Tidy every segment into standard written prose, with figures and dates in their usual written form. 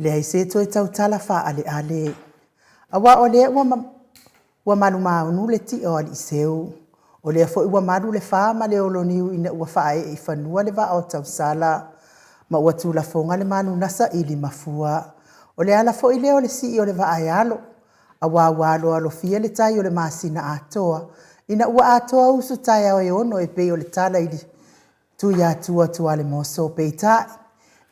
le ai se toi tau tala fa ale ale. Awa o le ua malu maunu le ti o ali seu. O le fo ua malu le fa ma le oloniu ina ua fa e fanua le va o tau sala. Ma ua tu la fonga le manu nasa ili mafua. O le ala fo ile o le si o le va ayalo. Awa walo alo fia le tai o le masina atoa. Ina ua atoa usu tai o e ono e pe o le tala ili. Tu ya tua tua le moso pe tai.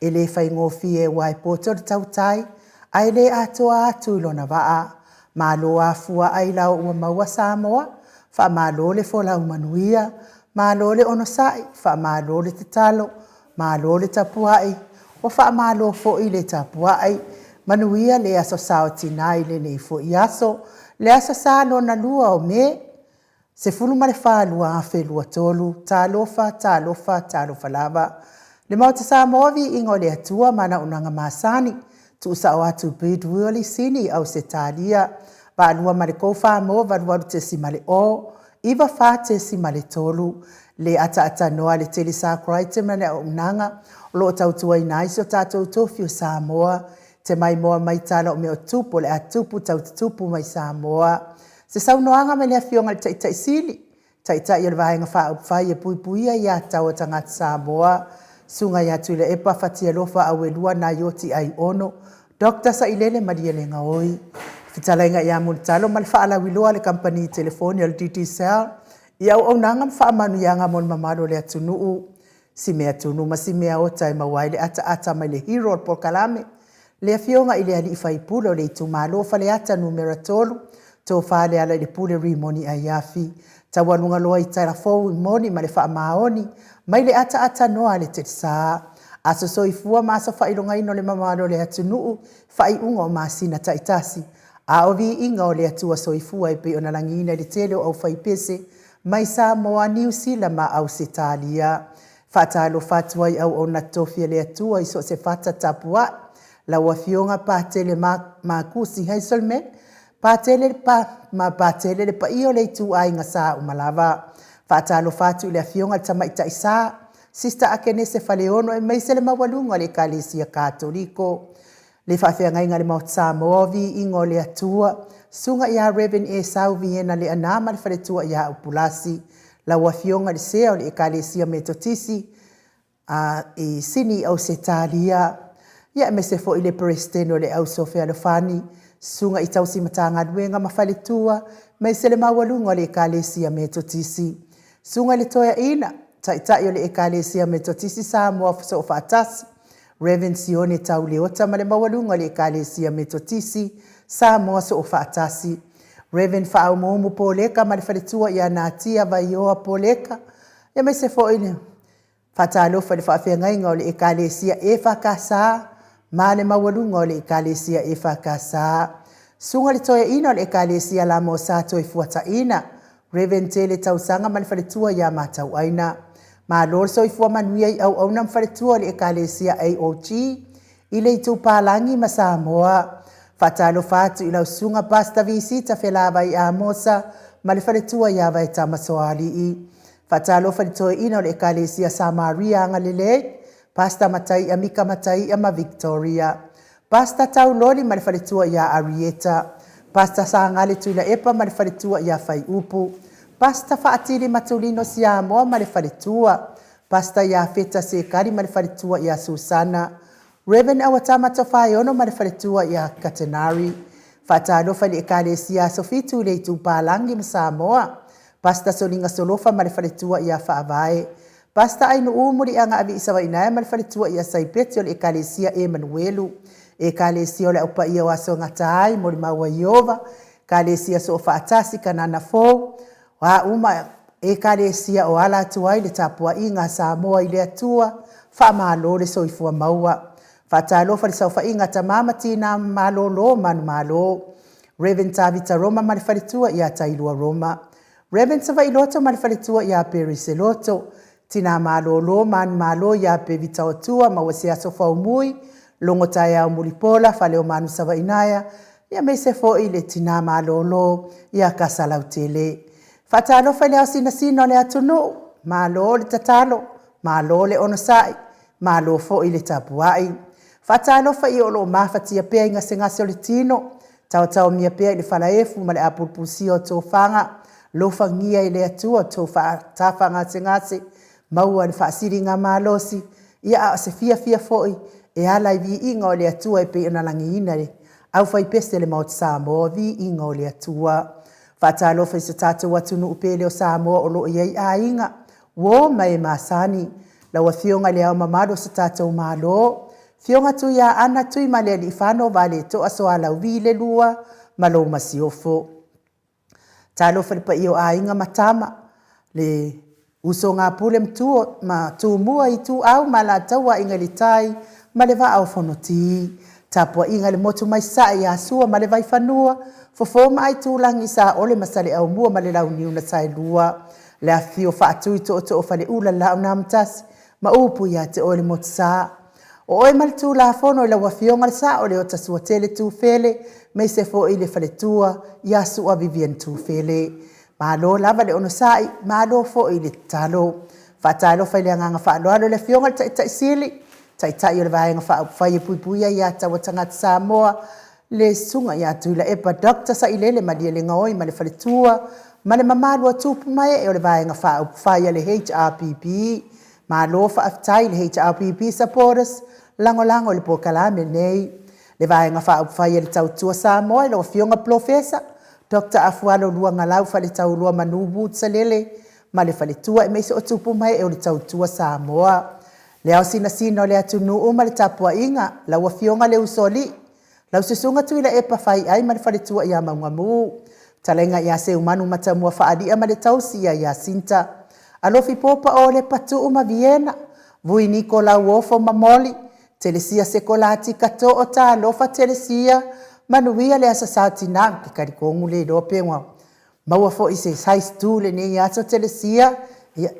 E le fai ngofi e wai poto le tau tai. Ai le atoa atu ilona vaa. Malo a fua ai lau ua maua Samoa. Fa malo le fola umanuia. Malo le onosai. Fa malo le tatalo. Malo le tapuai. O fa malo fo i le tapuai. Manuia le aso sao tinai le nei fo i aso. Le aso sa no na lua o me. Se fulu ma le fa lua a fe lua tolu. Talofa, talofa, talofa lava. Le mau te Samoa vi ingo le atua mana unanga masani. Tu sa o atu bidwili sini au se talia. Ba lua ma le kofa mo valuaru te simale o. Iwa fa te simale tolu. Le ata noa le tele sa kraite mene o unanga. Lo tautua inaiso tatou tofi o Samoa. Te mai moa mai tala o meo tupu le atupu tautupu mai Samoa. Se saunoanga me le afionga le taitai sili. Taitai o le vahenga wha upwhai e puipuia i a tau o tangata Samoa. Sunga i atu le epa fatia lofa au e lua na yoti ai ono. Dr. Sailele Maria Lenga oi. Fitalainga i amul talo mal faala wiloa le company telefoni al DT Cell. I au au nangam faa manu yanga mon mamalo le atunuu. Si mea tunu ma si mea ota e mawaile ata mai le hero al porkalame. Le afionga i le ali ifai pula o le itu malo fa le ata numera tolu. Tō whale ala le pule rimoni a iafi. Tawanunga loa i taira fōu moni ma le wha maoni. Mai le ata noa le te saa. Aso so i fua maasa whailonga ino le mamalo le atunuu. Whai unga o maasina taitasi. A ovi inga o le atua so i fua e pe ona langina le tele o whai pese. Mai Samoa New Zealand ma au se talia. Whatalo fatua i au ona tofia le atua i so se fata tapua. La wafionga pātele ma kusi heisolme. Pātele le pa io le tu ai nga sa umalava. Whatalo fatu le afionga tamaita isa. Sista akene se faleono e mai se le mawalunga le kalesia katoliko. Le whawhianga inga le maut Samoa vi ingo le atua. Sunga ia Reverend e sau viena le anama le whaletua ia upulasi. La wafionga le sea o le kalesia metotisi. E sini au se talia. Ia me se fo i le presteno le au sofea le fani. Sunga i tausi matanga duenga mawhaletua. Mai se le mawalunga le kalesia metotisi. Sunga le toia ina. Taitai o le ekalesia metotisi Samoa so fatasi. Reverend Sione tau leota ma le mawalunga le ekalesia metotisi Samoa so fatasi. Reverend Fa'au Momu poleka ma le whaletua ia natia vaioa poleka. Ia mai se fo ine. Fatalofa le whawhengainga o le ekalesia e whakasa. Ma le mawalunga o le ekalesia e whakasa. Sunga le toia ina o le ekalesia la mo sato e fuata ina. Reverend Tele tausanga ma le whaletua ia matau aina. Ma lor so i fua manuia i au nam whaletua le ekalesia AOG. I le itu pālangi ma Samoa. Whatalo fatu i lau sunga pasta visita whelava i Amosa. Ma le whaletua ia vai tamasoali i. Whatalo whaletua ina o le ekalesia Samaria anga lele. Pasta matai a Mika matai a ma Victoria. Pasta tau loli ma le whaletua ia Arieta. Pasta sangale tuila epa ma le whaletua ia Whai Upu. Pasta faatili matulino Siamoa ma le whaletua. Pasta ia feta se kari ma le whaletua ia Susana. Reverend awatama tofai ono ma le whaletua ia Katenari. Whatalofa le ekalesia sofitu le itu pālangi ma Samoa. Pasta solinga solofa ma le whaletua ia Whaavae. Pasta ainu umuri anga avi isawa inaya ma le whaletua ia Saipetio le ekalesia Emanuelu. Ekalesia le upa ia waso ngatai mori maua Iova. Ekalesia so faatasi kanana fo. Wa uma ekalesia o ala tuai le tapua inga Samoa i le atua. Wha malo le soifua maua. Whatalofa le saufa inga tamama tina malo lo manu malo. Reverend Tavita Roma ma le whaletua ia Tailua Roma. Reverend Sava Iloto ma le whaletua ia Periseloto. Tina malo lo manu malo ia Pevita Otua ma wasea sofa umui. Longo taia o mulipola whaleo manu Sava Inaya. Ia me se fo i le tina malo lo ia Kasalautele. Whatalo whaleo sina le atunu. Malo le tatalo. Malo le onosai. Malo fo i le tapuai. Faatalofa I o loo mafatia pea I gasegase o le tino tao mia pea I le falaefu ma le a pulupulusia o tofaga lofagia I le atua o tou tafagasegase maua le faasiliga malosi ia a se fiafia fo'i e ala I viiga o le atua e pei ona lagiina le au fai pese le maoti Samoa viiga o le atua faatalofa I se tatou atunuu pe le o Samoa o loo iai aiga ua mai masani laua fioga le ao mamalo se tatou malo fionga tu ia ana tui ma le alii whano vale to aso ala uvi le lua ma lo masiofo. Talofa le pa I o ainga matama le uso ngā pule mtuo ma tu mua I tu au ma la taua inga le tai ma le va au fonoti. Tapua inga le motu mai sa I asua ma le vai whanua fofo ma ai tu langi sa ole masale au mua ma le lau niuna sai lua. Le a fio wha atui to fale ula lau namtasi ma upu ia te ole motu saa. O oi mal tu la fono I la wafionga sa o le o tasua tele tu fele me se fo I le faletua ia sua Vivian tu fele. Ma lo lava le ono sai ma lo fo I le talo. Fatalo fai le nganga fa lo alo le fionga tai sili. Tai o le vaenga fa fai puipuia ia tawa tangata Samoa le sunga ia tu la epa doctor sa ilele ma le ngaoi ma le faletua ma le mamalu atupu mai e o le vaenga fa fai le HRPP. Ma lo fa aftai le HRPP supporters lango le pokalame nei le vaenga fa fai le tautua Samoa le fionga professor Dr. Afualo luanga lau fa le tau lua manubu tsalele ma le faletua e meise o tupu mai e o le tautua Samoa le au sina o le atunu ma le tapua inga lau fionga le usoli lau sesunga tui la epa fai ai ma le faletua ia maungamu talenga ia se umanu matamua fa adia ma le tausi ia sinta alofi popa o le patu ma Viena vui Nicola Wofo mamoli telesia sekolati kato o ta lofa telesia manuia le asasati na ki karikongu le do pengwa maua fo I se size 2 le nei aso telesia ia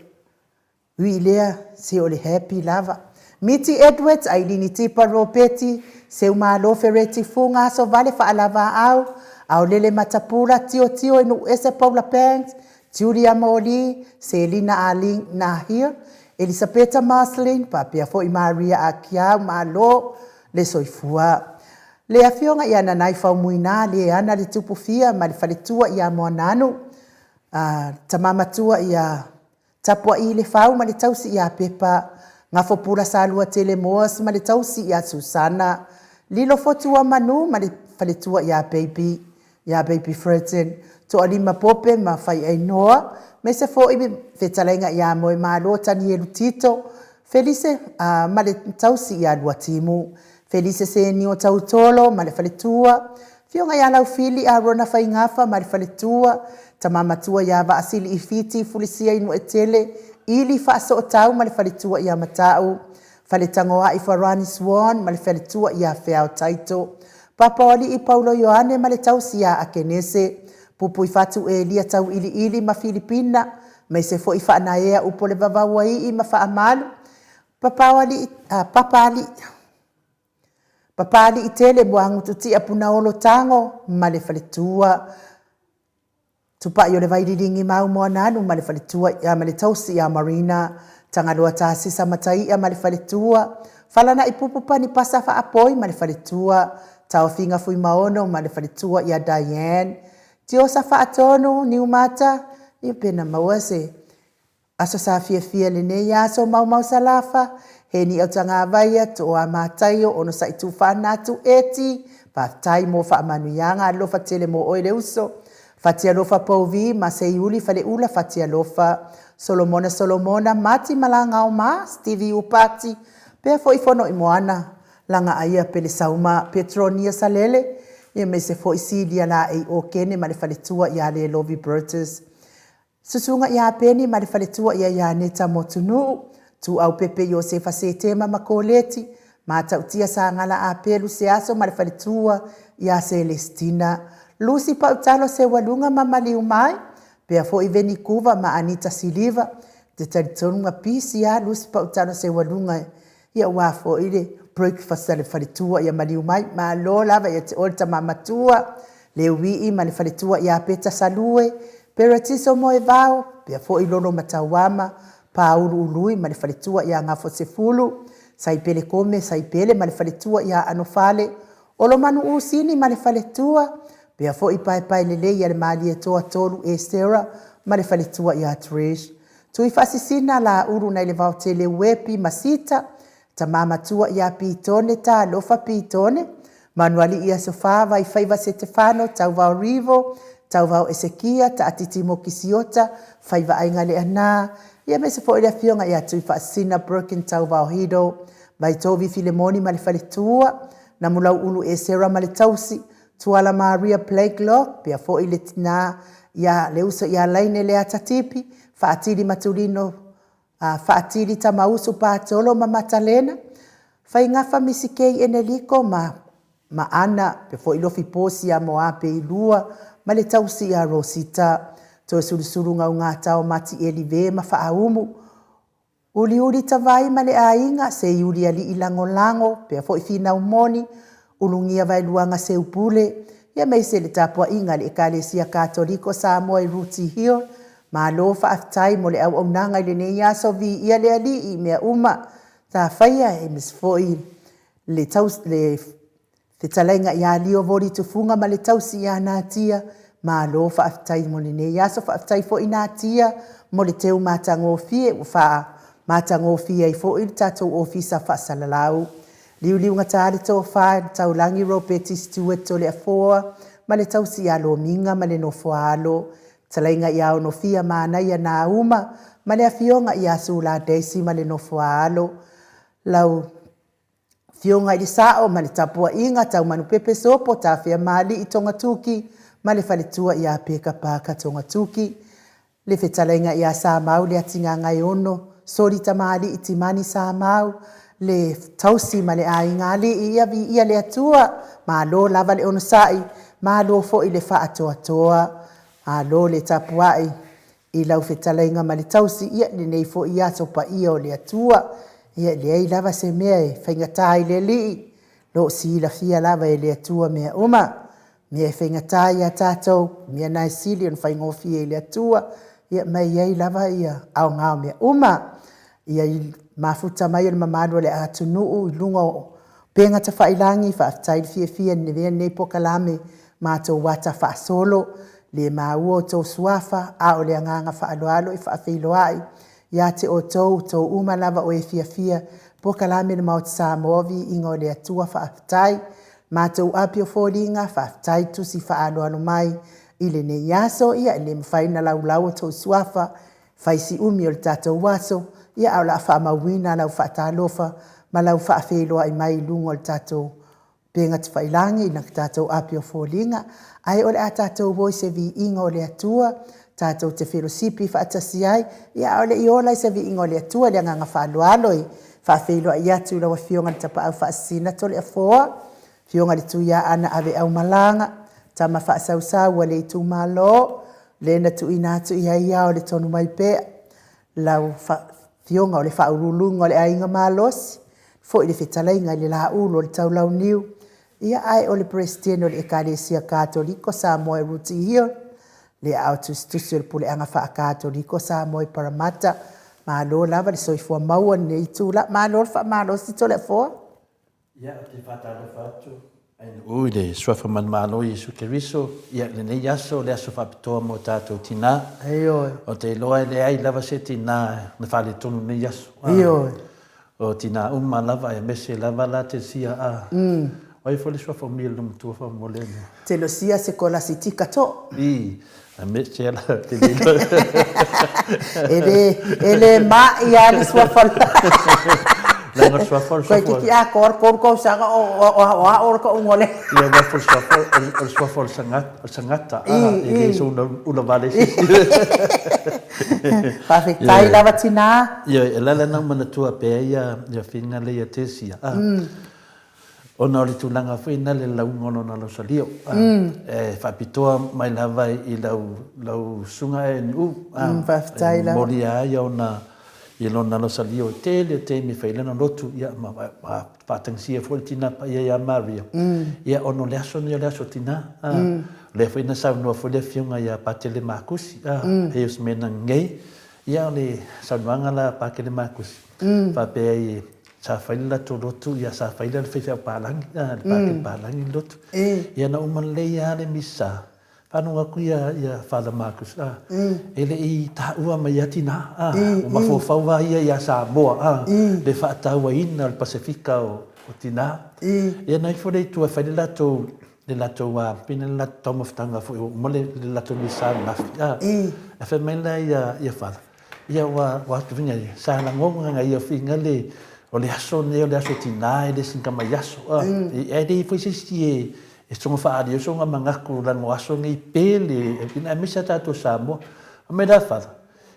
ui lea se o le happy lava Miti Edwards ailini tipa ropeti se uma lo fereti funga so vale fa alava au lele matapura tio inu ese Paula Panks Julia Moli Selina Aling Nahir Elisabetta Marcelin papia fo I Maria Akia malo le soifua le afionga ia nanai faumuina le ana le tupufia ma le faletua ia moananu tamamatua ia tapua I le fau ma le tausi ia pepa ngafo pura salua tele moas ma le tausi ia Susana lilo fotua manu ma le faletua ia baby Fredden to alima pope ma fai ai noa me se fo I fetalenga ia moe malo tani elu tito Felice ma le tausi ia dua timu Felice se ni o tautolo ma le faletua fionga ia lau fili a rona fai ngafa ma le faletua tamamatua ia va asili I fiti fulisia inu etele ili fa so tau ma le faletua ia matau faletangoa I Farani Swan ma le faletua ia feao taito Papa wali I Paulo Yohane ma le tausi ia akenese pupu I fatu e lia tau ili ma Filipina mai se fo I whaanaea upo le vavawai I ma whaamalu Papali I tele buangu tuti apuna olo tango ma le faletua tupa yo le vaididingi mau moa nanu ma le faletua ia ma le tausi ia Marina tangaloa tasisa matai ia ma le faletua falana I pupu pani pasa fa apoi ma le faletua tau finga fui maono ma le faletua ia Diane tio sa fa atono ni umata I pena mawase aso sa fia le ne ya so mau salafa he ni o tanga vaia to a mataio ono sa itu fa natu eti pa tai mo fa manuianga lo fa tele mo oile uso fatia lo fa povi ma se yuli fa le ula fatia lo fa Solomona mati malanga o ma Stevie upati pe fo ifono imoana langa aia pele sauma Petronia salele ia me se fo isidia la e o kene ma le faletua ia le Lovie Burtis susunga ia peni ma le faletua ia neta motunu tu au pepe yo se fa se tema makoleti ma tautia sa ngala a pelu se aso ma le faletua ia Celestina Lucy Pautalo se walunga mamali umai pe fo I veni kuva ma Anita Siliva te taritonga pisi ya Lucy Pautalo se walunga ia wafo ile breakfast le faletua ia mali umai ma lo lava ia te olta mamatua le ui ma le faletua ia peta salue peratiso mo evao pe fo I lono matawama paulu ului ma le faletua ia ngafo se fulu sai pele kome, sai pele ma le faletua ia ano fale, o lo manu usini ma le faletua, pea fo i pai lele ia le mali e toa tolu e Sarah, ma le faletua ia Trish. Tui fasisina la uru na le vau tele wepi masita, ta mama tua ia pitone ta lofa pitone, manuali ia sofava i faiva Stefano, tau vau Rivo, tau vau Esekia, ta atitimo kisiota, faiva ainga le ana, ia me se fo ia fionga ia tui fasisina Birkin tau vau Hido, mai tovi Filemoni ma le faletua, na mulau ulu e Sarah ma le tausi, tuala Maria Blakelock, pia fo i le tina, ia le uso ia laine le atatipi, faatili matulino, faatili tamausu patolo ma matalena, fai ngafa misikei eneliko ma ana, pe fo ilofi posi a moape ilua, ma le tausi a Rosita, to sulusuru ngau ngātao mati elive ma faaumu, uli tawai ma le ainga, se yuli ali ilango lango, pe fo ifina umoni, ulungia vai luanga se upule, ia mei se le tapua inga le ekalesia katoliko sa moa i Ruti Hill, ma lo faaftai mo le au nanga le ne yaso vi ia le ali i mea uma, ta faia e misfoi le taus le fitalainga ia lio vori tufunga ma le tausi ia natia, ma lo faaftai mo le ne yaso faaftai fo i natia, mo le teu matangofie, matangofie i fo i tatou ofisa faasalalau. Liu ngata le tau whae, tau langi Robert Stewart o le afoa, ma le tau si alo minga, ma le no foalo, talainga ia o no fia maana ia na uma, ma le afionga ia su la Daisy, ma le no foalo, lau fionga i sao, ma le tapua inga, tau manu pepe sopo, ta fia mali i tonga tuki, ma le faletua ia peka paka tonga tuki, le fetalainga ia sa mau, le atinga ngai ono, sori ta mali i timani sa mau, le tausi ma le aingali ia le atua, ma lo lava le ono sai, ma lo fo i le faa atoa, ma lo le tapuai, i lau fetalainga ma le tausi, ia le nei fo ia sopa ia o le atua, ia le ei lava se mea e whaingatai le li, lo si la fia lava e le atua mea uma, mea whaingatai a tātou, mea nai sili on whaingofi e le atua, ia mai ei lava ia au ngau mea uma, ia i mafuta mai le mamalo le atunuu i lunga o penga ta whailangi whaaftai fia ne vea nei pokalame ma tau wata whaasolo le maua o tau suafa a o le anganga whaaloalo i whaafeiloai ia te o tau uma lava o e fia pokalame le mauti Samovi ingo le atua whaaftai ma tau apio fōringa whaaftai tusi whaaloalo mai i le ne yaso ia le mwhaina laulau o tau suafa whaisi umi o le tātou waso ia au la fa mawina lau fa talofa ma lau fa felo ai mai lungo le tatou penga te failangi na tatou apio folinga ai ole a tatou voice vi ingo le atua tatou te fellowship fa atasi ai ia ole i ola se vi ingo le atua le nganga fa loalo fa felo ai atu la fionga te pa fa sina tole afoa fionga le tu ia ana ave au malanga tama fa sausa wale tu malo le na tu ina tu ia ole tonu mai pe lau fa fionga o le whaurulunga o le ainga malos, fo i le whetalainga i le la ulo o le taulau niu, ia ai o le presidente o le Ekalesia Katoliko sa moe Ruti Hill, le autustusi o le pule anga wha Katoliko sa moe Paramata, ma lo lava le soifua maua ne i tūla, ma lo le wha malos i tole foa? Ia, o te whatalo whatu. Ui le suafa man malo i Jesu Keriso, ia le nei aso le aso whapitoa mo tātou tina. Eioi. O te loa le ai lava se tina na whale tonu nei aso. Eioi. O tina umma lava e mese lava la te sia a. Oi fo le suafa mil num tua wha molene. Te lo sia se kola si tika to. I, a mese la te lilo. Ele ma i ali suafa. Langa suafa. Koe kiki a kor sanga o ko ngole. Ia wa fo suafa o sangata. I so una vale si. Whawhetai lava tina. Ia, e lala nang manatua pe ia whina le ia te sia. Ona o le tūlanga whina le laungono na lo salio. E whapitoa mai lava i lau sunga e nu. Whawhetai lava. Mori a ia ona i lona lo salio te mi whailena lotu ia ma whatangsia tina pa ia Maria. Ia ono le aso ni le aso tina. Le whina sau noa whulia whiunga ia Patele Makusi. Heus mena ngei. Ia le sau nuanga la Pakele Makusi. Whapea i sa faila to lotu ia sa faila le fefea palangi le pake palangi lotu ia na uma lei ale misa panu aku ia Father Marcus ele I taua mai atina o mafofau ia Samoa le faatau ina le Pasifika o tina ia nai fo le tua faila to le lato pina le lato maftanga fo mo le lato misa na e fe mena ia Father ia wa tuvinga sa la ngonga nga ia finga le o le aso ne o le aso tina le singa mai aso e dei foi si e songa fa adio songa mangaku la no aso ngi pele e pina misa tato Samoa me da fa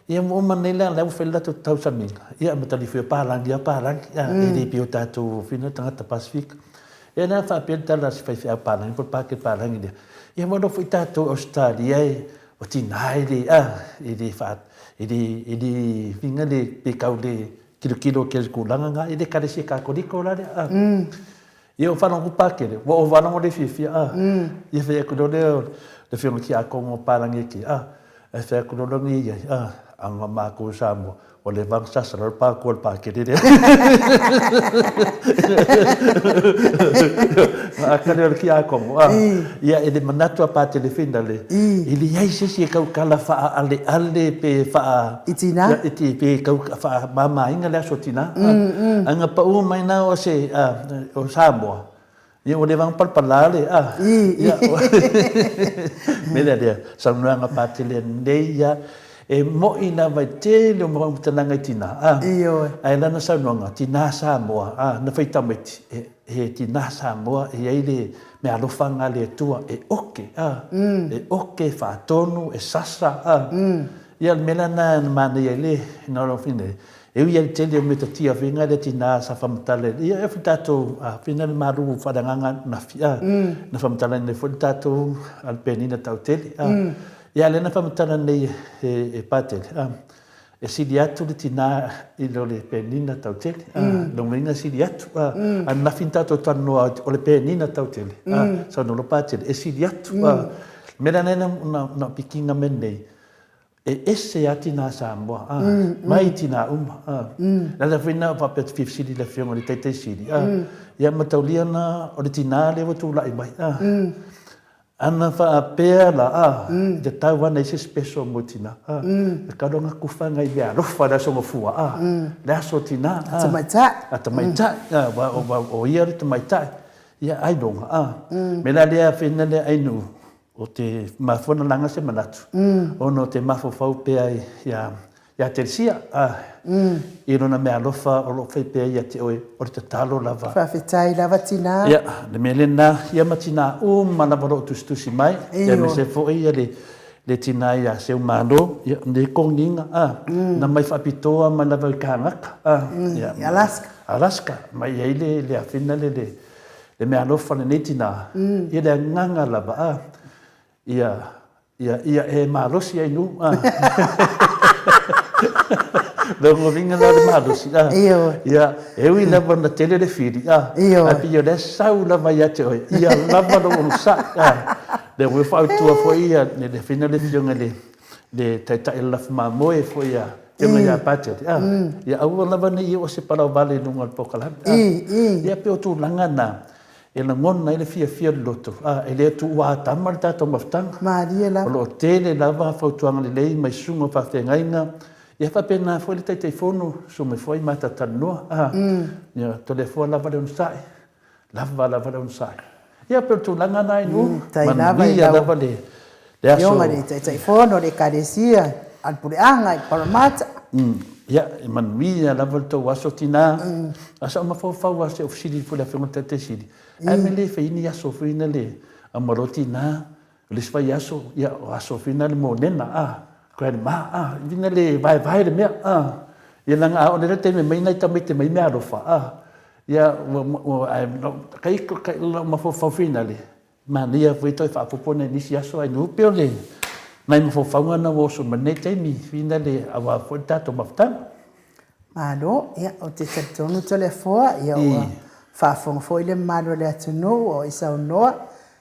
ia mo manela la u fela to tau saminga ia me tali foi palangi e dei pio tato fina tanga Pacific e na fa penta la si fai palangi por pa ke palangi ia mo do foi tato Australia o tina e dei fa Idi finga le pekau le kilo ke kulanga nga ide kare se ka kodiko la ia fa no pa ke o va no le fifia ia fe ko le finga ki a ko palangi ki e fe ko lo ngi anga ma ko Samoa o le vangsa sa pa ko pa ke de akale ki a ko ia e de manato pa telefinda le ili ai se ka kala fa ale pe fa itina iti pe ka fa mama inga le sotina anga pa u mai na o se o Samoa ia o le vang palpalale ia me dia sa nga pa tele ndeia e mo ina vai te le mo tananga tina ai lana sa nonga tina Samoa na fai tameti e tina Samoa e ai le me alofanga le tua e oke fa tonu e sasa ia melana mane le no lo fine e ia te le me tia vinga le tina sa famtale ia e fitato fina le maru fadanga na fia na famtale ne fitato al penina tauteli ia le na famtana nei e patel e siliatu le tina I lo le penina tautele lo menga siliatu na fintato tanno o le penina tautele sa no lo patel e siliatu mera na pikinga menei e esse atina Samoa mai tina la fina pa pet 5 city le fiona le tete city ia matauliana o le tina le tu la mai ana fa apea la de tau wana ese special motina e kadonga kufanga I bea rofa da so fua la so tina atamaita o ia te maita ia ai donga me la le fina le ainu o te mafona langa se manatu ono te mafofau pe ai ia tersia I rona me alofa o lo fai pe ia te o te talo lava fa fetai lava tina ia le melena ia matina malava ro tustusi mai ia me se fo ia le tina ia se umano ia le konginga na mai fa pitoa malava kangaka ia Alaska mai ia le afina le me alofa le tina ia le nganga lava ia e malosi ai nu lo ngovinga la de malusi ia e ui lava na tele le firi a pio le sau lava ia te oi ia lava no usa le we fa tu fo ia le fina le fionga le tata el laf ma moe fo ia te me ia pate ia au lava ni o se para vale no ngal pokala ia pe tu langana e na ngona ile fia loto ele tu wa tamal ta to maftang Maria la lo tele lava fa tu ang le mai sunga fa te ngainga ia fa pena foi le telefono so me foi mata tanno ia telefono lava de un sai lava de un sai ia per tu langa nai nu ia lava le aso mari telefono le carecia al pureanga I parmata ia man mia lava to wasotina asa ma fa wase ofsidi fu la fenota te sidi ai me le feini aso fina le amarotina le sfai aso ia aso fina le monena Grandma, vina le vai le mea, ia langa o le te me mai nai tamai te mai mea rofa, ia kai mafo fina le, mania foi toi fa popone nisi aso ai no peo le, nai mafo faunga na woso manei te mi, fina le awa foi tato maftan. Malo, ia o te tatonu telefoa, ia o fa foi le malo le atunu o isa noa,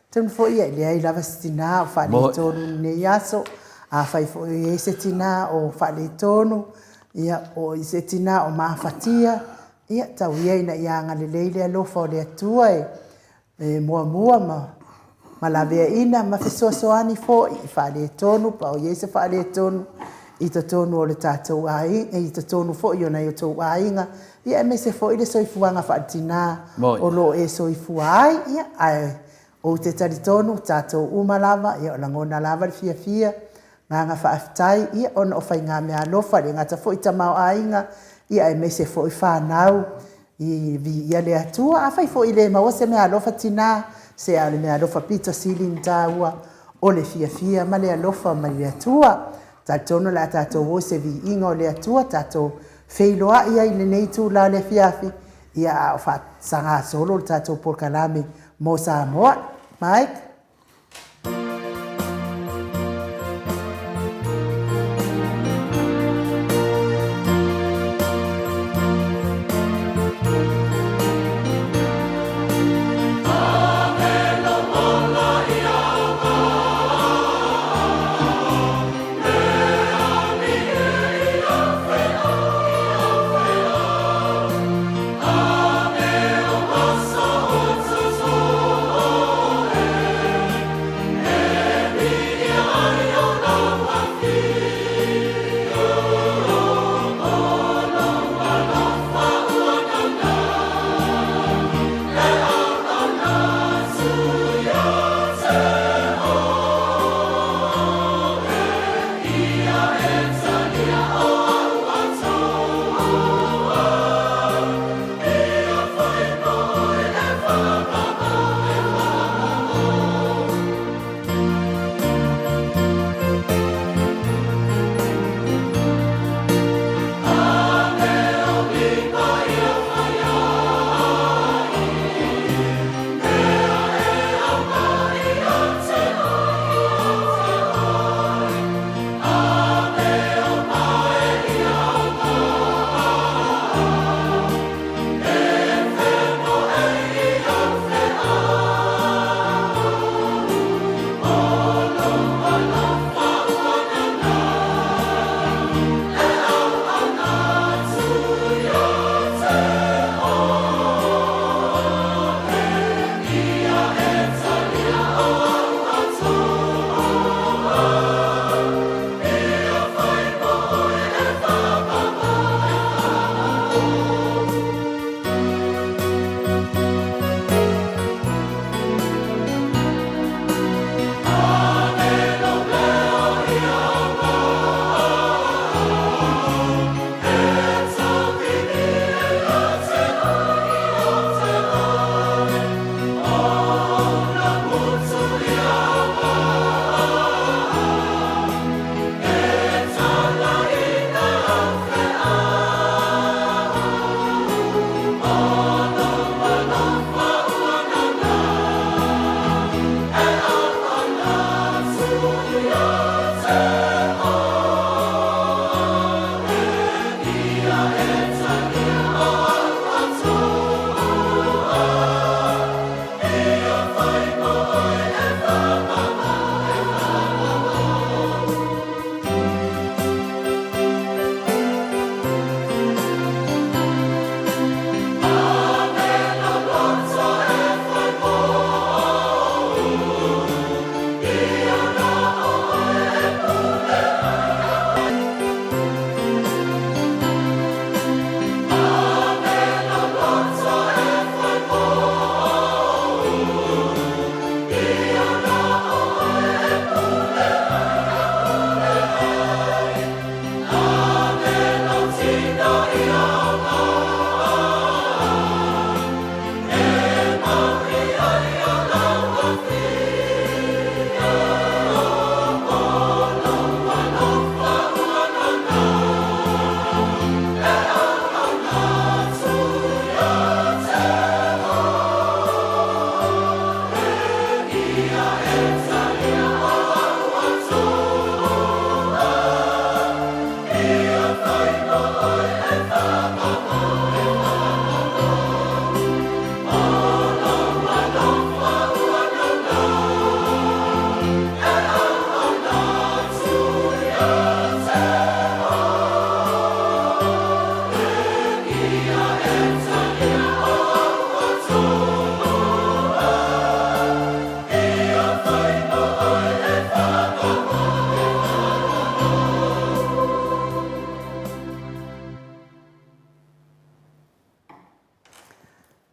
tun foi ia le ai lava stina o fa le tonu ne yaso. A fai fo e se tina o fale tonu ia o se tina o mafatia ia tau ia ina ia ngale leile alofa o le atua mua ma la vea ina ma fesoasoani fo'i i whaale tonu pa o iese whaale tonu i to tonu o le tātou ai i to tonu fo'i o nei o tau ainga ia me se fo'i le soifuanga whaatina o lo soifua ai ia ai o te tari tonu tātou umalava ia o langona lava le fia nganga whaafitai ia ona o whai ngā mea alofa le ngata fo'i tamau ainga ia me se fo'i whanau i vi ia le atua a whai fo'i le maua se mea alofa tina se a le mea alofa pita silin tāua o le fia ma le alofa ma le atua tātono la tātou o se vi inga o le atua tātou wheiloa ia i le nei tū la le fiafi ia a o wha sanga solo le tātou polkalame mo Samoa. Mike?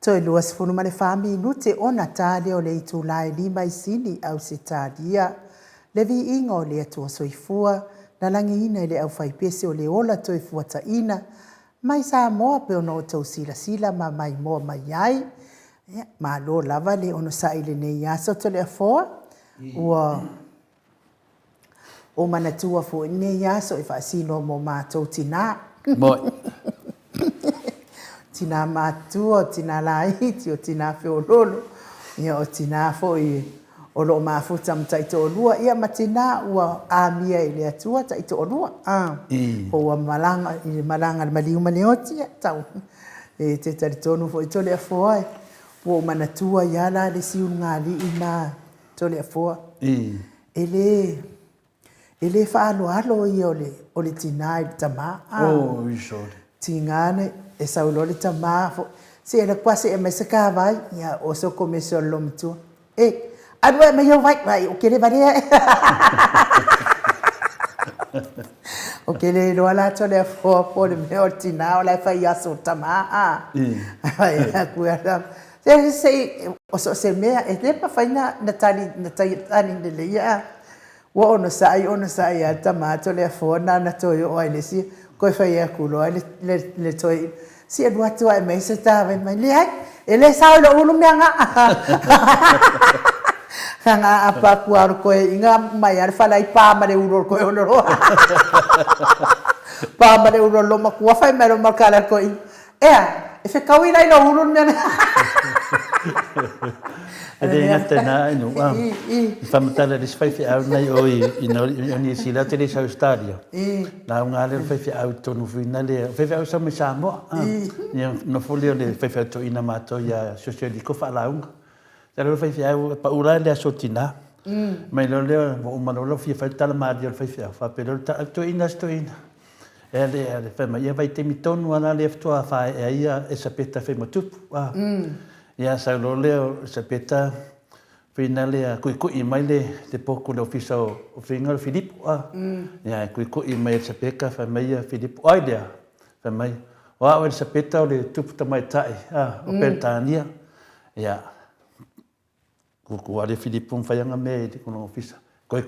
Toi lua sifunu ma le minuti ona tale o le itu lai 5 sini au se tadia. Le vi inga o le atua soifua, na langi ina le au whaipese o le ola toi fuata ina, mai sa moa pe ono o tau sila ma mai moa mai ai. Ma lo lava le ono sa ile nei aso to le afoa, ua o manatua fu nei aso i whaasino mo mātou tina. Moi. Tina matua, o tina laiti, o tina whiololo, ia o tina foi o lo mafuta mtaito o lua, ia matina ua amia i le atua taito o lua. Ho ua malanga, i malanga maliu maleoti, tau. E te taritonu foi tole a foa, ua manatua iala le siu ngali ina tole a foa. Ele whaalo alo i o le tina i tama. Oh, isore. Tingane, e saulole tama se era quase e mesa ka vai ia o so começou lo mtu adua me yo vai o que le varia o que le lo ala tole fo por me ortina o la fai aso tama ai cuida se o so se me e le pa fai na tani de le ia o no sai a tama tole fo na to yo ai le si ko fai a kulo le toi si e dua tua e mai se tava mai le ai e le sao lo ulu me anga anga apa kuar ko inga mai ar fala i pa mare uro ko olo pa mare uro lo ma ku fai mero markala ko e fe kawina i lo ulu me anga Ade ngata na ino famatala des fai au nei o i ni sila te le sa stadio na nga le fai au tonu fina le fai au sa me sa mo ni no folio le fai to ina mato ya sociali ko fa la un te lo fai au pa ura le sotina mai lo le o manolo fai tala ma di fai fa pero to ina ele fai ma ia vai te mitonu ana le fto fa ia esa peta fai mo tupu ia sa lo leo se peta finale a kui mai le poco le ofisa o fingal Filippo ia kui mai se peka fa mai Filippo idea fa mai o se peta le tupu mai tai o Pertania ia ku ale Filippo fa yanga me di kono ofisa kui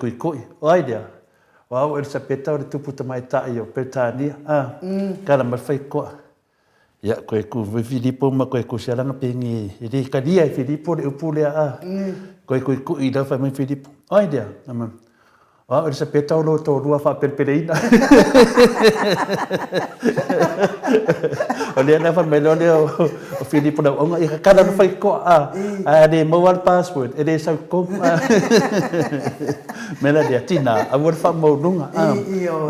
idea o se peta le tupu mai tai o Pertania kala mal fai ko ia koe ku Filippo ma koe ku seranga pengi ele kadia Filippo le upule koe ku ida fa mai Filippo idea ama o se peta o lo to rua fa perpereina o le na fa melo le o Filippo da onga ia kada fa ko de mobile password ele sa ko mela dia tina a wor fa mo lunga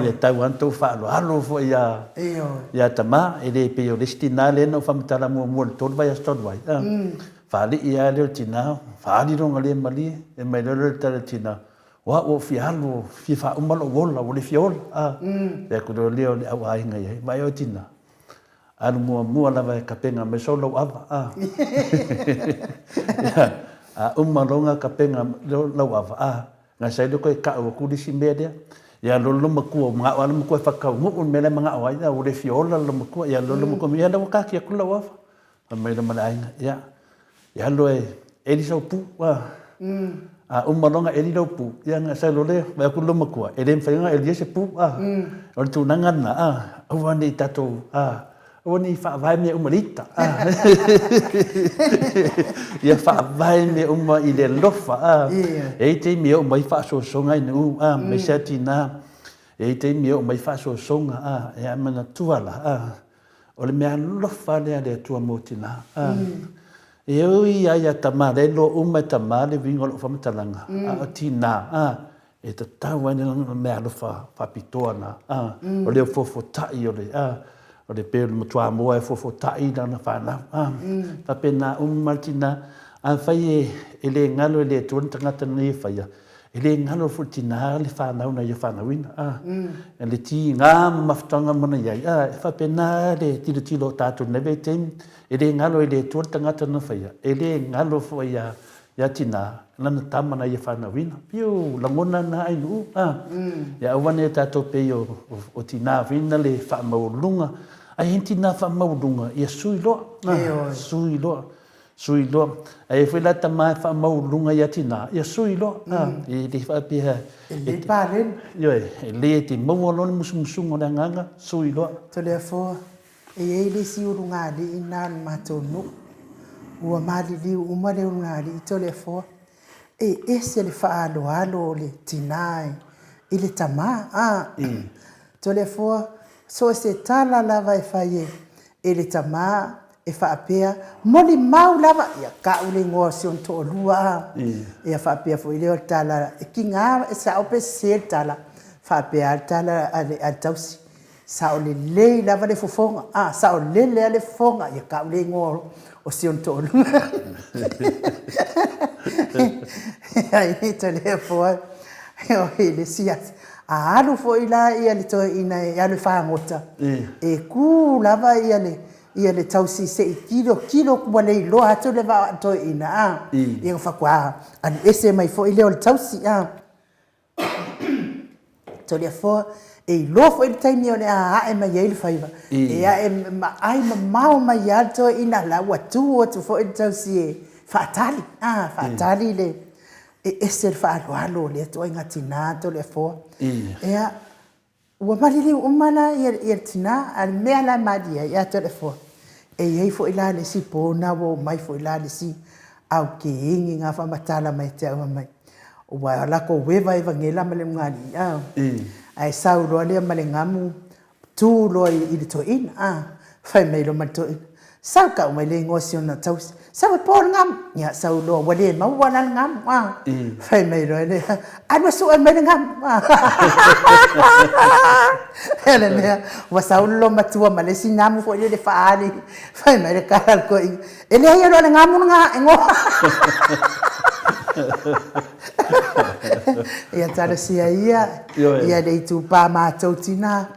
ia tauan to fa lo alo fo ia tama ele pe o destina le no fa mtala mo to vai sto vai fa li ia le tina fa li ronga le mali e mai le tina wa o fialo fifa umalo wola o le fiola e ku do leo le au ai ngai mai o tina anu mua lava e kapenga me solo ava umalonga kapenga lo ava nga sai do ko ka o ku disi media ya lo maku ma wala maku fa ka mu mele manga o ai o le fiola lo maku ya lo maku ya lo ka ki ku lo ava mai le mana ai ya lo e elisa pu umalonga eli lo pu ya nga sai lo le ba ku lo maku e le fa nga eli se pu o tu nangan o wani tato oni fa vai me umarita ia fa vai me uma ile lofa e te me o mai fa so songa nu me setina e te me o mai fa so songa e mana tuala o le me lofa le tua motina e o ia tamare lo uma tamare vingo lo fa matalanga tina e te tawa ni me lofa fa pitona o le fofo tai o le o le pelo motua moa e fofo tai na whana. Ta pena martina a whai e le ngalo e le tuan tangata nei whaia. E le ngalo futina le whanau na ia whanauina. E le ti ngā mafutanga mana iai. E wha pena le tilo tātou neve teim. E le ngalo e le tuan tangata na whaia. E le ngalo whaia ia tina lana tamana ia whanauina. Pio langona na ainu. Ia awane tātou pe o tina vina le wha maulunga. Ai henti na fa maudunga ia sui loa sui lo ai foi la tama fa mau lunga ya tina ya sui lo e di fa pia le palen yo e le ti mau lo musunga na nganga sui lo to le fo e le si urunga di ina matonu ua mali li uma le urunga di to le fo e se le fa alo le tinai ile tama to le fo so se tala la vai fai e le tama e fa apea moli mau lava ia ka ule ngo si on to lua e fa apea fo ile tala e kinga e sa ope se tala fa apea tala a tausi sa o le lava le fofonga sa o le fonga ia ka ule ngo o si on to lua ai to le fo o ile siat alu fo ila ia le to ina ia le fa ngota e ku lava ia le tausi se kilo ku le lo ato le va to ina ia fa kwa an ese mai fo ile o tausi to le fo e lo fo ile taimi ole e mai ile fa iva e ai mau mai alto ina la watu fo ile tausi fatali fatali le ese fa alo le to inga tinato le fo ia ua malili umana ia tina al mea la madia ia to le fo e iei fo ila le si pona wo mai fo ila le si au ke ingi nga fa matala mai te au mai ua la ko weva evangela male ngani ai sau lo le male ngamu tu lo i le to in fai mai lo mal to in sau ka mai le ngosio na tau sau po ngam ya sau lo wale ma wala ngam fai mai lo le ai ma su ai mai ngam ele ne wa sau lo ma tu ma le sinam fo le fa ali fai mai le kala ko ele ya lo ngam nga ngo ia tara sia ia le tu pa ma tautina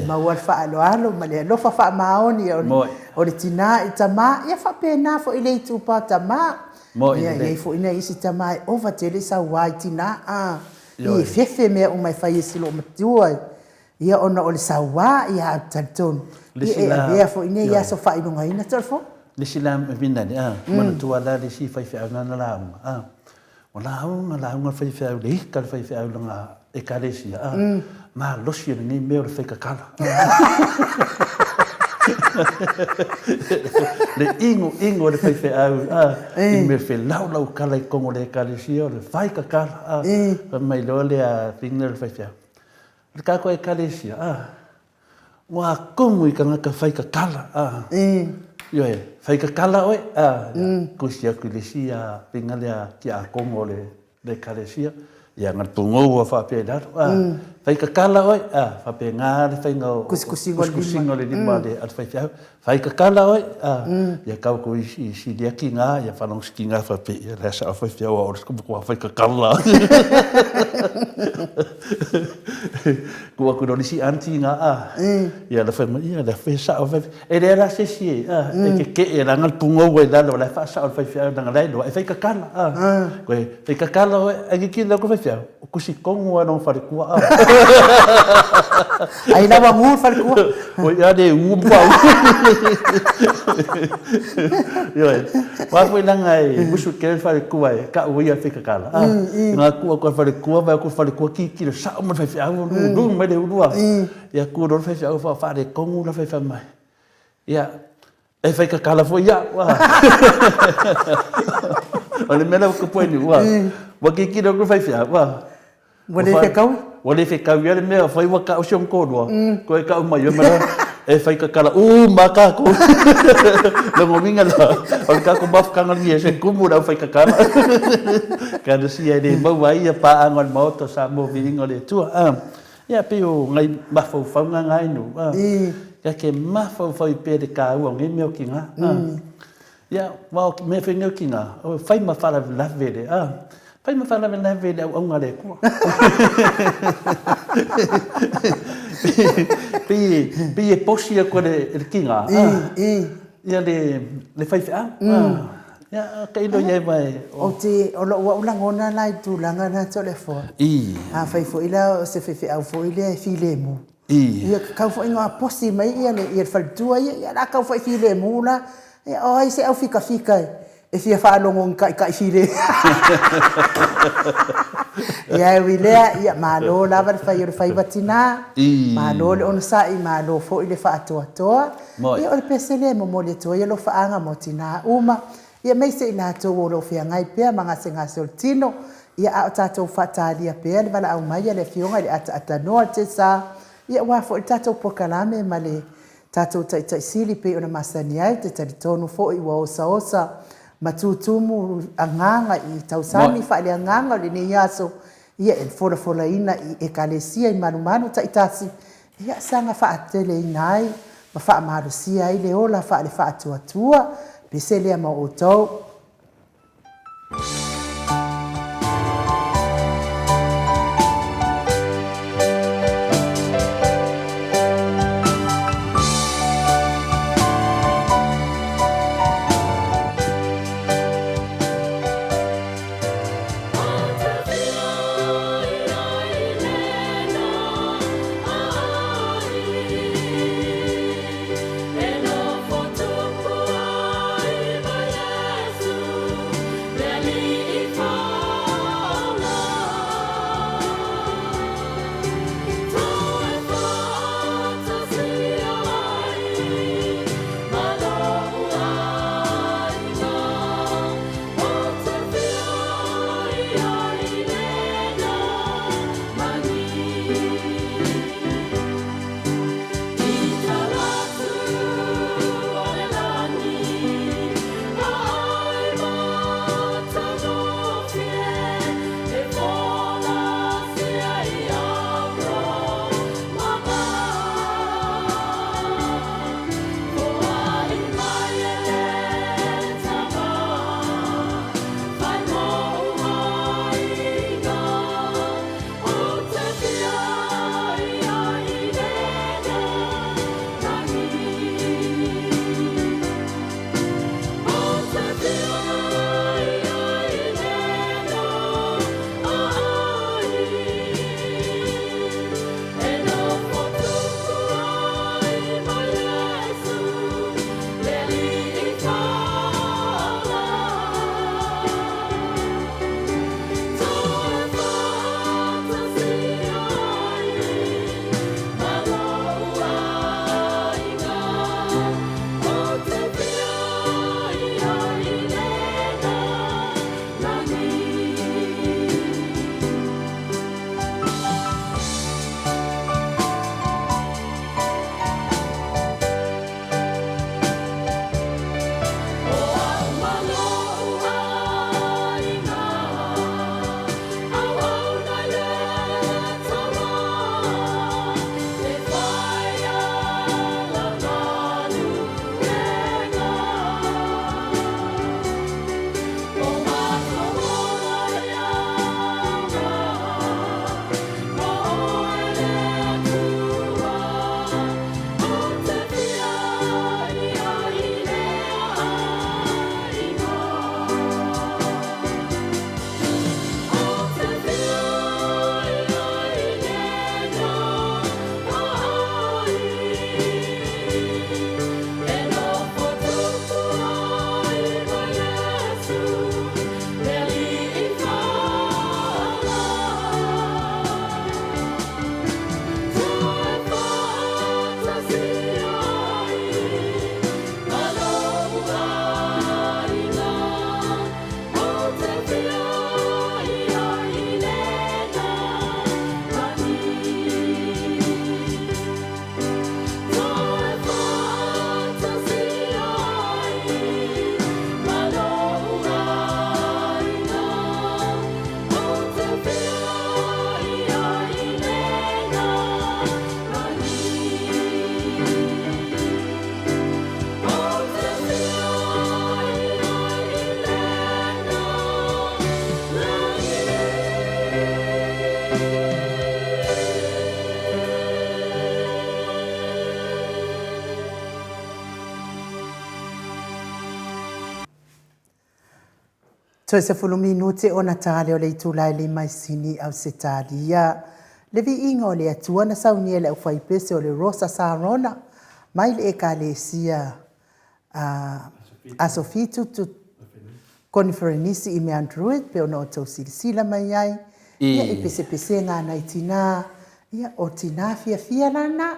ma wa fa alo ma le lo fa maoni o le tina i tama ia fa pena fo ile tu pa tama ia ia fo ina isi tama over tele sa wai tina i fefe me o mai fa isi lo matua ia ona o le sa wa ia tanton ia fo ina ia so fa ino ngai na tolfo le silam vinna mana tu ala le si fa fa na la wala nga fa fa le ka fa fa nga e kalesia ma lo si ni me o fe ka kala le ingo le fe i me fe lau kala ko le kalesia le fai ka kala mai lo le a finger fe fa le ka ko e kalesia wa komu i ka fai ka kala yo fai ka kala oi ko sia ku le sia pingalea ki a kongo le kalesia ia ngal pungo wa fa pe dar fai ka kala oi fa pe nga le fai ngo kusingo le di male at fai ka kala oi ia ka ko si dia ki nga ia fa long ski nga fa pe ia sa fa fa wa ko fai ka kala ko no si anti nga ia la fa ia la fa sa fa e le la se si ke era ngal pungo wa da la fa sa fa fa nga la do fai ka kala ko fai ka kala oi ai ki la ko fa ko si kongo no fa ku ai la bangu fa ku o ya de pa yo wa foi lang ai musu ke fa ku ai ka o ia fika kala nga ku ko fa ku va ku fa ku ki sa mo fa fa du me de udua ya ku do fa fa de kongo la fa mai ya e fika kala foi ya wa ole me la ku poi ni wa ki do ku fa wa wale fe kau ia me foi wa ka o shom ko do ko e ka mai me e fai ka kala maka ko lo ngominga la o ka ko baf ka ngal ye se kumu da fai ka kala ka do si ai mo vai pa angon moto sa mo vingo le tu ya pe o ngai ma fo fa ngai no ka ke ma fo pe de ka o ngai me ki nga ya ma me fe ngai ki nga o fai ma fa la vele fai ma fa la vele o ngale ko Pi posia ko le kinga ia le fai fa ia kai lo ia vai o te o lo la ngona lai tu langa na to le fo fai fo ila se fe au fo ile file mu ia ka fo inga posi mai ia le ia fal tua ia la ka fo file mu la o ai se au fika e fia whaalongo ka hire. Ia wilea, ia malo lava le whai o le whai watina. Malo le ono sa i malo fo i le wha atoa toa. Ia o le pesele mo le toa, ia lo whaanga mo tina uma. Ia meise i la tau o lo whia ngai pia, mangase ngase o le tino. Ia a o tātou whatalia pia, le wala au mai, le fionga le ata noa te sa. Ia wafo i tātou pokalame ma le tātou tai sili pe o na masani ai, te tari tonu fo i wa osa. Matutumu anganga i tausani whaale anganga le ni aso ia e fola ina i ekalesia i manu ta itasi ia sanga whaatele inai ma wha marusia i le ola whaale whaatuatua pesele ama o tau. Toe se fulu minute o na tale o le itulai le mai sini au se talia. Le vi inga o le atua na saunia le ufai pese o le Rosa Sarona. Mai le eka le sia a Sofitu konferenisi i mea Android pe ona o tau silisila mai ai. Ia i pese ngā nei tina. Ia o tina fia lana.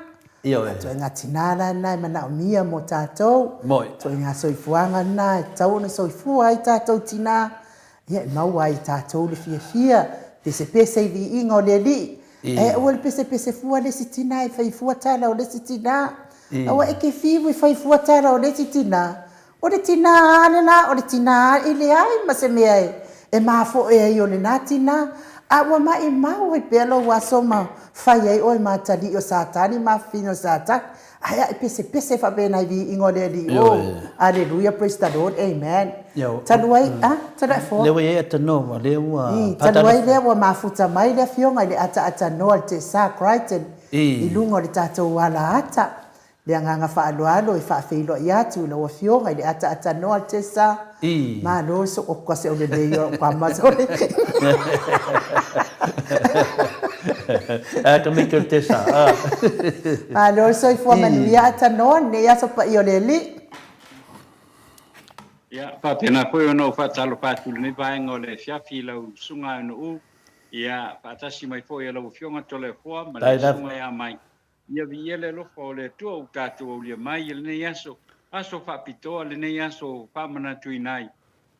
Ia e. Toi ngā tina lana i mana o mia mo tātou. Moi. Toi ngā soifuanga na e tau na soifua i tātou tina. Ia i maua i tātou le fia. Pese i vi inga o le li. E ua le pese fua le si tina i whaifua tala o le si tina. Awa e ke fiu i whaifua tala o le si tina. O le tina anena, o le tina i le ai ma se mea e. E mafo e ai o le nā tina. Awa mai mau i pelo wa soma whai ai oi mātali o sātani, mawhino sātani. Aia i pese whabena i vi ingo le li. Alleluia, praise the Lord, amen. Tanuai, tanuai fo. Lewa e ata noa, lewa. Tanuai lewa mafuta mai le fionga i le ata noa te sa Crichton. I lungo le tātou wala ata. Le anganga whaalualo i whaafeilo i atu i lawa fionga i le ata noa te sa. Ma lo so o kwase o le leo kwa mazore. Ka meke o te sa. Ma lo so i fua manuia ata noa ne aso pa i o le li. Ia, whapena koe ono whatalo pātulu ne vaenga o le fiafi lau sunga anu u. Ia, whatasi mai fo i lau fionga tole fua, ma le sunga ia mai. Ia vi ele lofa o le tua u tātua o lia mai, ele nei aso whapitoa, le nei aso whamana tui nai.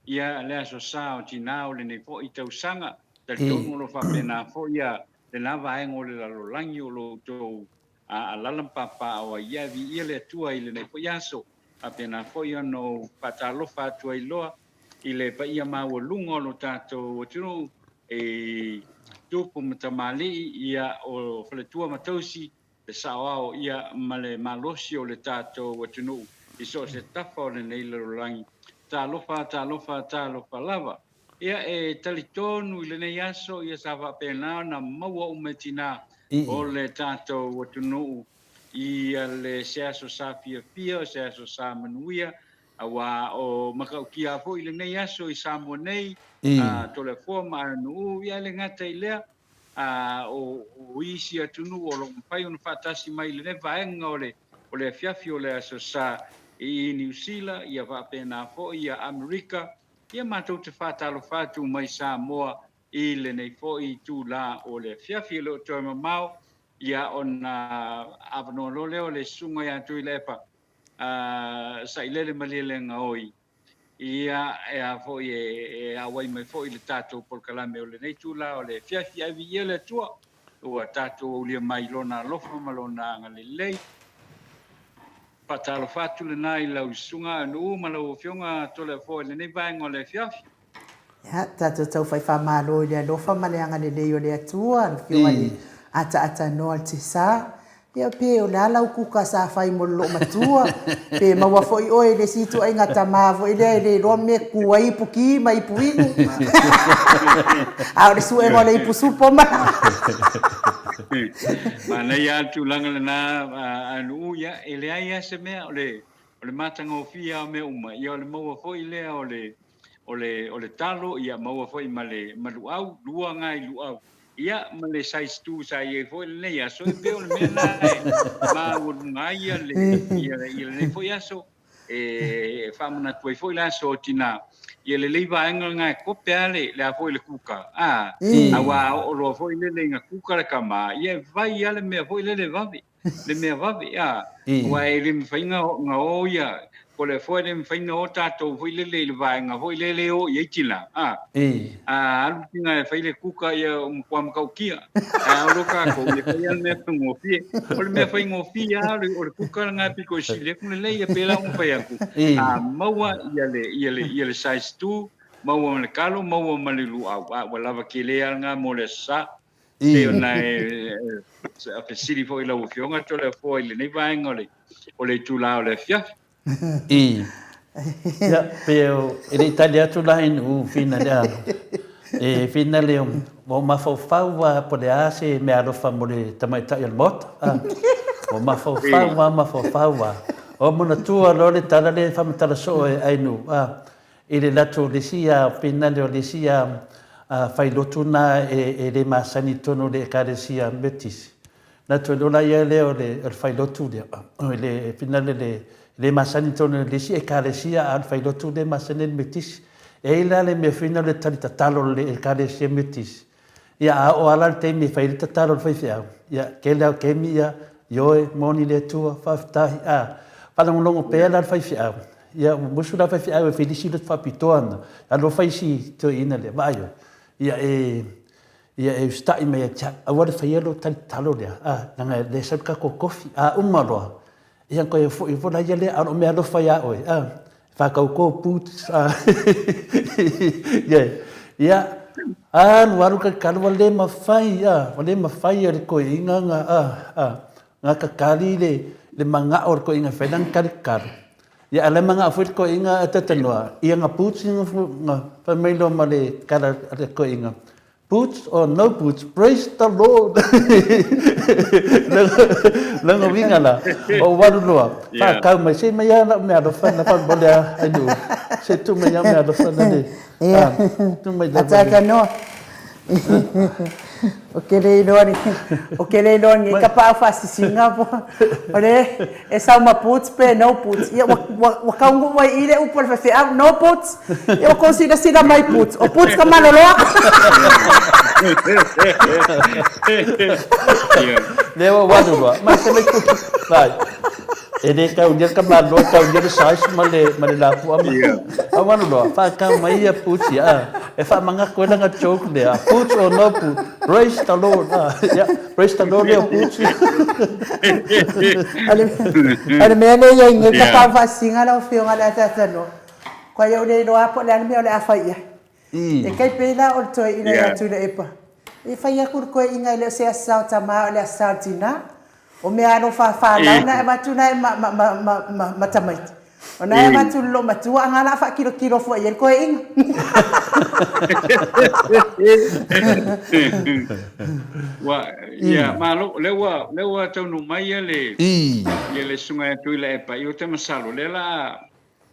Ia le aso sa o tina o le nei fo i tau sanga, tali tonu lo whapena fo ia le na vaenga o le lalo langi o lo tau a lalampapa o ia vi ele tua i le nei fo i aso. Apena foi ano patalofa atu ai loa i le paia mau lunga o lo tātou o tino e tupu matamali ia o whaletua matausi le saoao ia male malosi o le tātou o tino i so se tafa o le neila rolangi talofa lava ia e talitonu i le nei aso ia sa whapena na maua umetina o le tātou o tino ia le seaso sa fia o seaso sa manuia awa o makaukia fo i le nei aso i Samoa nei to le forma anu ia le ngata i lea o isi atunu o lo pai ona fatasi mai le vaenga o le fiafi o le aso sa i New Zealand ia va pena fo ia Amerika ia matou te fatalo fatu mai Samoa i le nei fo i tu la o le fiafi lo to mamau ia ona avano leo le sunga ya tu lepa sa ile malile ngoi ia e fo e awai mai fo ile tato por kalame o le nei tu la o le fiafi avi ile tua o tato o le mai lona lofa malona ngale lei patalo fatu le nai la sunga no malo fionga to le fo le nei vai ngole fiafi ya tato tau fai fa malo le lofa maleanga le lei o le tua fionga ata no te sa ia pe o la kuka sa fai mo lo matua pe ma wa foi o le situ ai ngata ma vo ile ro me ku ai puki mai puinu a le su e mo le pusupo ma nei atu langa na anu ia ele ai se me o le matanga o fia me uma ia o le mo foi le o le talo ia mo foi male maluau lua ngai luau ia male size 2 sai e foi le ia so be o me na ma o ngai ia le foi aso e famana tu foi la so tina ia le leva nga ko peale le foi le kuka awa o lo foi le nga kuka le kama ia vai ia le me foi le vavi wa ele me fainga nga o ia ko le foi le fainga o tato foi le vai nga foi le o ia tila alu tinga fai le kuka ia kwa makaukia o lo ka ko le fai me ngofi o le me fai ngofi o le kuka nga piko sile kun le ia pela un fai aku maua ia le size 2 maua le kalo maua malilu wala va kile nga mo le sa e ona a pesiri foi la ufionga to le foi le nei vai ngole o le tula o le fia ya pero ele italia tu la in fina le fina le o ma fa po le ase me alo fa mo le tamaita il mot o ma fa o mo na tu lo le tala le fa mata so ai nu ele la tu le sia fina le sia fai lotuna e le masani tono le caresia betis na tu lo la ia le o le fai lotu le finale le masani tono le sia caresia al fai lotu le masani betis e la le me fina le tali tatalo le el kale semitis ia o ala te me fai tatalo le fai fia ia ke la ke mi ia yoe moni le tua faftahi pala ngolongo pe la fai fia ia musu la fai fia e felici le fapitoana alo fai si to ina le vaio ia e stai me cha awale fai lo talo le nanga le sa ka ko kofi umalo ia ko e fo la ia le alo me alo fai oi whakauko put ia waru ka kalwa le mawhai wale mawhai le koe inga nga kakali le manga or koe inga whenang karikaru ia ale manga fuit koe inga atatanoa ia nga put nga whamailo ma le kara le koe inga boots or no boots, praise the Lord. Langa winga la. O waru loa. Pa kau mai se mai ana me ado fa na pa bolea anu. Se tu mai ana ado fa na de. Tu mai da. Ataka no. O que le loni ka pa fa singa po. Ore e sa uma puts pe no puts. Ia wa ka ngu mai ile u por fa no puts. Eu consigo sida mai puts. O puts ka malolo. Lewa wadu loa. Mas se mai puts. Vai. Ele ka undir ka malo ka undir sais male la pu ama. Awanu loa. Fa ka mai ia puts ya. E fa manga ko na nga joke le. Puts or no puts. Praise the Lord. Yeah, praise the Lord. Eu puts. Ale me ne ye nge ka pa fa singa la fio ngala tata no. Ko yo le lo apo le me ole afa ia. E kai pela o to ina ya tu le epa. E fa ia kur ko inga le se sa tama le sa tina. O me ano fa la na ma tu na ma tamai. Ona e matu lo matu ngala fa kilo fo ia ko inga. Wa ya malo lewa tonu mai le le sunga tu le pa yo te masalo le la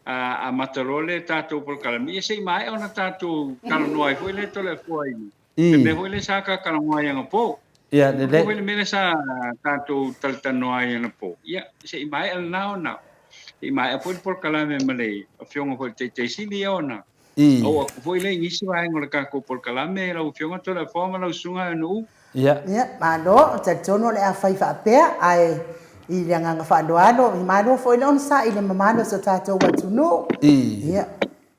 a matarole tato por kalami sei mai ona tato kalonoi foi le tole foi me foi le saka kalonoi nga po ya le foi le mena sa tato taltanoi nga po ya sei mai al na i mai foi por kalame male afionga foi te sili ona o foi le ngisi vai ngora ka ko por kalame la afionga tola forma la sunga no ya malo ta tono le a fai fa pe ai I nga fa doano I malo foi non sa ile mamano so tato watu no ia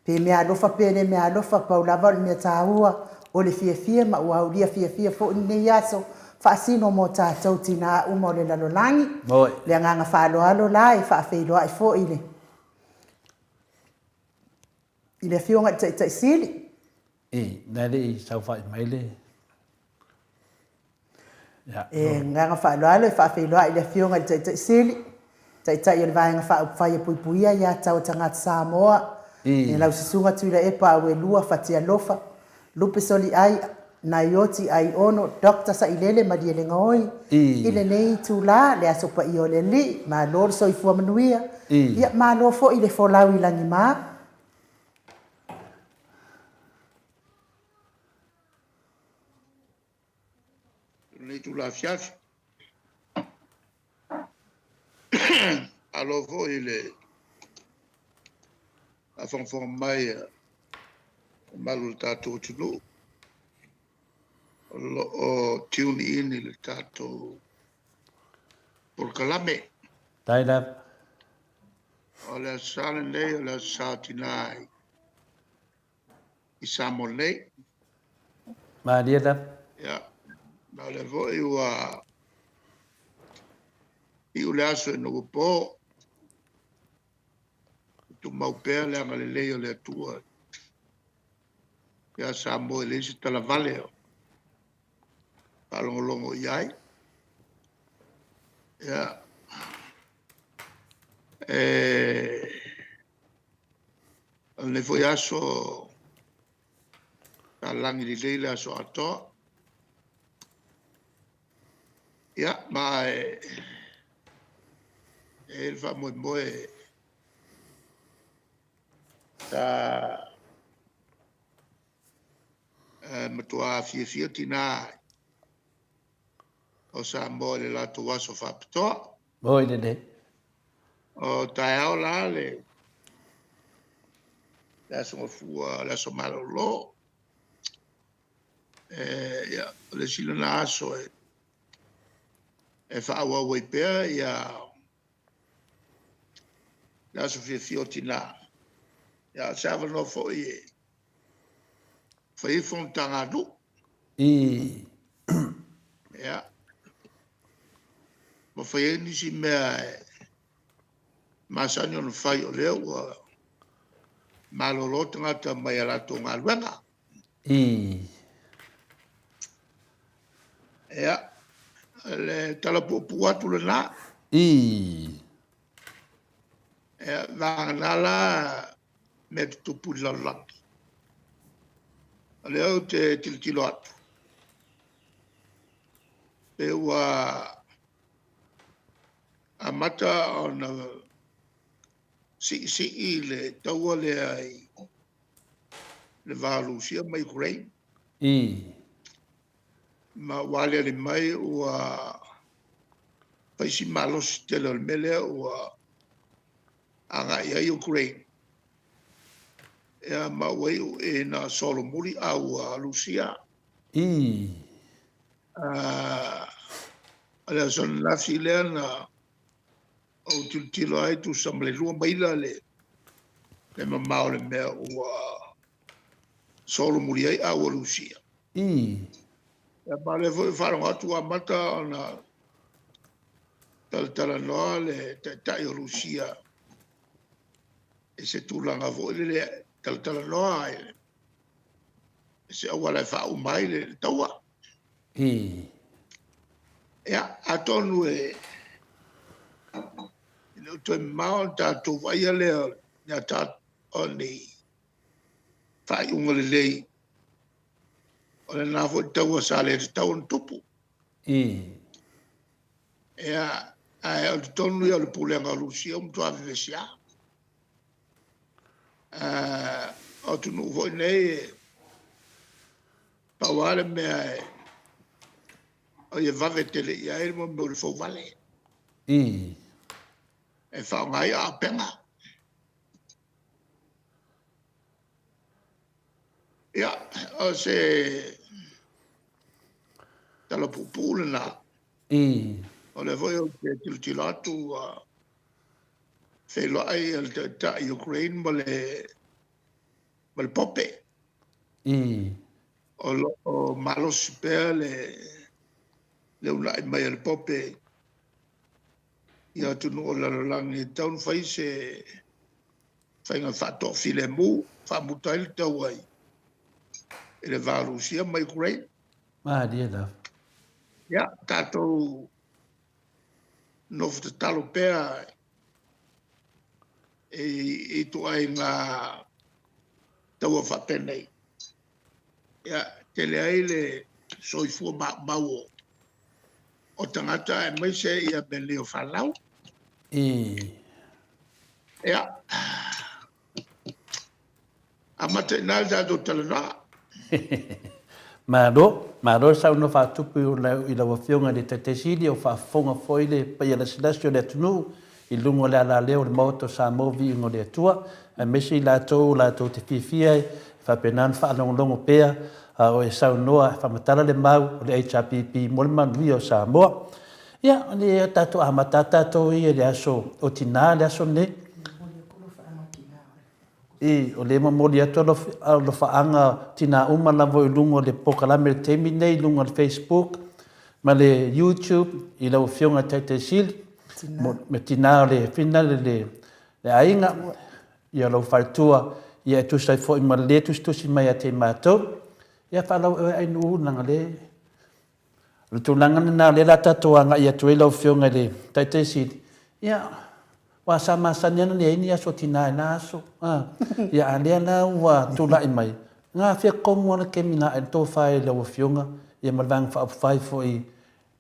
pe me ado fa pe me ado fa paula val me taua o le fia ma wa ulia fia fo ni yaso fa sino mo tato tina umo le la langi le nga fa doano la fa fe do ai fo ile fio nga tai sili na le sa fa mai le nga fa lo fa fe lo ile fio nga tai sili tai il vai nga fa puia ya tau tanga Samoa e la usisunga tu ile epa we lua fatia lofa lupe soli ai na yoti ai ono doctor sa ilele madiele ngoi ile nei tu la le aso pa io le li ma lor so I fu manuia ya ma lo fo ile fo lawi la ni ma le tu la fiaf alors vo ile a fon mai malu tato tulu o tune in il tato por kalame taila o le salen le o le satinai I samole ma dia da ya ma le vo I le aso no po tu mau pe le ngale le o le tua ya sambo le si tala vale longo iai ya le foi aso talangi di le aso ato ya ma el fa mo ta matua fia tina o sa mo le la tua so fa pto oi de o ta la le le aso fua le aso malolo ia le sila na aso e whaawa wai pēr ia le aso fia tina ia sewa no fo i whai fong tanga du ia ma whai nisi mea masani on whai o leo ua malolo tangata mai alato ngā luenga ia le talapupu atu le nā vānganala me tutupu i lalaki. Leo te tilitilo atu. Pe ua amata ona si le taua le ai le vālusia mai Ukraine. Ma wale le mai ua paisi malos tele o mele ua anga ia Ukraine. Ea mawai e na Solomuri au Lucia. Alea son lafi lea na au tiltilo ai tu samle lua maila le mamao le mea ua Solomuri ai au Lucia. Ea male foi wharonga atu a mata ona tala noa le tai o Lucia. E se tūlanga vo le tala noa e se awala e whau mai le taua. Ea, atonu e leo toi mao tātou waia leo nea tātou o ni whai unga le lei o le nāfo i taua sa le te tau on tupu. Ea, ai o te tonu ia le pulenga Lucia umtua vivesia. O tunu hoi nei pawale mea o ye vave tele ia e mo le fau vale e whao ngai a penga ia o se tala pupule na o le voi o te tilatu Felo ai al ta Ukraine mo le pope. O malos per le una mai al pope. Ia tu no la lang town fai se fai nga fatto filemu fa mutai tawai. Ele va Rusia mai Ukraine. Dia da. Ja, tato no te talo per e tu ai ngā taua whapenei. Ia, te le ai le soifua mau o tangata e mai se ia ben leo whanau. Ia, a mate nāi tātou talana. Maro sau no whātupu i la wawhionga le te siri o whaafonga foile pa ia la silasio le atunu I lungo le ala leo le moto sa movi ingo le atua, a mesi lātou te whiwhia, whapenan whaalongolongo pēr, o e sau noa, whamatara le mau, o le HRPP, molema nui o Samoa. Ia, le tātou amata tātou I le aso o tina le aso ne. O le mamoli ato lo whaanga tina umana vo I lungo le pokalame le temi nei, lungo le Facebook, ma le YouTube, I lau whionga Taite Sil, me tina le fina le ainga, ia lau whaitua, ia tu sai fo I ma le tusi mai a te mātou, ia whalau e ainu nanga le. Le tūlanga nā le la tatoanga ia tu e lau whionga le Taite Sil, ia, wa sama sanyana ni aini aso tina e nā aso, ia alea nā ua tūlai mai, ngā whia kongu ana ke mina e tō whae lau whionga, ia malvang whaapwhai fo I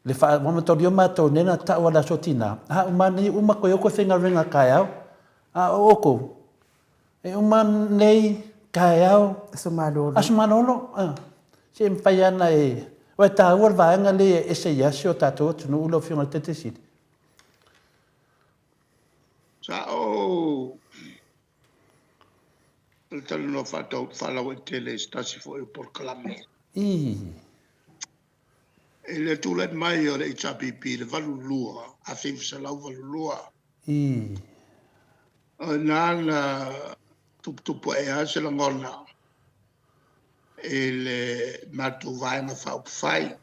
le fa mama to dio mato nena ta wala sotina ha umani uma ko yoko finga ringa kaya a oko e uma nei kaya asmanolo se mpayana e wa ta wal vaanga le ese yasio tato tunu ulo finga tete sit sa o Le tala no fala o tele stasi fo e por kalame. I. E le tulet mai o le HPP le valu lua, a fif sa lau valu lua. I. O nana tupu e a se la ngona. E le matu vai na fau fai.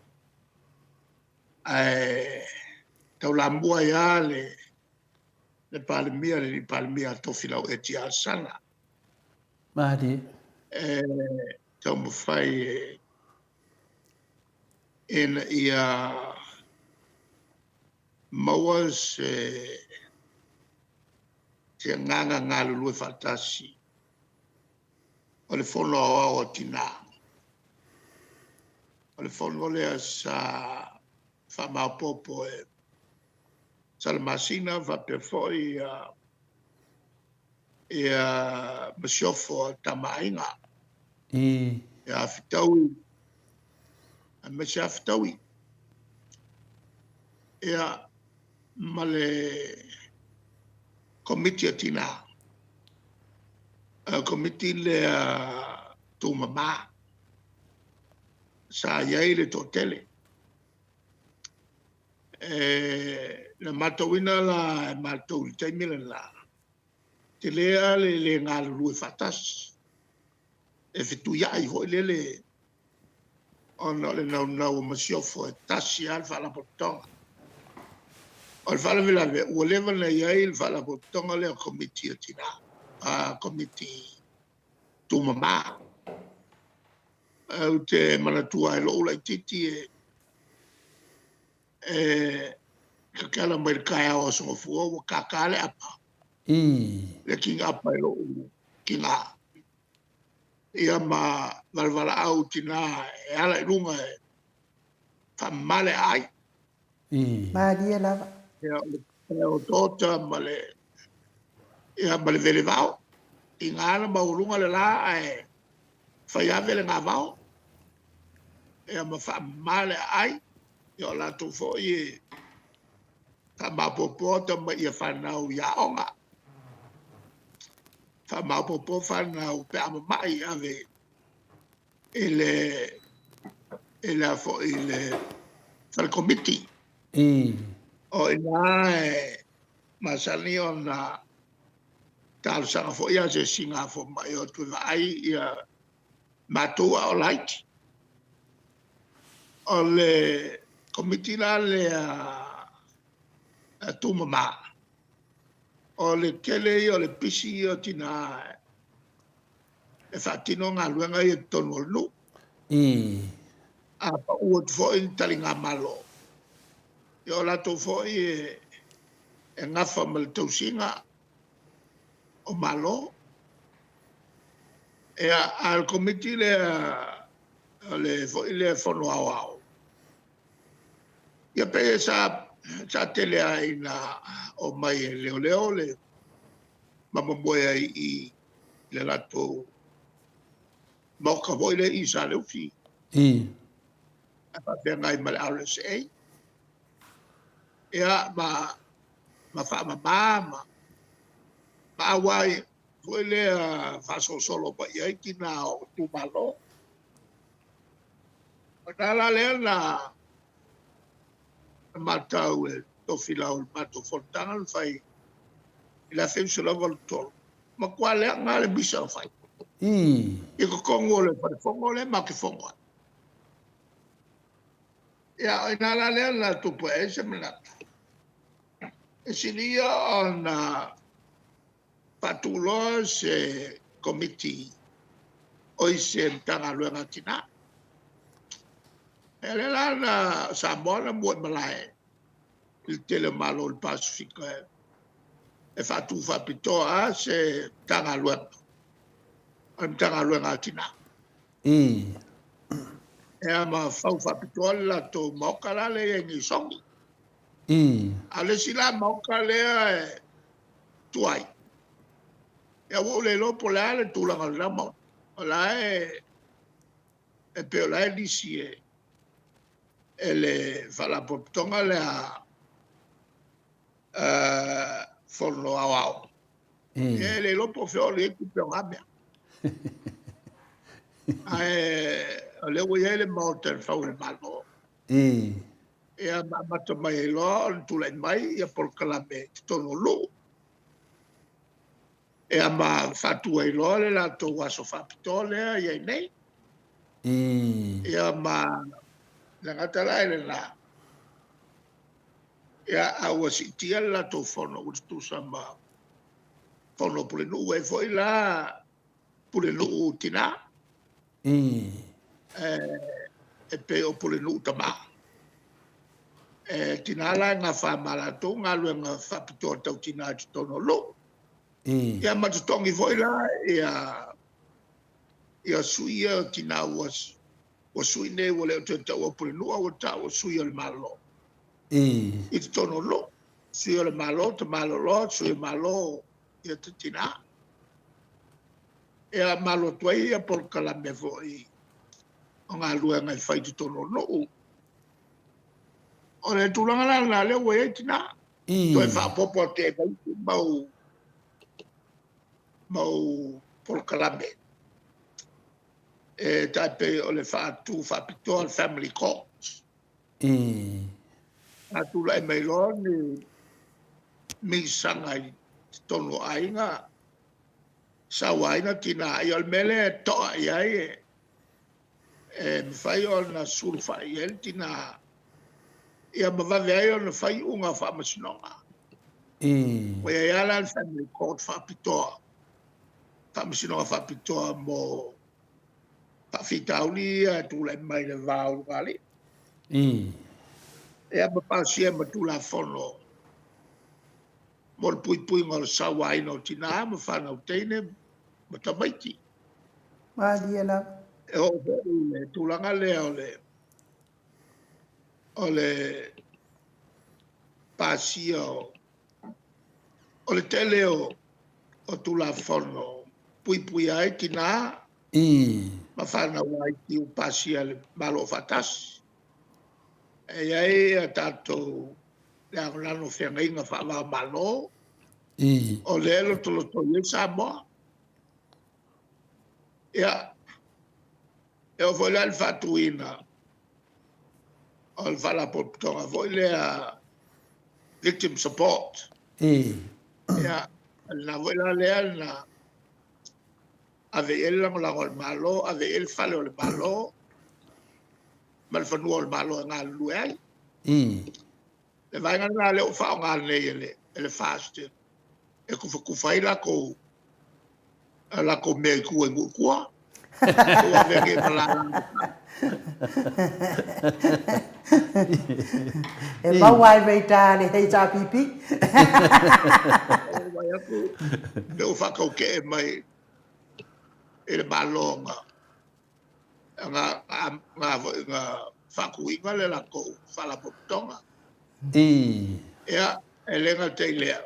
Tau la mua ia le palemia tofi lau e tia sana. Mahadi. Tau mawhai ena ia maua se nganga ngā lulue whatasi. O le whono awa o tina. O le whono lea sa whamaupopo e Salamasina whapewhoi masiofo tamainga. I. Ia whitaui. A mesi a whitaui. Ia male komiti a tina. Komiti le tūmama. Sa iai le tōtele. Na matauina la matou i taimile la. Te lea le ngā lulue whatas. E whitu iai hoi lele. Ona le nau masiofo e tasi al whalapotonga. O le whalavilawe, ua lewa na iai le whalapotonga lea komiti a tina. Komiti tūmama. Au te manatua e loula i titi kakala mai kaya o so fua o kakale apa. I. Le kinga apa e lo'u kinga. Ia ma valvala au tina e ala i runga e whamale ai. I. Mahadi e lava. Ia o tōta ia ma le vele vau. I ngāna ma urunga le la e whaiave le ngā vau. Ia ma whamale ai. Ia o lato fo i whamapopota ma ia whanau ia onga. Whamapopo whanau pe ama mai ave ele fo ele whalkomiti. I. O ina masani o na tālu sanga fo ia se singa fo mai o tu vai ia matua o laiti. O le komiti la le tūmama. O le kele o le pisi o tina e whatino ngā luenga i tonu o nu. I. A pa ua tu fo i tali ngā malo. I o lato fo i e ngafa ma le tausinga o malo. E al komiti le fo i le fono au au. Ia pe sa tele ai na o mai leo leo le mamamoe i le lato moka voi le i sa leo fi. I. A pa pia ngai ma le RSA. Ia ma wha awai voi le whaso solo pa iai ki na o tu malo. O tala lea na matau e tofi lau le mato fontanga le fai i la fensu la voltol. Ma kua lea ngā le bisa fai. I. I ko kongo le fai fongo le ma ki fongo. Ia o ina la lea na tupu e se menata. E sinia o na patuloa se komiti o i se mtanga luenga tina. E le la na Samoa muat malai il tele malo il Pasifika e fatu whapitoa se tanga luenga. Am tanga luenga tina. I. E ama fau whapitoa la to maokala le e ngi songi. I. Ale sila maokale e tuai. E wo le lopo le ale tulanga le rama. Ola e pe ola e lisi e le whalapotonga le a forno au au. I. E le lopo feo le kupe o ngamea. O le ua le mau te whau le malo. I. Ia mata mai e loa, o tulai mai, ia por kalame tono lo. Ia ma whatua i loa le la tō waso whapito lea, ia nei. I. Ia ma la ngata lai le la. Ia aua si tia la tō whono, utu sama whono pule nuu e foi la, pule nuu tina. I. E pe o pule nuu tama. Tina la ngā whamala tō, ngā lua ngā whapito tau tina ati tono lo. I. Ia matutongi foi la, ia suia o tina was, o sui ne o leo te tau o pule nuu, o tau o sui o le malo. I. I te tono lo. Sui o le malo, te malo lo, sui o malo, ia te tina. Ia malo tuai, ia por kalame foi. O ngā lua ngai whai te tono lo. O le tūlanga la leo e tina. I. Toi whapopo te mau por kalame. Taipe o le whapito al family court. I. Nā tūla e mai loa mi sangai tono ainga. Sawa ainga tina i al mele toa i ai mi whai o na sulfa i el tina ia mawave ai o na whai unga whamasinonga. I. Wa ia ala al family court whapitoa. Whamasinonga whapitoa mo whawhitauli a tūla e mai le vāu ngali. I. Ia mapasia matula whono. Mo le pui ngol sawa ino tina ma whanau teine ma tamaiti. Malia la. E o le tūlanga lea o le pasia o le tele o tula whono pui ai tina I. ma whanau ai ki o pasia le malo fatasi. E ai a tātou le angolano whiangainga whawa malo I. o le elo tolo tolo sa moa. Ia, e o foi le whatuina o le whalapotonga foi le victim support. I. Ia, na foi la lea na ave ele langolango le malo, ave ele whale o le malo, ma le whanua o le malo e ngā lue ai. I. Le vainga ngā leo whao ngā nei ele faste. E kuwhai lako mea i kua ngu kua. Kua venge malala. E mawai rei tā le hei tā pipi. O mai aku, leo whakau ke e mai e le malonga. Ngā whakuinga le lako whalapotonga. I. Ea, e lenga te lea.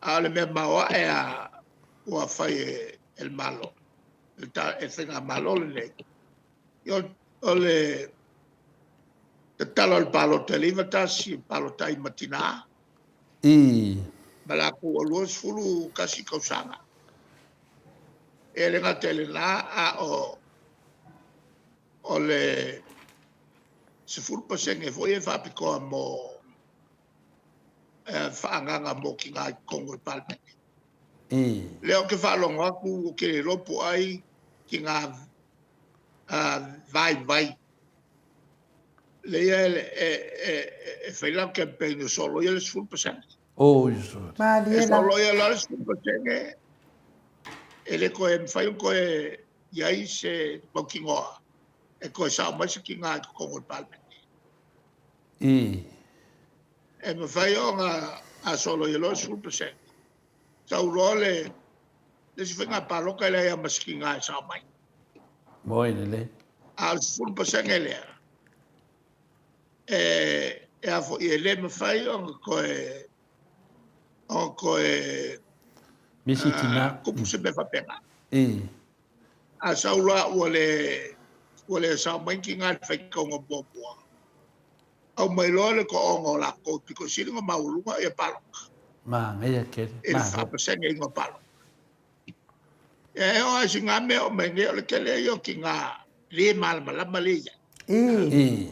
A le mea maua e a ua whai e malo. E whenga malo le nei. O le te talo le palo te liva tasi, palo tai matina. I. Malaku o luas fulu kasi kausanga. E lenga te le na a o le se fulu pasenge foi e whapikoa mo whaanganga mo ki ngā Kongo i Palmene. I. Leo ke whalonga aku ke ropo ai ki ngā vai. Lea e whailau campaign o solo ia le sfulu pasenge. O iso. Malia la. Solo ia la le sfulu pasenge. E le koe mwhai koe iai se maukingoa. E koe sao mai se ki ngā Kongo i Palmene. I. E me fai o a solo i lo sfulu pasenge. Tau role, le si whenga paloka le a maski ngā e sao mai. Moine le. A sfulu pasenge lea. E a fo i le me fai o koe Misi tina. kupu se me whapenga. I. A saula ua le sao mai ki ngā whai kaunga bōpua. Au mai loa le ko ongo la ko piko siringa maulunga e paloka. Ma ngai ke. E le whapasenge inga paloka. E o ai singa me o me o le kele yo ki nga le mal malama le ya. I.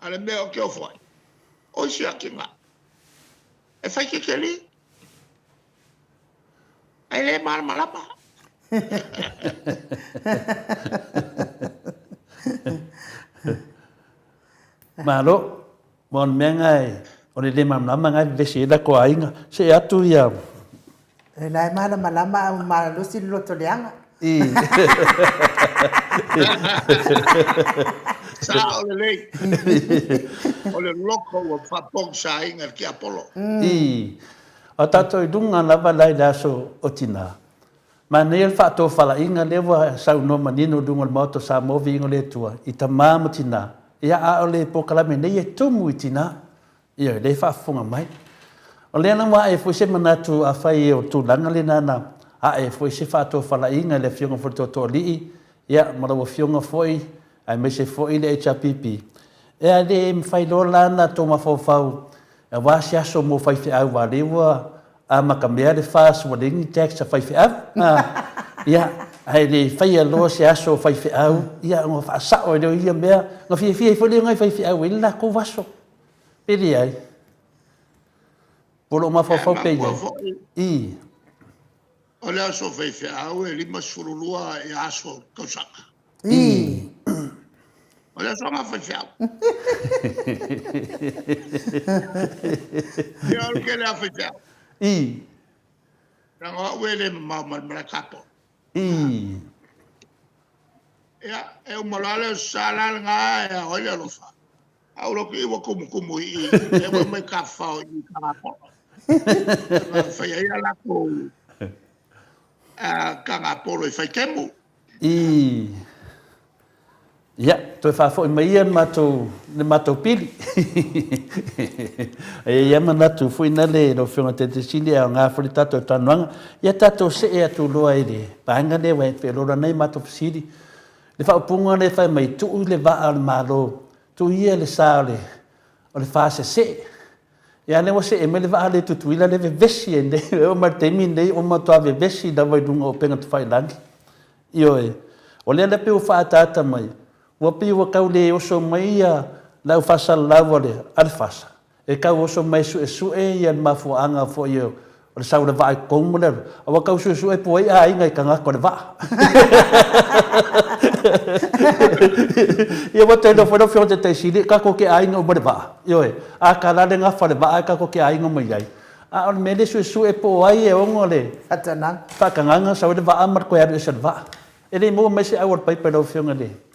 Ale me o ke o foi. O si ki nga. E fai ke kele. Ai le mal malama. Malo, mon mengai, o le mam lama ngai vesi da ko ainga, se atu ia. E lai malama ma lusi loto leanga. I. Sa o le le. O le loko o whapong sa inga ki Apollo. I. O tato i dunga lava lai daso o tina. Ma nei whaato whala inga lewa sau no manino dunga le moto sa movi inga le tua. I ta māma tina. Ia a o le pokalame nei e tumu i tina. Ia le whaafunga mai. O le anama e fwoi se manatu a whai o tūlanga le nana. A e fwoi se whaato whala inga le fionga fwoi toto lii. Ia marawa fionga fwoi. Ai me se fwoi le HRPP. Ea le mwhai lo lana tō mawhau. E wasi aso mo whaiwhi au wa lewa a makamea le whaasu wa lengi tax a whaiwhi au. Ia, hai le whai aloa se aso whaiwhi au. Ia, ngā whaasao e reo ia mea. Ngā whia whole ngai whaiwhi au e la ko waso. Pere ai. Polo ma whau pe iai. I. O le aso whaiwhi au e lima surulua e aso kausaka. I. O le aso ngā whaiwhi au. Ia o ke le a whaiwhi au. I. Ranga ue le mara kapo. I. Ia, e o malale o salal ngā e a hoi alofa. Au loko iwa kumu i e wa mai ka whao i ka ngāpo. Ngā whai ia lako ka ngāpolo i whai kemu. I. Ia, toi whafo i mai an matou, le matou pili. E ia manatu fui na le no whiunga te sili a ngā whuri tatou tanuanga. Ia tatou se e atu loa i le. Pāinga le wai whelora nei matou sili. Le whaupunga le whai mai tuu le waa le malo. Tu ia le saa le. O le whaase se. Ia ne wa se e me le waa le tutuila le vesi e ne. O martemi nei o matua vesi da vai dunga o penga tu whai langi. Io e. O le le peu whaatata mai. Wa pi wa kau le oso mai ia lau fasa lau le al fasa. E kau oso mai su e ia mafuanga fo ia o le sau le vai komu le. A wa kau su e po ia inga i kanga ko le va. Ia wa te no fo no fio te sili ka ko ke ainga o le va. Io e. A ka la le nga fa le va ka ko ke ainga mai ai. A on mele su e po ai e ongo le. Atanang. Fa kanga sau le va amar ko ia le va. Ele mo mai se awar pai pe no fio ngale.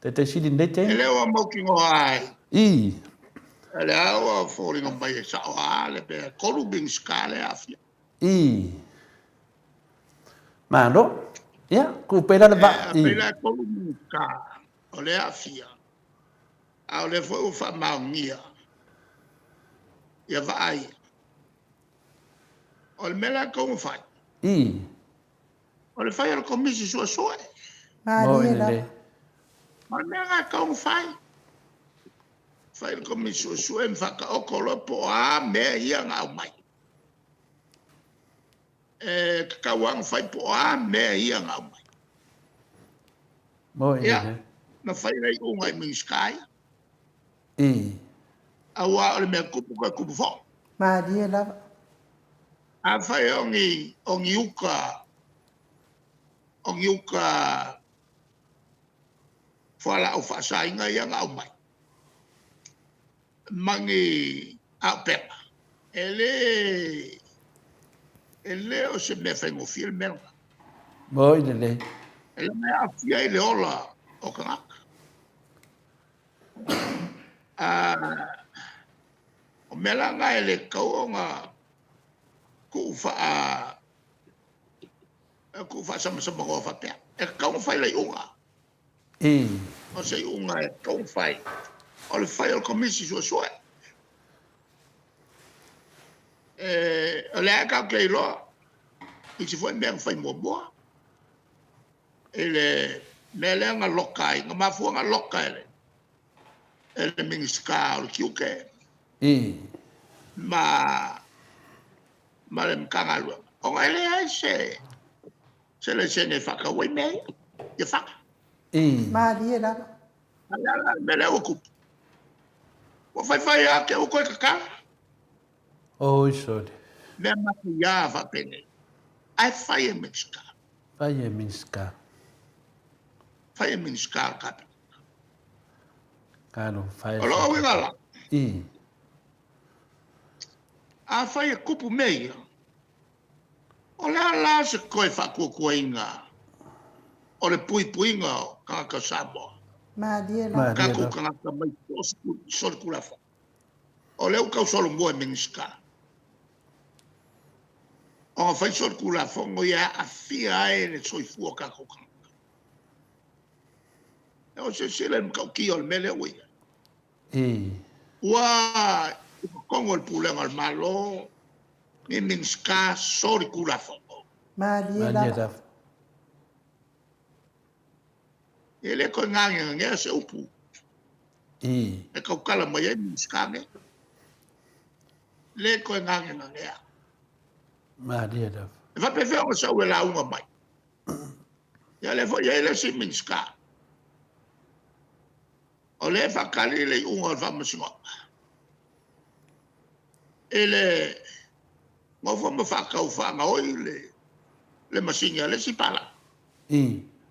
Te sili nei te? E leo a mauki ngō ai. I. E le au a fōringa mai e sao a le pe kolu bing skale a fia. I. Mano? Ia, ku pera le va. E pera kolu bing ska o le a fia. A o le fo u fa maungia. Ia va ai. O le mela kou fai. I. O le fai al komisi sua sua. Mo Mari le. la. Ma mea kou fai. Fai al komisi sua sua en whaka o kolo po a mea ia ngau mai. E kakawang fai po a mea ia ngau mai. Mo Ia, le. na fai rei ungai ming sky. I. Awa o le mea kupu ka kupu fo. Mari la. A fai ongi uka whala au whaasainga ia ngau mai. Mangi au pepa. Ele o se mea whaingo fia le melga. Mo le. Ele mea fia i le ola o kangaka. O melanga ele kauonga ku wha sama ko whapea. E kau whai lei unga. I. O se unga e kau whai. O le whai al komisi sua sua. O le aka kei loa. I se fwoi mea whai mua mua. E le mea leanga lokai. Nga mafuanga lokai le. E le mingi ska o le kiuke. I. Ma le mkanga lua. O ngai le ai se le se ne whakawai mei. Ia whaka. Malie lava. Ala mele o kupu. O whai a ke o koe kaka. O isole. Mea maki ia whapene. Ai whai e minska. Vai e minska. Whai e minska kapi. Kano vai. O loa wingala. A whai e kupu mei. O le ala se koe whakua inga. O le puinga o kaka Samoa. Malie lava. Kako kanga mai sol kulafa. O leu kau solo mua minska. O fai sol kulafa ngo ia a fia e le soifua kako kanga. E o se sile mkau ki o le mele ui. Ua kongo le pulenga le malo ni minska sol kulafa. Malie lava. Ele ko nganga nge se upu. E kau kala mai e minska nge. Le ko nganga nge. Maria da. Va pe faire ça ou la unga mai. Ya le si minska. O le fa kali le unga va msinga. Ele mo fa mo fa ka fa nga oi le masinga le si pala.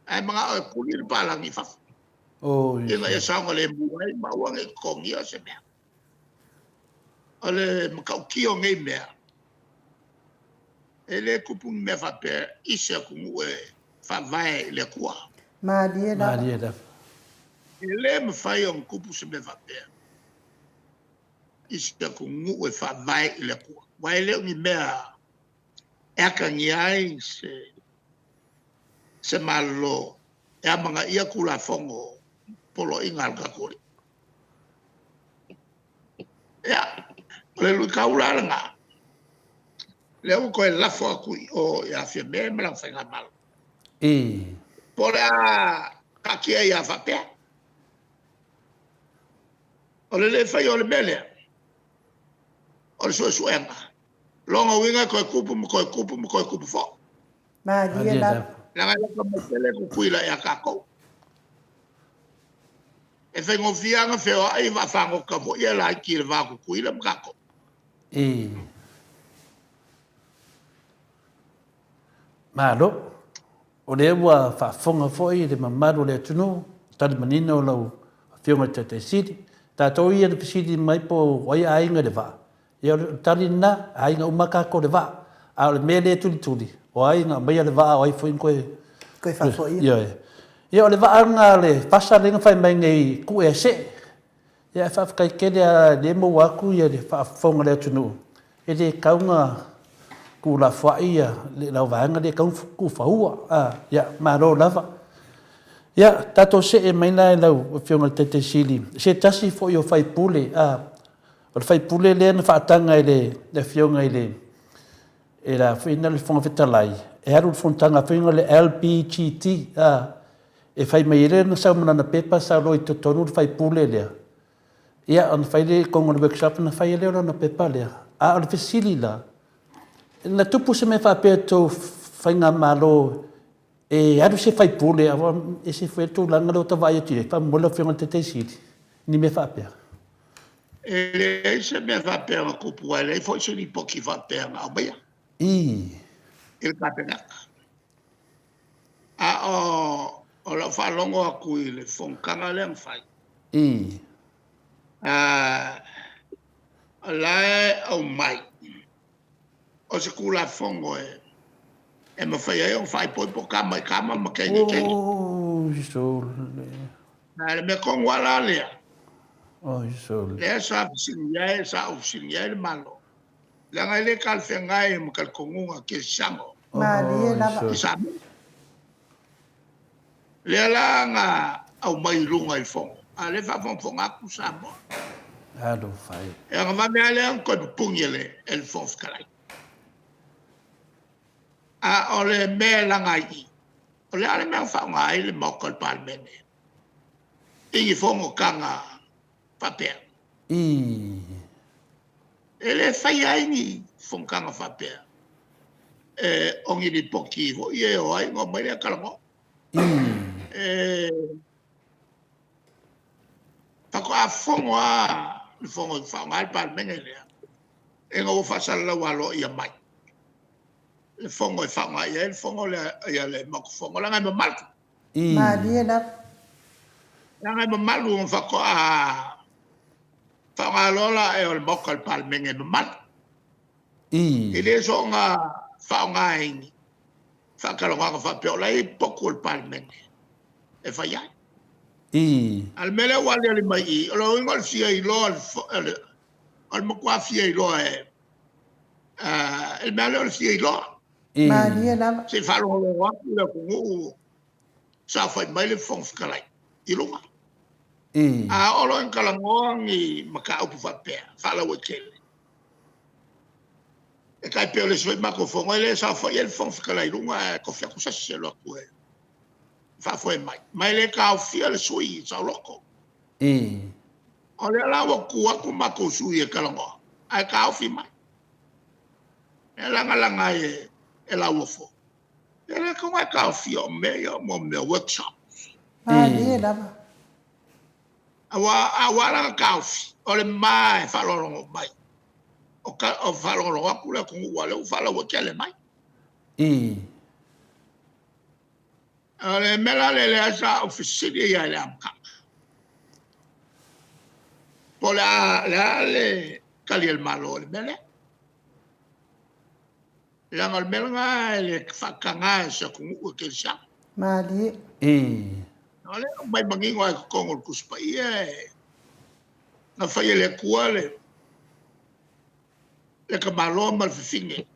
Ai mga o kuli le pala ni fa. Oh. Ina ya sa ngale buai ma wa nge kongia se me. Ale mkau kio nge mea. Ele kupu me fa pe ise ku fa vai le kua. Malie lava. Maria da. Ele me fai un kupu se me fa pe. Ise ku fa vai le kua. Vai le ni mea. E ka ngai se malo. E amanga ia kula fongo polo ingal ka kuri. Ya. Le lu kaula nga. Leo ko la fo ku o ya fe me la fa nga mal. Pora ka ki ya fa pe. O le fa yo le mele. O so enga. Longa winga ko kupu fo. Malie lava. La nga ko mele ku kuila ya ka ko. E fe ngo fianga fe o ai va fa ngo ka mo ia la ki le va ku kuila ka ko. Malo. O le wa fa fonga foi de mamado le tunu. Tali manina o lau fionga te sidi. Ta to ia de sidi mai po wai ainga de va. Ia tali na ainga umaka ko de va. A le mele tuli. O ainga mai le va o foi ko. Koe fa foi. Ia o le va anga le pasa le fai mai ngai ku e se. Ia fa kai kele a le mo wa ku ia le fa fonga le tunu. E le kaunga ku la faia le la vanga de kau ku faua ya maro lava ya tato se e mai lai lau fionga te sili se tasi fo yo fai pule o fai pule le na fatanga le fionga ile era fina le fonga vitalai e haru fontanga fionga le LPGT e fai mai le na sa mana na pepa sa roi to tonu fai pule le ya on fai le kongo workshop na fai le na pepa le o le sili la na tupu se me fa peto fainga malo e adu se fai pule e se foi tu langa do tavai ti fa mola fionga te siti ni me fa pe E se me fa pe ko puele e foi se ni poki fa pe na bia il kapena o la fa longo a ku ile fon kanga le fai la o mai o se kula fongo e me fai ai un fai poi po kama ma ke ni ke so na me con wala le so le sa sin ya el malo la ngai le kal fengai mo kal kongunga ke sango Malie lava. le la nga au mai lunga il fongo ale fa fongo aku samo ado fai e nga me ale an ko pungele el fongo kalai o le me langa i. O le ale mea wha ngai le mokal palmene. Ingi fongo kanga whapea. E le whai ai ni fongo kanga whapea. ongi ni poki ho ye o ai ngo mai ka ngo pa ko a fongo fa ngal pa mengele e ngo fa sala walo ia mai le fongo fa ngai e fongo le ia le mo fongo la ngai mal ma dia na ngai mal un fa ko a fa ngalola e o mo kal pal mengele mal ile so nga fa ngai fa ka lo nga fa pe la i pokul pal mengele e fa ya al mele wali ali mai lo ngol fia i lo al mo kwa fia i lo el mele al fia i lo ma dia na se fa lo wa le ku sa fa mai le fong skalai i lo a olo en kala ngongi maka upu fa pe fa la wekele e kai pe le so ma ko fong ele sa fa el fong skalai lo ko fia ku sa se lo ku fa foi mai le ka fia le sui sa loko ole la wo ku aku ma ko sui e kala ngo ai ka fi mai e langa e la wo fo e le ko ma ka fi o me workshop ma dia na awa la ka fi ole mai fa lo mai o fa lo aku le ko wale o fa lo wo kele mai ale mela le asa ofisini ya le amka pola le kali el malo le mele la mal melga le fakanga sa ku ke sa ma dia ale mai mangi ngoi ko ngol kuspa na fa le kuale le ka malo mal finge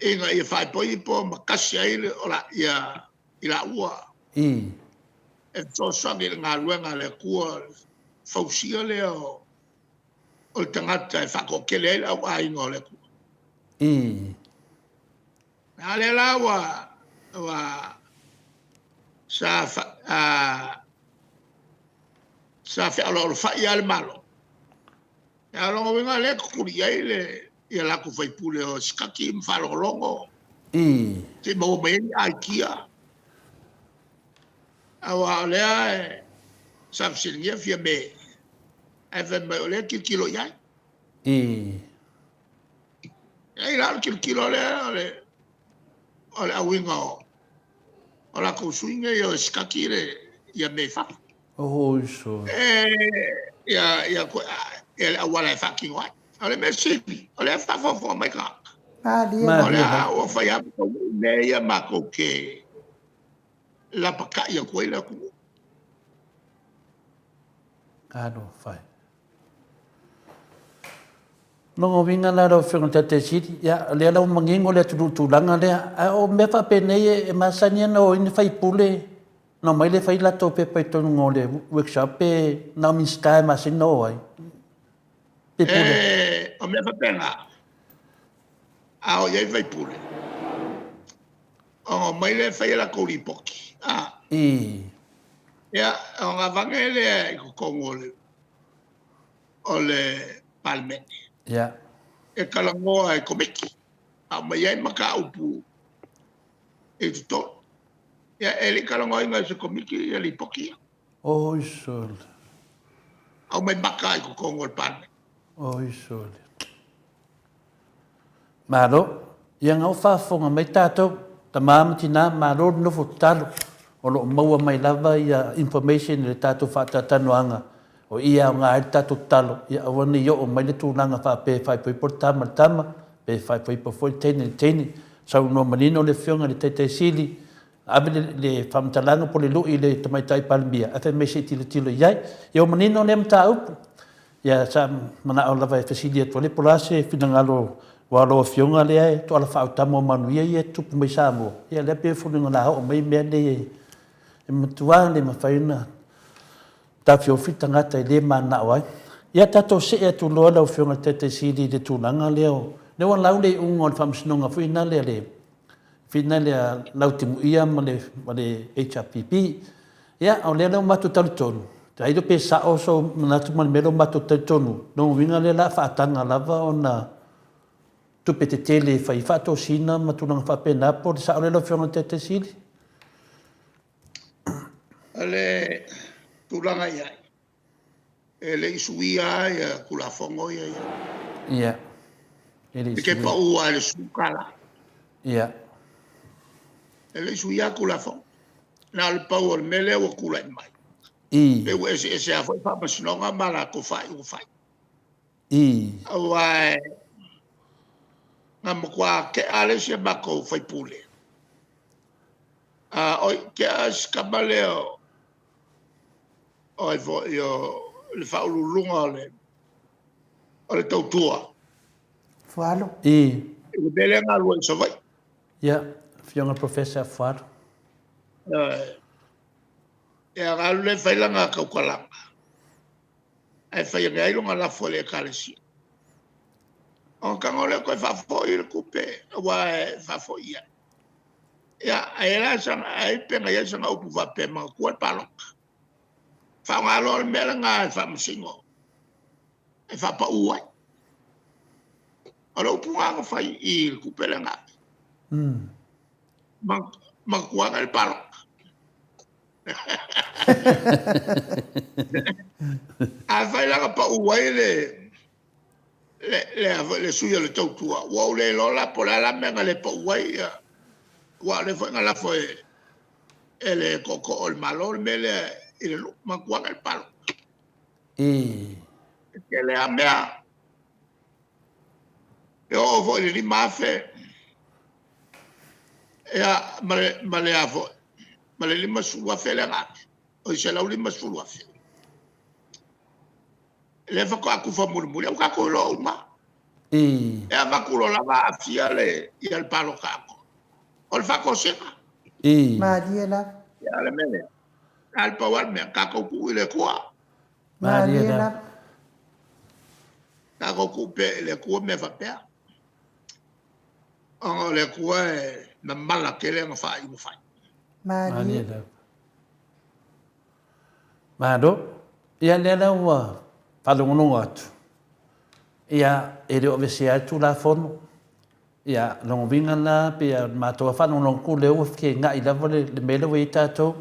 inga ia fai poi po makasi ai ora ia ila ua e so sangi nga luenga le kua fausia le o tangata e fako kele au ai ngole ku ale la wa sa fa alo fa ia le malo ya lo venga le ku ia le ia la ku fai pule o skaki mfalo longo te mo me ai kia awa le sa singia fia me ave me le kilo ya ai la kilo le awinga o la ku swinga yo skaki le ia me fa so ya ko el awala fucking what ale me sipi ale fa fo mai ka ma dia ale o fa ya ko ne ya ma ko ke la paka ya ko la ku no fai no vinga la ro fengo te siti ya le la mangingo le tu langa le o me fa pe ne e masania no in fai pule no mai le fai la to pe pe to ngole workshop pe na min sky masino ai o me fa pena o ye vai pule o mai le fai la ko li poki ya o nga vangele ko ngole ole palme ya e kalango ai komiki a mai ai maka upu e to ya ele kalango ai ngai se komiki ya li poki so au mai maka ai ko ngol palme so malo yang au fa fonga mai tato tamam tina malo no futalo o lo maua mai lava ia information le tato fa tatanuanga o ia nga tato talo ia wani yo o mai le tunanga fa pe fa pe portama tama pe fa pe po foi teni sa no manino le fionga le tete sili abile le famtalanga po le lu ile tamai tai palbia afa me se tilo yai yo manino le mta up ya sa mana o lava facility to le polase finangalo walo fionga le ai to ala fa tamo manuia ia tu mai samo ia le pe funinga la o mai me le e mtua le mafaina ta fio fitanga ta le mana wai ia tato se e tu lo la fionga tete sidi de tu langa leo le wan laule ungol famsnonga fina le finale lautimu ia male HRPP ia o le matu talton tai do pesa oso natu man melo matu taltonu no winga le la fa tanga lava ona tupe te tele fai faatosina ma tulanga faapena po le sa o le lofioga te sili Ale tulanga ia. Le isuia ia kulafongo ia. ia ele Ke pa ua le sukala. ia Le isuia kulafongo. Na le pa ua mele o kula mai. i Pe ua ese a foi pa masinonga mala ko fai o fai. i Awa ngam kwa ke ale se bako fai pule. Oi ke as kabaleo. Oi vo yo le faululunga o le tautua. Fualo. i Le bele ngalu so vai. ia fionga professor far E ngalu le failanga kaukalanga. Ai fai ngai longa la fole kalesi. On kangole ko fa fo il coupe wa fa fo ia. Ya ai la sang ai penga ya sang au va pe ma ko palok. Fa ngalo mele nga fa msingo. E fa pa uai. Alo punga fa il coupe le nga. Ma kuanga el palok. A fai la pa uai le suya le tautua. Wa le lola pola la menga le pa uai ya. Wa le fa ngala fo ele koko el malor mele il ma kuanga el palok. Que le amea. Yo vo le mafe. Ya male avo. Male lima suwa fe le ngati. O se la lima suwa fe. Le fa ko aku fa murmuri. Ka ko lo ma. E va ko lo la va afia le i al palo kako. O fa ko se. Ma diela. Ya le mele. Al pa wal me kako ku le kwa. Ma diela. Kako ku pe le ku me fa pe. O le ku na mala ke le fa i mo fa. Ma diela. Mado, ia lea ua whalongononga atu. Ia e reo vese atu la fono. Ia longo vinga na pia mātua whanongononga ku leo ke ngā i lawa le mele wei tātou.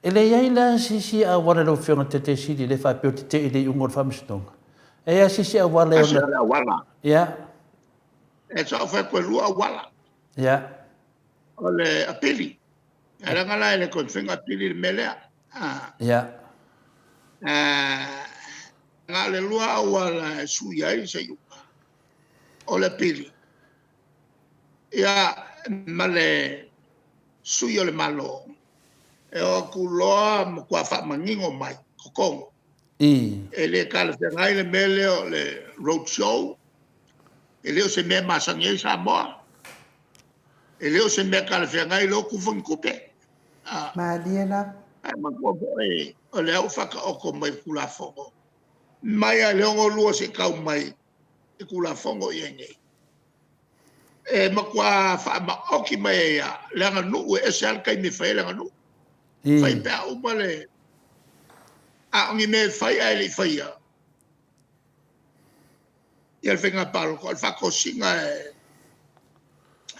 E le iai la sisi a wara lau whionga te siri le whapeo te i le ungor whamistonga. E a sisi a wala leo na. Wala. Ia. E sa whai koe lua wala. Ia. O le apili. E ranga lai le koe whinga apili le melea. Ia. Ngā le lua wala sui ai se yuka. O le apili. Ia ma le sui o le malo. E o kuloa ma kua whamangingo mai. Kokongo. E le kala whengai le mele o le road show. E leo se mea masangi sa moa. E leo se mea kala whengai lo kufang kupe. Ma diela. Ai ma kua poe o le au whaka oko mai kula fongo. Mai a leongo lua se kau mai e kula fongo i engei. E ma kua wha ma oki mai e a leanga nuu e se alkai me whai leanga nuu. Whai pēa uma le a ongi me whai ai le whai a. I al whenga palo ko al whako singa e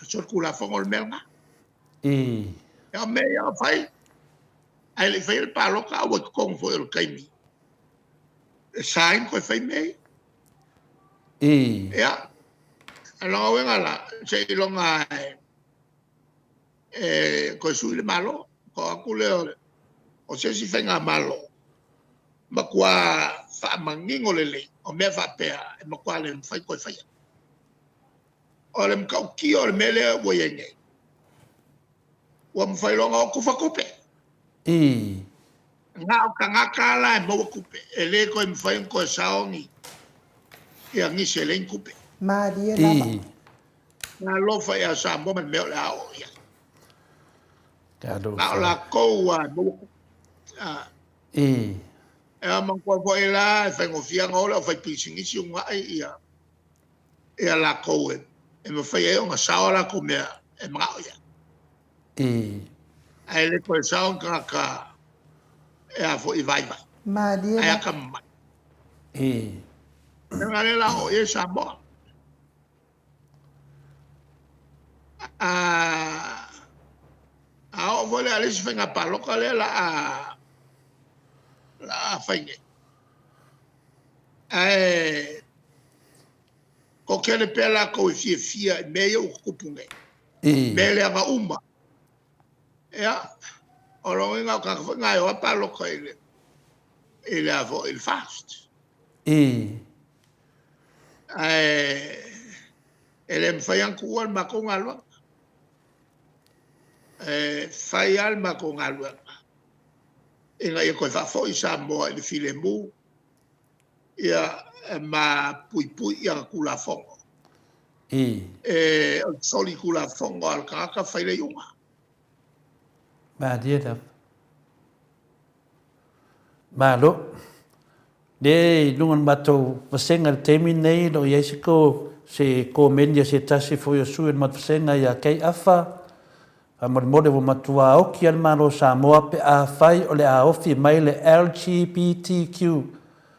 sor kula fongo le melga. E a mea a whai. Ai le whai le palo ka awa kong fo el kaimi. E sain koe whai mei. Ea. A longa wenga la. Se i longa koe sui le malo. Ko aku leo le. O se si whenga malo. Ma kua wha mangingo le le. O mea wha pēa. E ma kua le mwhai koe whai. O le mkau ki o le mele wa yengei. Wa mwhai longa o kufa kupe. Ngā o ka ngaka ala e maua kupe. E le koe mwhai koe saongi. E a ngisi e lein kupe. Ma diela. Ngā lofa e a sa momen meo le ao ia. Ngā o la kou a maua kupe. E a mangkua po e la e whaingo whianga o la o whai pisingisi o ngai ia. E a la kou e. E ma whai e o ngā sao la kou mea e mga o ia. Ai le koe sao ngaka e a fo i vai vai. Ma diela. Ai a ka mai. Ngā le la o e sa moa. o vole ale se fenga paloka le la fainge ko kele pela ko fia me yo kupunge me le nga uma ya o lo nga ka nga yo paloka ele avo il fast ele mfayan kuwan makongalwa fai ma con alwa e nga ko fa fo isa mo le filemu ia ma pui ia kula fongo soli kula fongo al kaka fai le yunga ba dia da ba lo de lungan bato vasenga terminei lo yesiko se komendia se tasi fo yo suen mat vasenga ya kai afa mode vo matua o ki al malo Samoa pe a fai o le a ofi mai le LGBTQ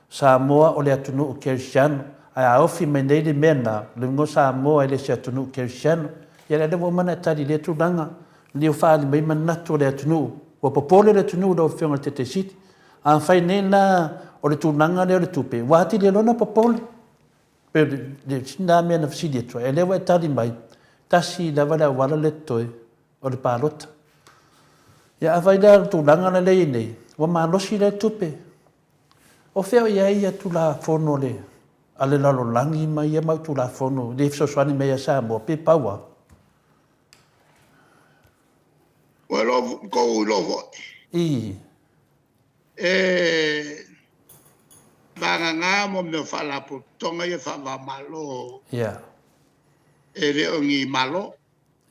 Samoa o le atunu o Cristiano a ofi mai nei de mena le ngo Samoa le se atunu o Cristiano ya le vo mana tadi le tulanga le fa le mai manatu le atunu o popole le atunu do fiona te siti a fai nei na o le tulanga le tupe wati le lona popole pe de sinda mena fsidi to ele wa tadi mai tasi la wala le toi o le palota. Ia avaida tulanga na lei nei, wa malosi le tupe. O feo ia tula fono le, ale lalo langi mai ia mau tula fono, le fsoswani mea sa mo pe paua. o lo ko lo nga mo me fala po tonga ia fa malo. Ia. Ele ongi malo.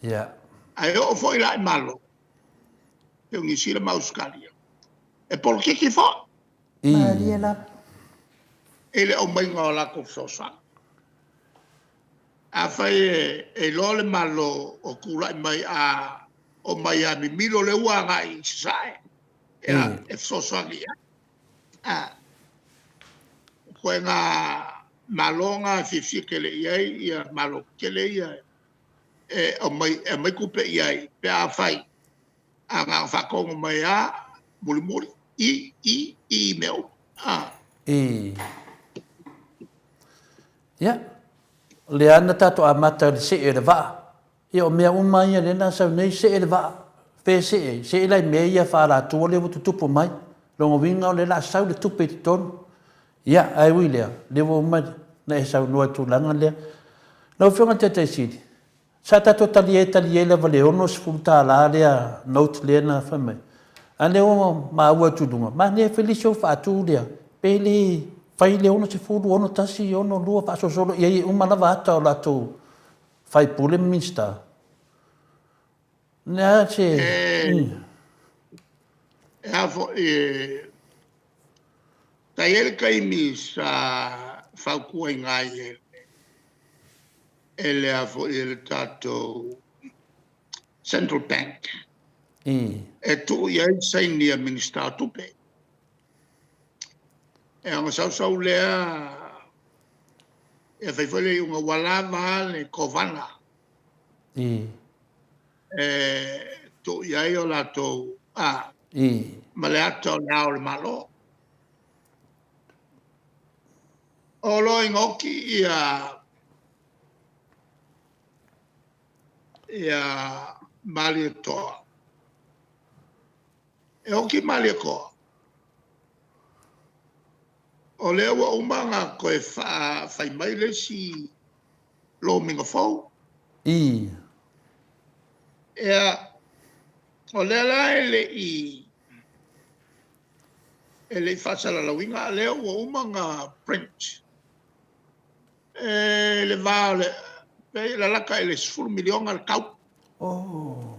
Ia. Ai o foi lá malo. Eu me sira mauskalia. E por que fo? Mariela. Ele o mai ngola ko sosa. A fai e lo le malo o kula mai o Miami milo le wanga i sai. E sosa lia. Ko nga malonga fifi ke le ia malo ke le ia. O mai kupe iai pe a fai a nga fa ko mai a muri i meu ya le ana tato amata se e va io mea umai le na sa nei se e va pe se lai me ia fa la tu le tupu mai lo winga le la sa le tupe ton ya ai wilia le wo mai na sa no tu langa le no fiona te sidi sa tato talie le vale ono sfuta la lea note le na fame ane o ma ua tudunga ma ne felicio fa tu lea pele fai le ono se fudu ono tasi ono lua fa so solo ia uma lava ata o lato fai pule minsta na che fo tael kai mi sa fa ku ngai ele a fo il tato Central Bank. E tu ia sei ni ministra tupe. E ang sau lea e fai fole unga walava le kovana. E tu ia io lato ma le ato nao le malo. O lo ingoki ia mali toa. E oki mali koa. O lea wa umanga koe fai mai le si lo minga fau. O lea la ele fasala la winga lea wa umanga print. Le vale pe la laka ele 1 milion al kau. O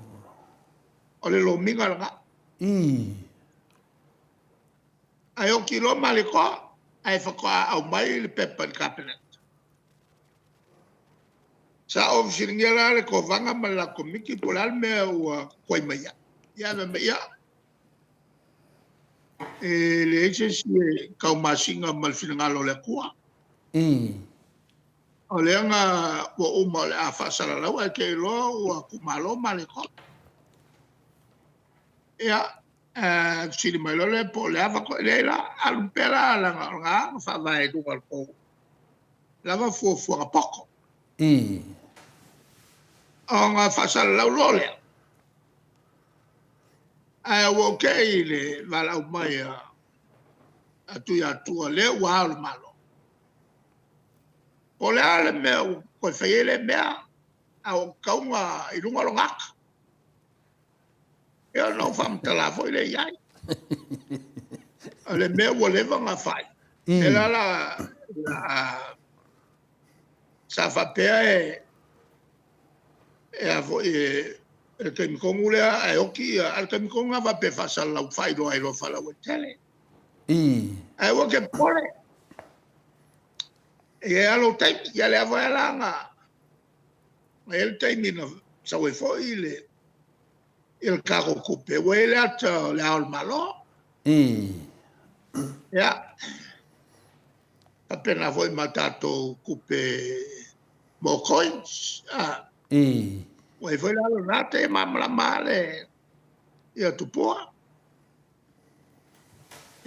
le lo minga la. Ai o kilo maliko ai fa au mai le pepa cabinet. Sa o siringela le ko vanga mala komiki polal me o koi mai. Ya me ya. Le exe si ka masinga mal finanga lo le kua. o le nga wa uma le a fasala la wa ke lo wa kumalo male ko ya sili mai lo le po le ava ko le la al pera la nga fa vai du ko la va fu a poco o nga fasala la lo le ai wo ke le va la mai atu ya tu le wa al malo o le ale me ko fe le me au kaunga i runga lo ngaka eu não vamos ter lá foi le ai ale me wo le va fai ela la sa fa pe e a vo e ke mi kongule a oki al ke mi konga va pe fa sala u fai do ai lo fa la o tele ai wo ke pole e alo tai ya le ava la nga el tai mi no sa we fo ile il carro coupé we le at le al malo ya appena voi matato coupé mo coins we foi la nate mamla male ya tu po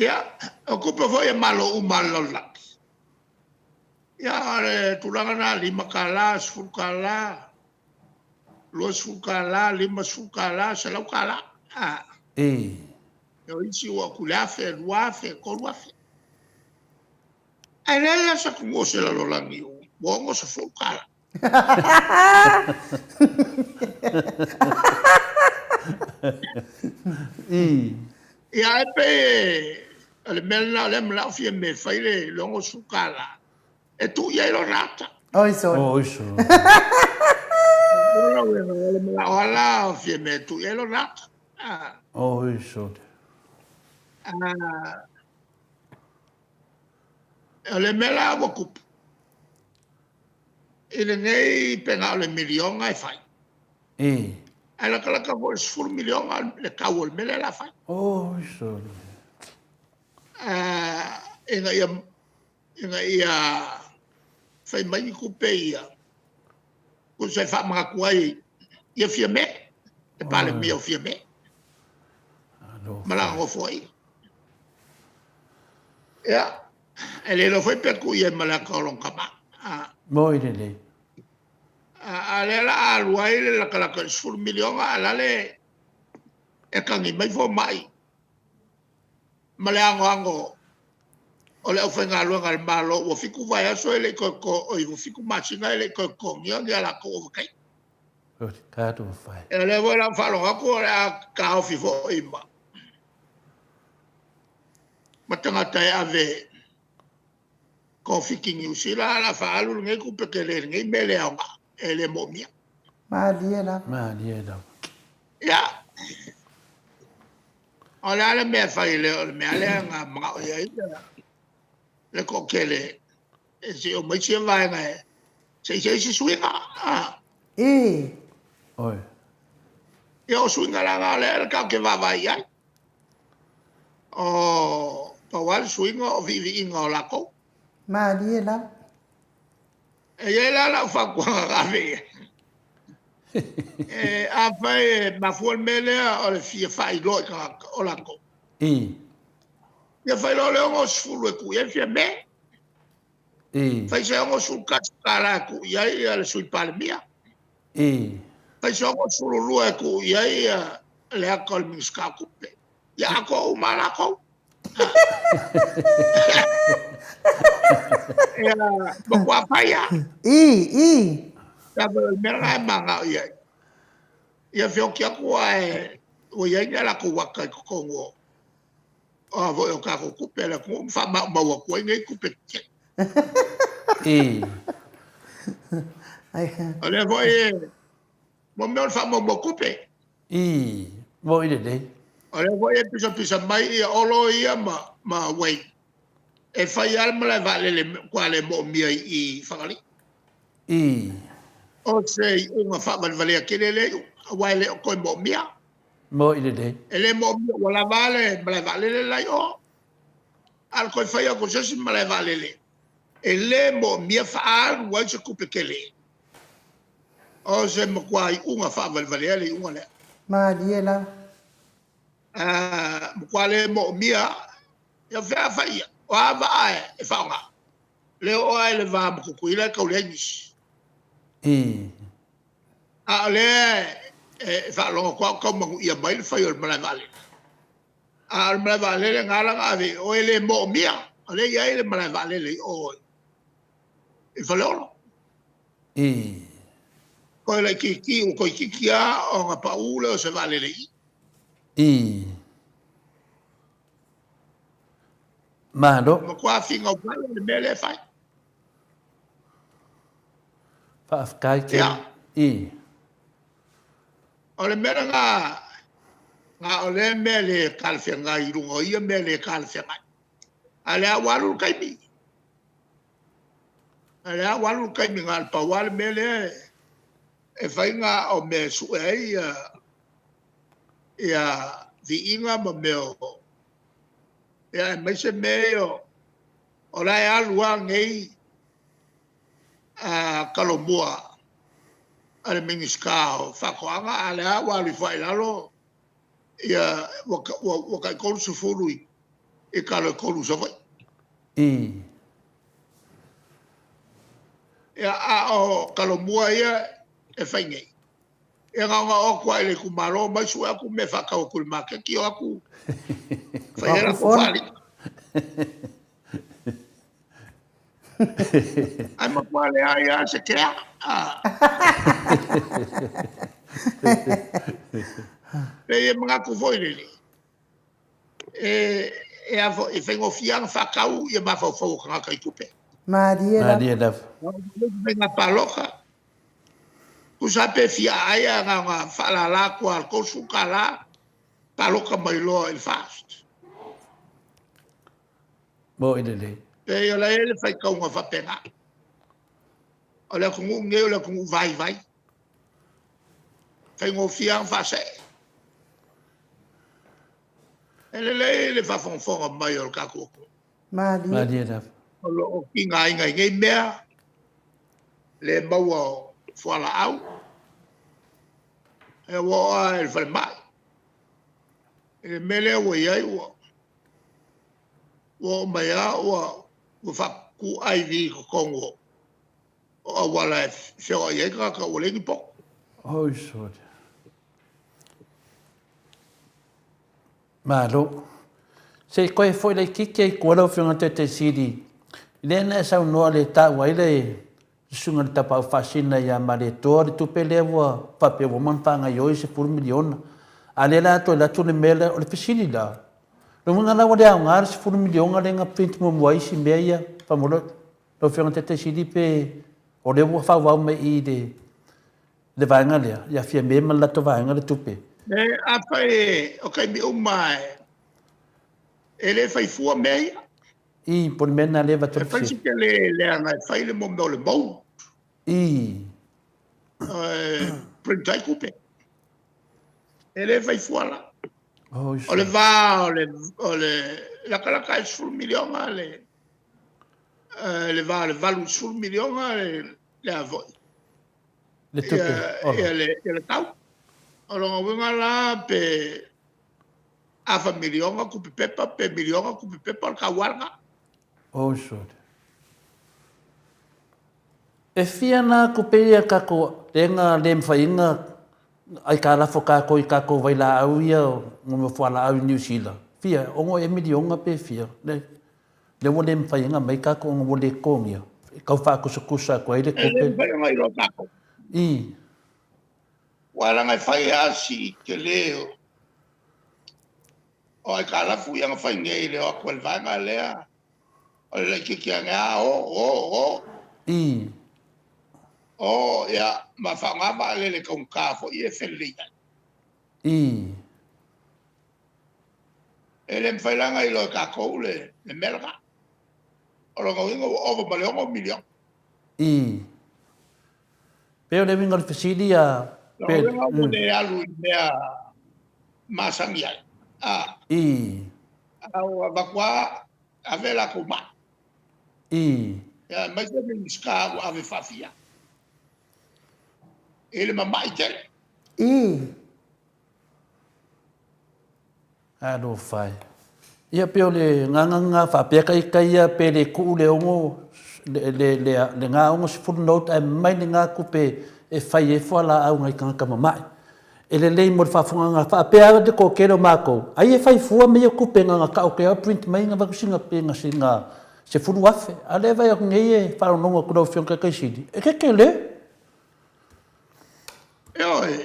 ya ocupa foi malo un malo la ya tulanga lima kala sukala lo sukala lima sukala sala kala yo isi wa kulafe luafe ko luafe ai la sa como se la lo langi bongo se sukala ya pe le melna le mla fie me faile longo sukala e tu ya lo rata Oi so. Hola, fie me tu ya lo rata le mela wo kup ile nei penga le milion ai fai ala kala ka vol sur milion le kawol mele la fai inga ia fai mai kupe ia ku se fa ma kuai ia fie me e pale mi o fie me mala o foi ya ele lo foi per cui e mala kolon kama moi le ale la aluai la kala ka sur milion ala le e kangi mai fo mai mala ango o le ofenga lo ngal malo o fiku vai aso ele ko o i fiku machinga ele ko ngia ngia la ko kai ka tu fai ele vola falo ko la ka o fifo imba matanga tai ave ko fiking usila la falu ngai ku pekele ngai mele anga ele momia Ma diela. ya ala le me fa ile me ale nga ma ya le kokele si o mai sia vai ngai se suinga oi yo suinga la le ka ke va vai ai o pa wal suinga o vivi inga la ko Ma diela. e la fa kwa ga ve a fai ma fuol mele o le fie fai lo ka o la ko ya fai lo le o sulu ku ya fie me fai se o su ka kala ku ya le sui palmia fai se o sulu lu ku ya le akol miska ku pe ya ko mala ko ya bo kwa fai ya ya me la manga ya ya fio kia ku o ya la ku wa ka ko ngo vo o ka ko pe la ku fa ma wa ku ngai ku pe ale vo mo me fa mo ku pe moi le ale vo pisa mai o lo ia ma wei e fai al mala vale le quale mo mi I fali o sei unha fa vale aquele le wai le ko mo mia moi le ele mo wala vale mala vale le lai o al ko fai ko se mala vale le ele mo mia faal wa se kupe kele o se mo kwai unga fa vale ale unga le Malia la. mo kwale mo mia ya fa fa ia wa va e fa nga le o ai le va mo kuila ka le nis a le e fa lo kwa ka mo ia mai fa yo mala vale al mala vale le ngala ave o ele mo mia ale ia ele mala vale le o e fa lo ko le ki o ko ki a o nga pa u le o se vale le Malo. mo kwa finga o pala le mele fai Whaafkai ke. Ya. o le mele nga o le mele kalfenga i rungo ia mele kalfenga ale a walu kai mi ale a walu kai mi ngal pa wal mele e fai nga o me su e ia vi inga mo meo ia me se meo o la e alua ngei a kalomua ale mingiskao whakoanga ale a wali whai lalo ia waka kolu se furui e kalo kolu sa whai ia a o kalomua ia e whai ngei e nganga o kua ele kumaro mai su aku me whakao kulimake ki o aku whai era ko whali ai ma kwale ai a se kea e mga ku foi le e a e fengo fiang fakau e ma fo fo ka kai tupe Malia la. Malia da. venga paloja ku sape fia ai nga fala la ko al ko su kala paloja mai lo el fast Mo idele. e yo la ele fai ka unha fa pena ole ku nge ole ku vai fengo fiang fa se ele fa fon mai o ka ko Malia. Malia da. o ki ngai ngai mea le mau fala au e wo el fal mai e mele wo ia wo mai a wo fa ku ai vi ko kongo o wala se o ia ka o le po Oh, so. Malo. Se koe foi le kike i kua lau whiunga te siri. Lena e sau noa le ta wai le sunga le tapau whasina ia ma le toa le tupe le wa pape wa manwhanga ioi se 4 miliona. A le la to la tune mele o le pisini la. Lo mga na wale au ngāra se 4 miliona le ngā pintu mo mwai si mea ia pa molo lo whiunga te siri pe o le wa whau me i le vaenga lea. Ia fia me ma la to vaenga le tupe. e apa o kai mi umai ele fai fu mei I por mena le va e fai tofse. si ke le nga fai le mo le mau I printai kupe ele fai fu ala oh o le va o le la kala kai sul miliona le va le valu sul miliona le avoi le tupe. le tau o lo winga la pe afa miliona kupe pepa pe miliona kupe pepa ka warga Oh so. E fia na ko pe ia ka ko tenga lem fainga ai ka la foka ko i ka ko vai la au ia mo fo la au New Zealand. Fia o ngo e milionga pe fia. Le mo lem fainga mai ka ko ngo le kongia. Ka fa ko sukusa ko ile ko ele pe. vai ngai ro tako I wala ngai fai asi ke leo o ai kala fu yang fai ngai le o kwel vanga le o le ki ki nga I o ya ma fa nga ba le kon ka fo e feli I ele fai la ngai lo ka ko le melga o lo ngai o ba le o milion I Pero le vinga le fasilia lo pe. ngai le alu mea masangia I au ba kwa avela kuma I Ya mai se mi ska wa ave fafia. Ele mamai tele. I. Alo fai. Ia peo le nganga whapea kai ia pe le kuu le ongo le ngā ongo si furu nota e mai le ngā kupe e whai e whala au ngai kanga mamai. E le lei mo le whafunga ngā whapea de ko kero mākou. Ai e whai fua me ia kupe ngā ka o ke print mai ngā wakusinga pe ngā si ngā se furu afe. A le vai o ngei e wharo nonga kuna o whionka kai sidi. E ke le? E oi.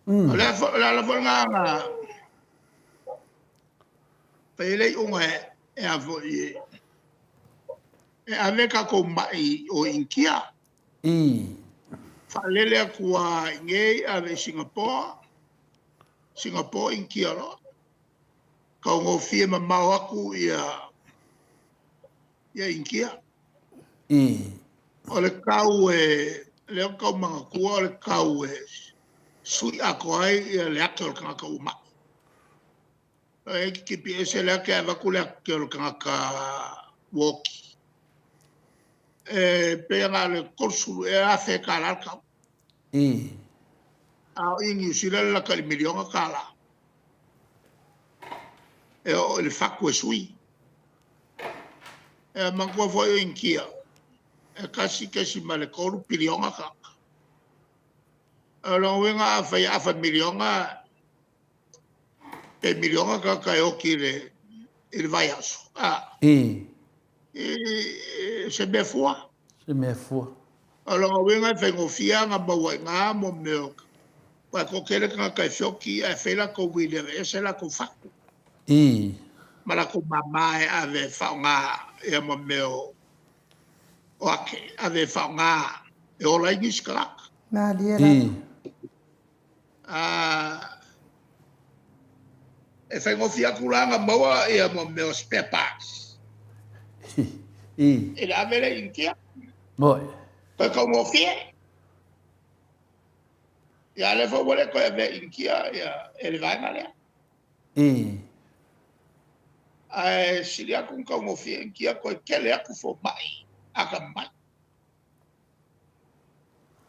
La ngā Pele unga e avo i e ave ka ko mai o Inkia. I. Whalele kua ngei ave Singapore. Singapore Inkia lo. Ka ngō fie ma mau aku ia Inkia. I. O le kau e leo kau mga kua o le kau e sui ako ai ia le ato ka kau mai. E ki pi e se lea ke ava kule ke o kanga ka woki. E pe ngā le korsuru e a fe ka lalkau. I. A o ingi usila la ka li milionga ka la. E o le faku e sui. E mangua foi o inkia. E kasi ma le koru pilionga ka. E longa wenga a fai afa milionga pe milionga ka e oki le vai aso. I. Se me fua. Se me fua. Alonga wenga e ngofia nga maua ngā mo meo. Wa ko kele ka kai fioki e fela ko wile e se la ko faku. I. Mala ko mama e ave fa nga e mo meo. O ake ave fa nga e ola ingis kalak. Nā lia I. E fai ngofia kulanga maua e mo meo spare parts. I. E la vele inkia. Moi. Ko ka ngofia. Ya le fo wole ko e ve inkia ya e le vai ngale. I. Ai siria kun ka ngofia inkia ko kele aku fo mai. Aka mai.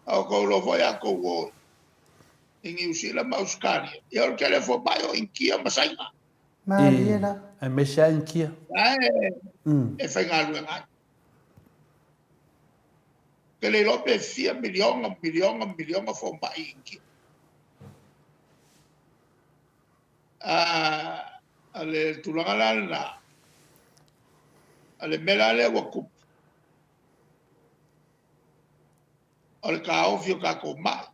Au ko lo foi ako wo. Ingi usila mauskari. Ya o kele fo mai o inkia masainga. Nā lia la. E me se in kia. E fai ngā lua ngai. Ke le lope fia milionga fo mai inkia. Ale tulanga lana. Ale mela le wakup. Ale ka ofio ka ko mai.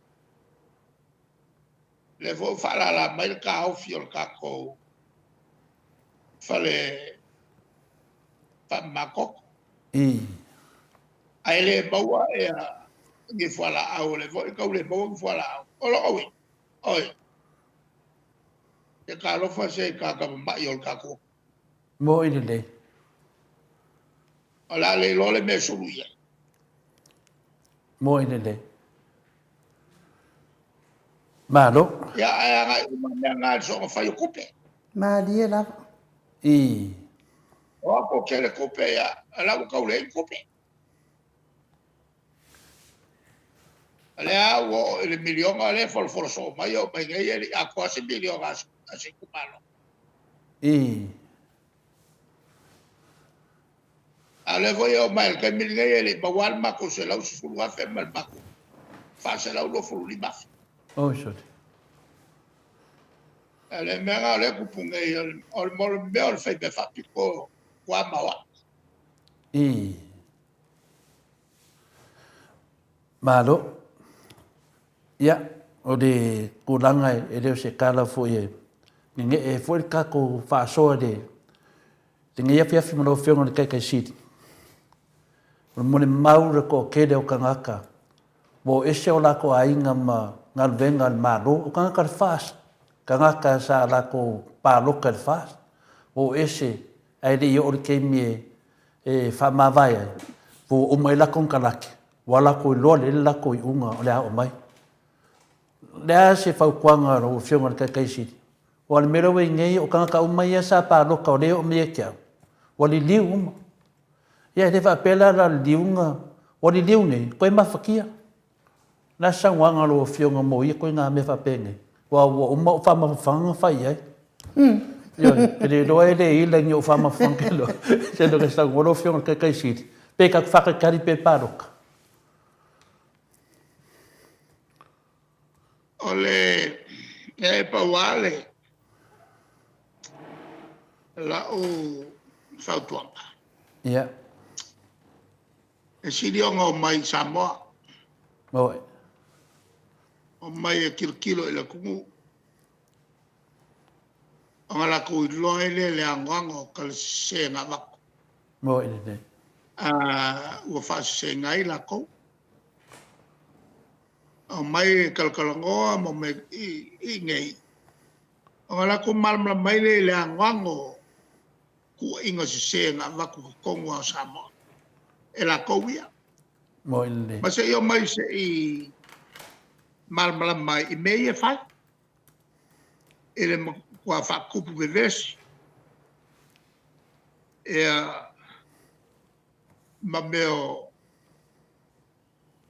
Le vo fala la mai ka ofio ka ko. Fale pa makok. I. Ai le baua e ngi fala au le vo ka le baua fala au. Olo owi. Oi. Te ka lo fa se ka mai ol ka ko. Mo i le. Ala le lo le me sulu ye. Mo i le. Malo. Ya ai nga nga so fa yo kupe. Nā lia la. I. O ko kele kupe ya. Ala ko le kupe. Ala wo le milionga le for so mai o mai ngai a quasi milionga asi kumalo. I. Ale voi o mai ke mil ngai le bawal ma ko se lau su wa fe mal ma ko. Fa se lau lo fu li ba. Oh, shot. Ale me nga le kupungai o mo me o fe be fa piko wa ma wa. I. Malo. Ia, o de kulanga e leo se kala fo e. Ninge e fo ka ko fa so de. Tinga ia fiafi mo fionga le kai siti. Mo le maura ko kele o kangaka. Bo ese o la ko ainga ma ngal venga al malo o kangaka fast. Kangaka sa la ko pa local fast. O ese ai de yo ke mi e fa ma vai. Bo o mai la kon kalaki. Wala ko lo le la ko unga o le o mai. Lea se whaukuanga o whionga kai siti. O le mero e ngei o kanga ka umai sa pa loka o leo o mea kia. O le liu uma. Ia te whapela la liunga, o li liu nei, koe mawhakia. Nā sangwanga lo fionga mo ia koe ngā me whapenge. Wa uma o whamawhanga whai ai. Yo, pere roa e le ila ngi o whamawhanga lo. Se no ke sang wano fionga kai kai siri. Pe kak whakakari pe paroka. Ole, e pa wale, la o whautuanga. Ia. E siri o ngau mai Samoa, Moi. o mai e kilo i la kungu. O ngala ko i loa ele le angoango ka le se ngā wako. Moi le nei. Ua wha se ngai la kou. O mai e kalkalangoa mo me i ngei. O ngala ko malamla mai le angoango ku inga se ngā wako ko kongu a Samoa. E la kou ia. Moi le nei. Ma se i o mai se i malamla mai i mei e whai. E le kua whakupu ke vesi. E ma meo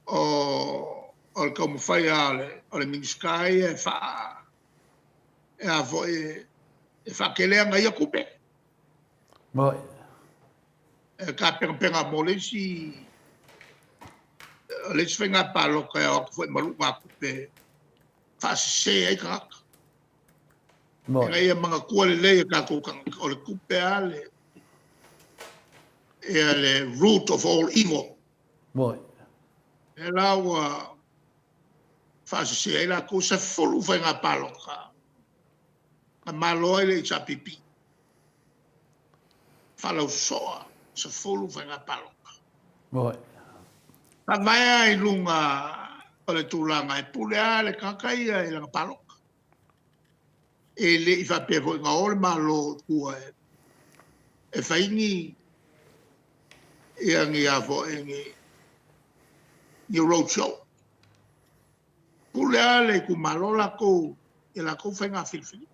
o le kaumu whai o le miniskai e wha e a vo e whakelea ngai a kupe. Moi. E ka penga mo le si le swenga palo ka e o kufo e malu ngā kupe whaasese ai kaka. Moi. Ngai e mga kua le lei e kako o le kupe a le root of all evil. Moi. E la ua whaasese ai la ko se folu whai ngā palo ka. A malo ele i chapipi. Whalau soa se folu whai ngā palo ka. Moi. Ta vai ai lunga o le tūlanga e pule a le kakai a i langa palo ka. E le i whapefo i ngā ole malo kua e whaingi e angi a fo e ngi roadshow. Pule a le ku malo la kou e la kou whainga whilwhini.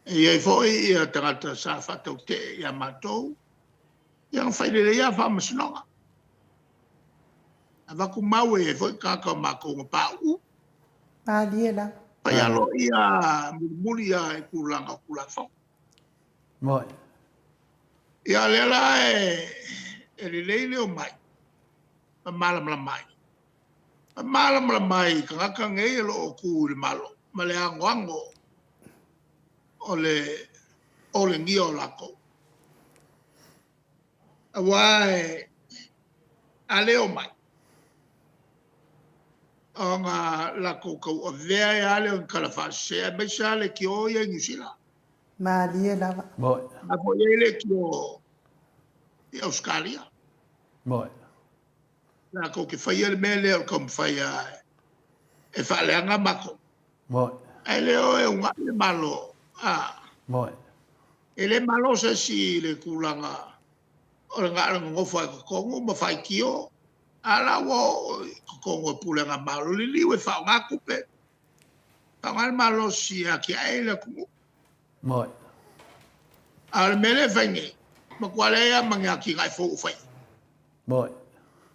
E iei fo i a tangata sa whatau te i a matou. I ang whaile ia whamasinonga. A waku mau e fo i kaka mako ngā pāu. Pālie la. Pai alo ia muri ia e kulanga kulafo. Moi. Ia lela e leile o mai. Ma malamla mai. Ma malamla mai ka ngaka ngei lo o ku le malo. Ma le angoango o le ngio lako. Awa a leo mai. O ngā lako kau o vea e ale o kalafase. A mai sa le ki o ia ngisila. Mālie la. Moi. A po ele ki o i Australia. Moi. La ko ke whaia le mele o kam whaia e whaaleanga mako. Moi. Ai leo e unga le malo. Moi. E le malo se si le kulanga o le ngā ngofa e kakongo ma whai ki o. Ala wo kakongo e pulenga malo li liwe whao ngā kupe. Whao ngā malo si a ki ai le kungu. Moi. A le mele whaingi. Ma kua lea mangia ki ngai fōu whai. Moi.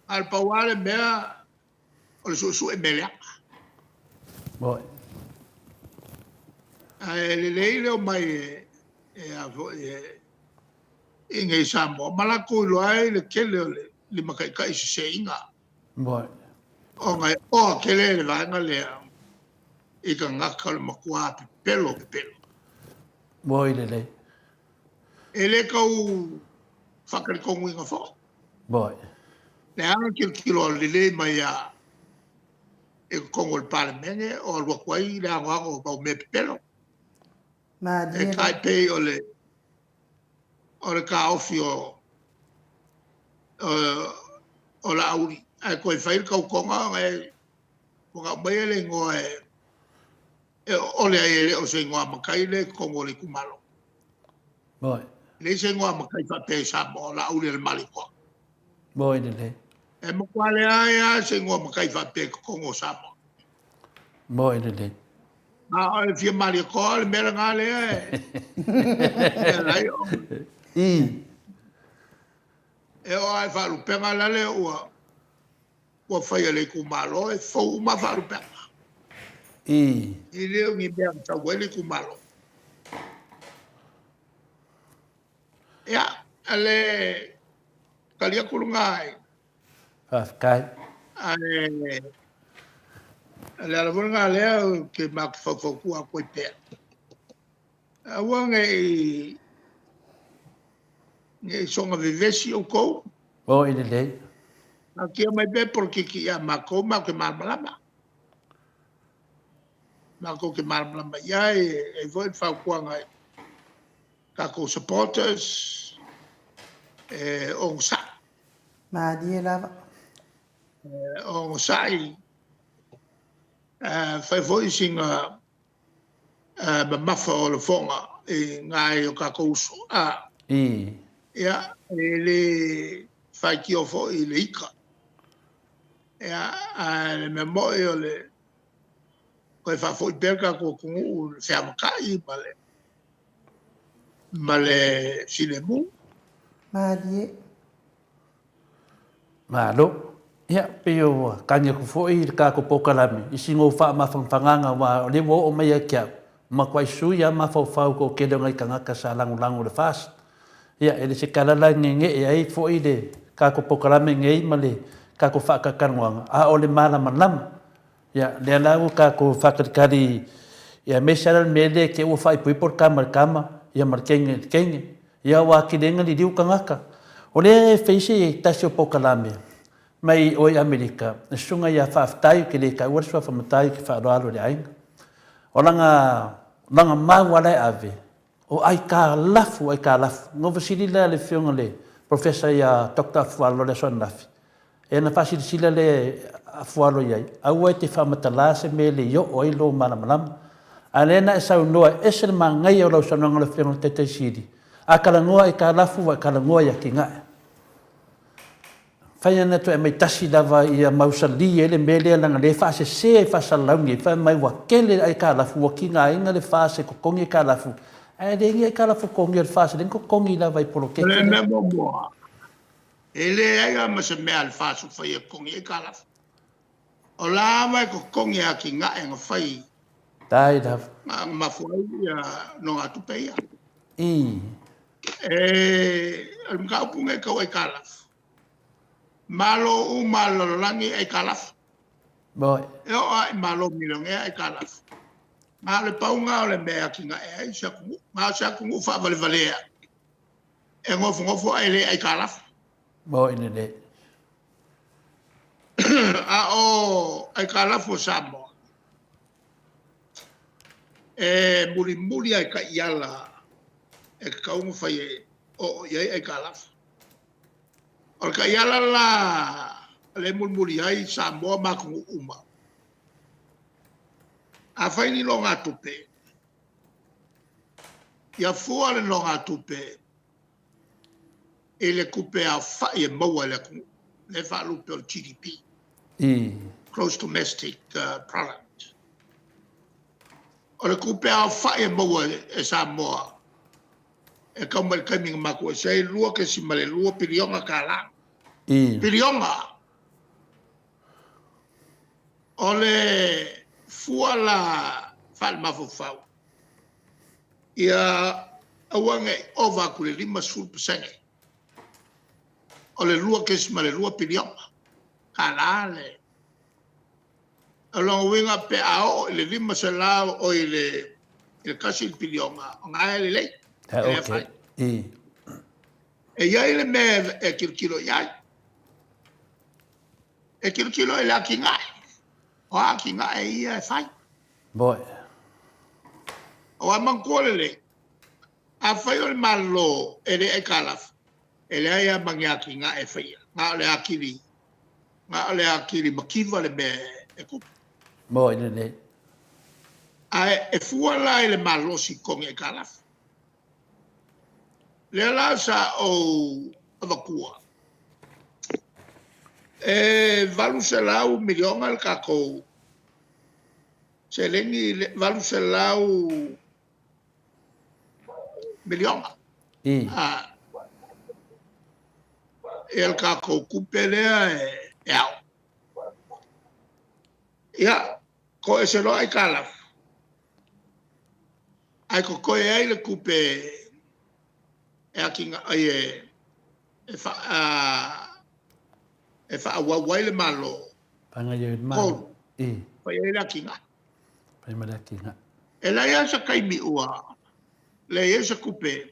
Al pawale mea o le su e melea. Moi. E le leile o mai e a fo e ngai Samoa. Malako i loai le kele o le makaikai se inga. Moi. O ngai o kele le vanga lea i ka ngaka le makua pelo. Moi le lei. E le kau whakarikongu inga fo. Moi. Le anga kilo le le mai a e kongo le palemenge o alua kuai le angoango o pau me pelo. Mālie E la. kai pei o le ka ofi o la auri. Ai koe whair kau konga e konga mai le ngoa e ole ai ele o se ngoa makai le kongo le kumalo. Moi. Le se ngoa makai whape sa mo la auri le malikoa. Moi le lei. E makwale ai a se ngoa makai whape kongo sa mo. Moi le lei. Ma o le fia malikoa le mera ngā le e. E lai o. I. E o ai whalu penga lale ua whai le ku malo e fau ma whalu penga. I. I leo ngi mea ta wele ku malo. Ia, ale kalia kulungai. Whafkai. Ale ala vunga leo ke mak whawhaku a koe pēr. Awa ngai songa vivesi o kou. O ine lei. A kia mai pe porque ki a mako ma ke marmalama. Mako ke marmalama. Ia e voi whakua ngai. Kako supporters o sa. Ma di lava. O sai. Whai voi singa ma mafa o le fonga e ngai o kako uso. I. Ia e le whai ki o fo i le ika. Ia le me moi o le koe whafoi perka ko kungu le whiamakai ma le sinemu. Ma di. Malo. Ia, peo kanya ku foi ka ko pokalami. Isi ngō wha ma whangwhanganga wa le wo o mai kia. Ma kwai sui a ma whau ko kele ngai ka ngaka sa langu le fast. Ia, ele se kalala nge e ai foi le ka ko pokalami ngei ma le ka ko whakakanwanga. A o le mala manama. Ia, le alau ka ko whakakari. Ia, me saral me le ke ua whai pui por kama. Ia, mar kenge. Ia, wa ki lenga li riu ka ngaka. O le feisi tasi o pokalami. Mai oi Amerika, sunga ia whaftai ki le kai warsua whamatai ki whaararo le ainga. O langa mawale ave, o ai ka lafu. Ngova sirila le whiunga le, Professor ia Dr. Afualo le son lafi. E na whasirisila le Afualo iai, au ai te whamatala se me le yo oi lo malamalama. A lena e sau noa, ese le mangai o lau sanonga le whiunga te siri. A kalangoa i ka lafu, a kalangoa ia ki ngae. Fai ana tu e mai tasi lava ia mausali ele mele langa le fase se fasa laungi fai mai wa kele ai ka lafu wa kinga inga le fase ko kongi ka lafu ai le ngi ka lafu kongi le fase le ko kongi lava i polo ke Le me mo. Ele ai a mase me al fase fai kongi ka lafu. O la mai ko kongi a ki nga e fai. dai da Ma fuai ia no atu peia. I Al mga punga ka wai ka lafu. Malo malo langi ai ka lafu. boy E o ai malo milonge ai ka lafu. Ma le paunga o le mea ki nga e ai shakungu. Ma shakungu wha vale valea. E ngofo ai le ai ka lafu. boy ne le A o ai ka lafu Samoa. E muri ai ka iala. E kaungu whai e o iai ai ka lafu. O ka iala la le muri ai Samoa makungu uma. A whai ni longa tupe. Ia fua le longa tupe. E le kupe a whai e maua le kungu. Le wha lupe o GDP. I Gross domestic product. O le kupe a whai e maua e Samoa. E kauma le kaiminga maku e sei lua ke si male lua pirionga ka la. I Pirionga. O le fua la whal mafufau. Ia awange ova kule 5%. O le lua ke si male lua pirionga. Ka la le. Along winga pe ao le 5% o le kasi pirionga. O ngai le lei. okay I E iai le me e kirkilo iai. E kirkilo e la ki ngai. O a ki ngai ia e fai. boy O a mangkole le. A fai o le malo e le e kalaf. E le aia mangia ki ngai e fai. Nga le akiri. Nga le akiri makiva le me e kupu. boy ne le A e fua la e le malo si kongi e kalaf. Le la sa o avakua. E valu se lau milionga le kako. Se lengi valu se lau milionga. I el ka ko kupelea ya ya ko ese lo ai kala ai ko ai le kupe e akinga ai e fa wa wai le malo Panga ye ko malo. I. fa ai la kinga Pai mara kinga. e la ya sa kai mi ua le ye sa kupe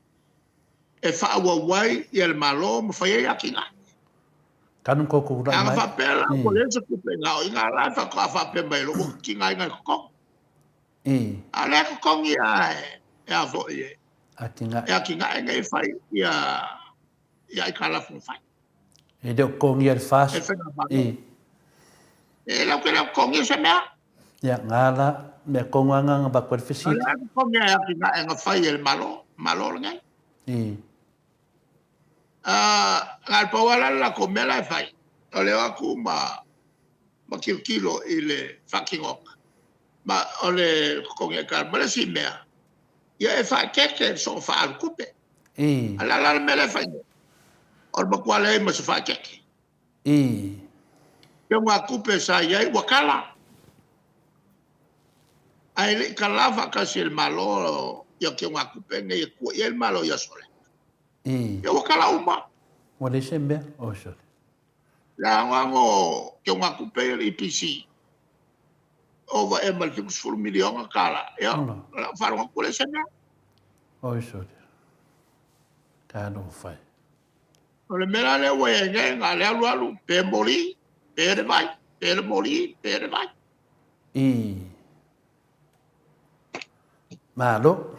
e fa wa wai i el malo mo fa ai la kinga Kanum ko ku rai anga mai. fa pela I. ko le sa kupe nga o inga la fa ka fa pe mai lo kinga inga ko I. ala ko kongi ai e a vo ye A kinga. e a kinga e ngai fai ia i kala fu fai E deo kongi al fas. e whenga I. mano e lau ke lau kongi se mea Ya ngala me konganga nga ba kwal fisit. ala ko kongi e a kinga e nga fai el malo ngai I. ngal pawala la ko mela e fai o leo aku ma kilo i le fucking ok ma o le kongi e kar mele si mea ia e fai keke so fa al kupe I. ala la mele fai o ma kuale ma se fai keke I. pe nga kupe sa iai wakala ai le kalava ka si el malo ia ke nga kupe ne ku el malo ia sole I. ia wakala uma Wale se mea. O so. la ngango ke nga kupe el IPC over emal fikus full million kala ia Ono. la faru ko le sena O so. Kano fai. o le mera le we nga le alu pe moli pe de vai pe de moli pe de vai I. Malo.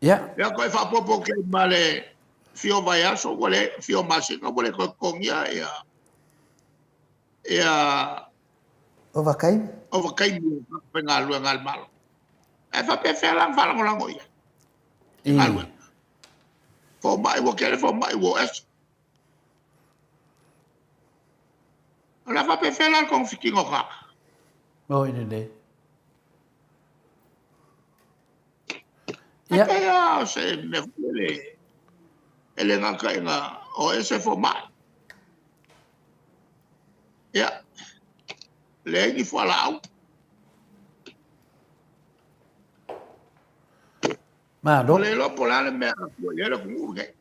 Ya. ia ko fa popo ke male fio vai aso wale fio masinga wale ko kongia ia O vakai. o kai mu penga lu ngal malo e fa pe fela fala ngola ngoia I. ngal fo mai wo kere fo mai wo es la fa pe fela con fiki ngoka O ine ne. ya Ya. ya se me ele ngaka nga o ese fo mai ya le ni fo la au Malo. le lo polale me ko le lo ngurge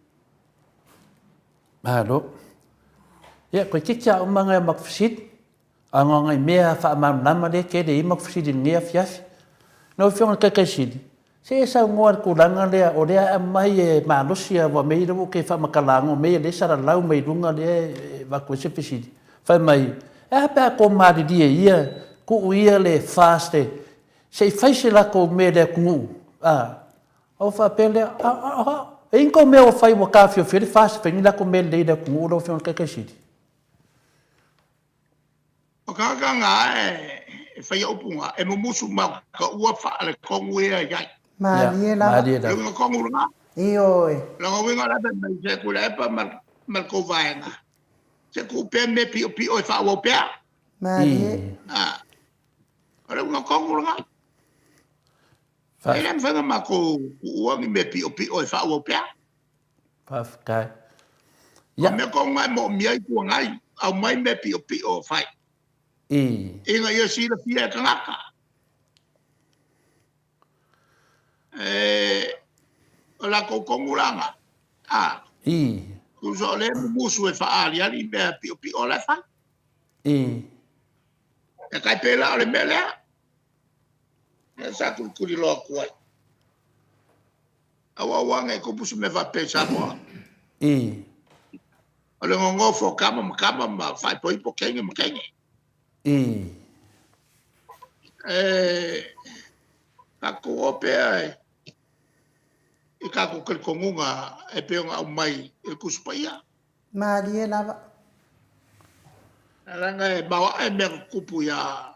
Malo. Ya ko kikya umanga makfisit. Anga ngai mea fa mam nama de ke de makfisit ngia fiaf. No fiona kakasid. Se sa ngoar kulanga le o le mai e malusia wa me ro ke fa makalango me le sara lau me runga le va ko se fisit. Fa mai. E pa ko mari dia ia ku ia le faste. Se faise la ko me le ku. O fa pele inko me o fai wa ka fio fio fast fe ni la ko me le da ku ro fiona kakasid. o ka nga e fa yo punga e mo musu ma ka ua fa le kongu ia ya Malie lava. Malie da. lo kongu nga Ioi. lo winga la be me se ku le pa mal ko vaenga se ku pe me pi o fa wo pe Malie. Ora una kongu nga Fa ele me fa ma ko ua mi me pi o fa wo pe fa kai. ya me ko ngai mo mi ai ku ngai au mai me pi o fa I. inga ia si le fia ka ngaka la ko kongulanga I. ku so le musu e fa ali ali be pi o la fa I. e kai pela o le mele e sa ku di lo ku ai awa wanga ko busu me va pesa mo I. o le ngongo fo kama ma fa po ipo kenge mo kenge I. ka ko ope ai e ka ko kongunga e pe nga mai e ku spaia Malie lava. Alanga e bawa e me kupu ya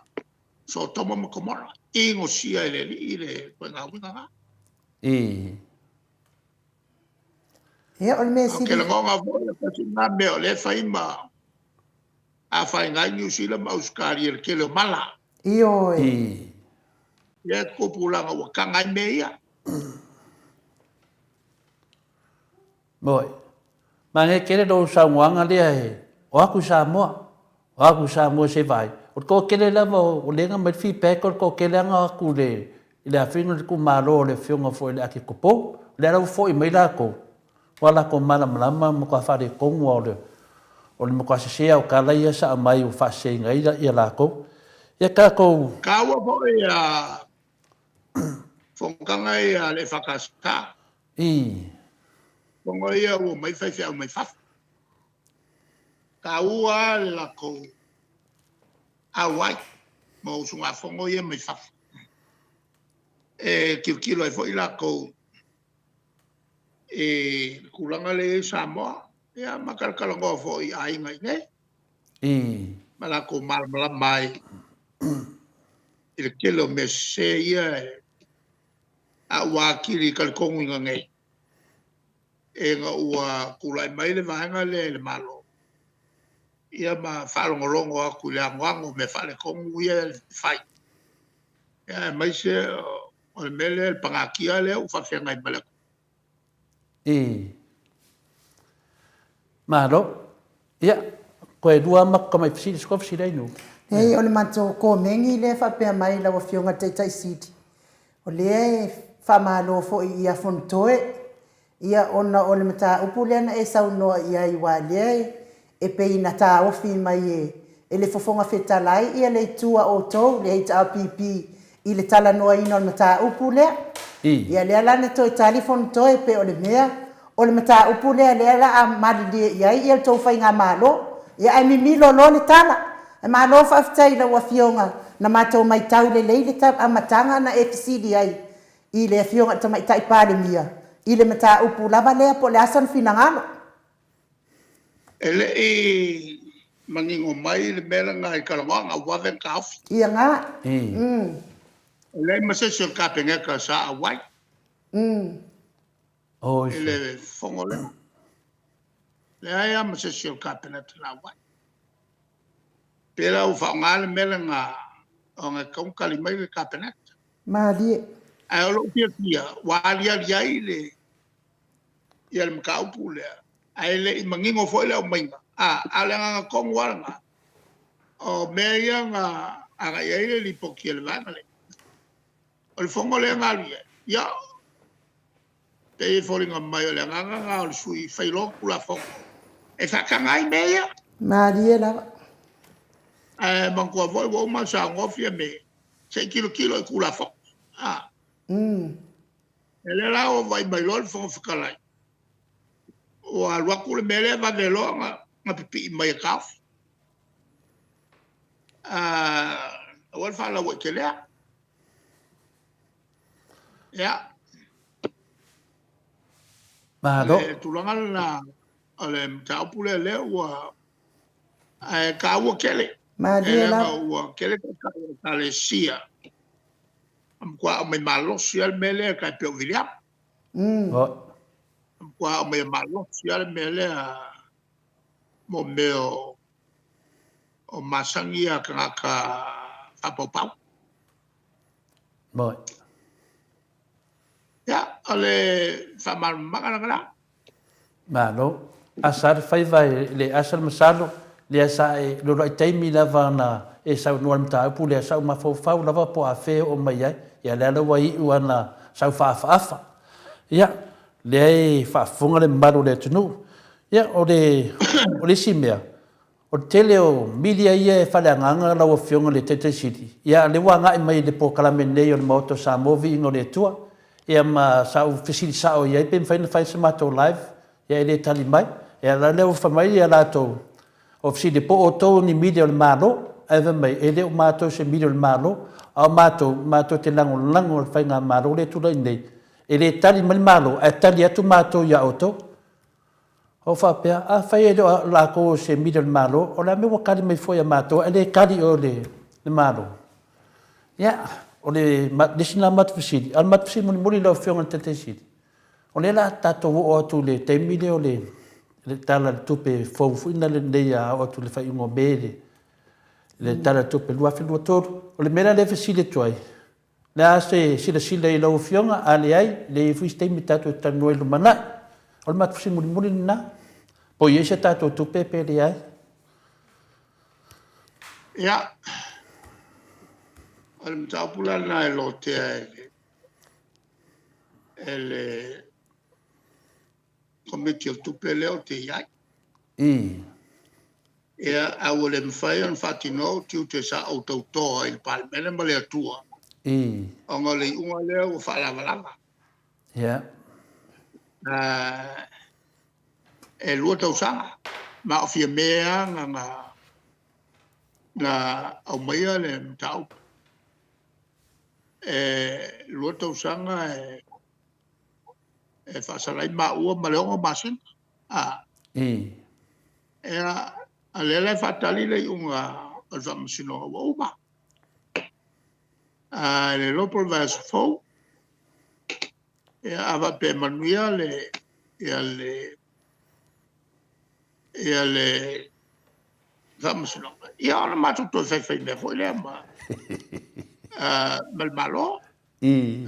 so tomo mo komora. Ingo sia ile ko nga winga. I. Ia o le mea Ke siri. la ngonga vo le pasi na me o le faima. A fai nga New Zealand ma uskari el ke le mala. Ioi. I. Ye kupu la nga kanga me ia. Moi. Ma he kere do sa wanga le he. O aku sa mo se vai. O ko kele la mo o lenga mai feedback ko kele nga aku le. Ile afino ku malo le fionga fo ile aki kopo. Le ra fo i mai la ko. Wala ko mala mala mo ko fa de ko ngo le. O le mo ko se o kala ia sa mai o fa se ngai ia la ko. Ia ka ko. Kawa po ia fongkanga ia le fakasta. Pongo ia o mai fai o mai fa. Kaua le la ko. Awai mo sunga fongo ia mai fa. Kilo e fo ila ko kulanga le Samoa ya makal kalongo fo i ai ngai ne malako mal mai il kilo me se ia a wa kiri kal kongu ngai nga ua kulai mai le vanga le malo ia ma falongolongo aku le angango me fale kongu ia fai ya mai se o mele el pangakia le u fa fenga i malako Malo ia ko e dua makka mai fisi sko fisi dai no Hei, o le mato ko mengi le fa pe mai la fionga tai city. O le fa malo fo ia fontoe. Ia ona o le mata upulena e sau no ia i wale e pe ina ta ofi mai e le fofonga fetalai ia le tua o to le ita pipi i le tala no ina o le mata upule. Ia le ala ne to telefon to e pe o le mea o le mata upule le ala a mali ia ia to fa nga malo ia ai mi lo le tala. E malo fa aftai la wafionga na mato mai tau le leile ta amatanga na FCD ai i le fionga ta mai tai pale mia i le mata upu lava le po le asan finangalo ele mangingo mai le mela ngai kalanga waven kaf ia nga ele mase se kapenga ka sa awai oh ele fongole le aya mase se kapenga la awai pela u faungal mela nga onga kong kalimai le kapenga ma di ai lo pia walia ile ia le makau pule ai le mangingo foi le o mainga ale nga kong wanga o meia nga aga ia le poki le vanga le o le fongo le ngalia ya te foi nga mai le nga o sui fai lo kula fongo e fa kangai meia ma di la mangko voi wo ma sa ngofia me 6 kilo e kula fongo ele la o vai mai lo fongo fikalai o alwa kule mele va velo nga pipi mai kaf o fa la wo kele ya Malo tulanga na ale ta pule le wa ka wo kele ma di la wo kele ka le sia am kwa mai malo sia mele ka pe William kwa me malo sia mele mo meo o masangia ka apopau boy ya ale famal magana Malo asar fai vai le asar masalo le asa e lo rai taimi lava na e sau no mta pu le sau ma fo fau lava po a fe o mai ai ya le wai uana sau fa ya le fa funga le maru le tunu ya o le simea o tele o milia ia fa le nganga la o fionga le tete city ya le wanga mai le po kala mene o moto sa movi ngo le tua ya ma sa o fisili sa o ia pe fa se mato live ya le tali mai ya la le o fa mai ya la to o fisili po o to ni media le malo ave mai ele o mato se media le malo au mato te lango fa nga malo le tu nei ele tali mal malo e tali atu mato ya auto o fa pe a fa ele la ko se middle malo o la me wa kali me foi mato ele kali o le malo ya o le disina mat fisi al mat fisi mun muri lo fiong tete si o le la tato o tu le te mile o le tala tu pe fo ina le ya o tu le fa ingo bele le tala tu pe lua fi lo tor o le mera le fisi le toi la se sila i lau fionga ale ai le fuiste imitato tanu e lumana o mat fisi muri na Po ia se tātou tupe pere ai. Ia. Al mtapula na lo te ele committee of tupe leo te iai. I. Ia awole mwhai an whatino tiu te sa au tautoa il palmene ma le atua. I. O ngale unga leo o whalavalanga. Ia. E lua tausanga. Ma o fia mea nga au maia le mtau. E lua tausanga e whasarai ma ua ma leonga masin. I. A lele whatali le unga al whamasino wa uma. Le lopol vas fau. Ava pe manuia le whamasino. Ia ona matu to whai me foi le ma. Malmalo. I.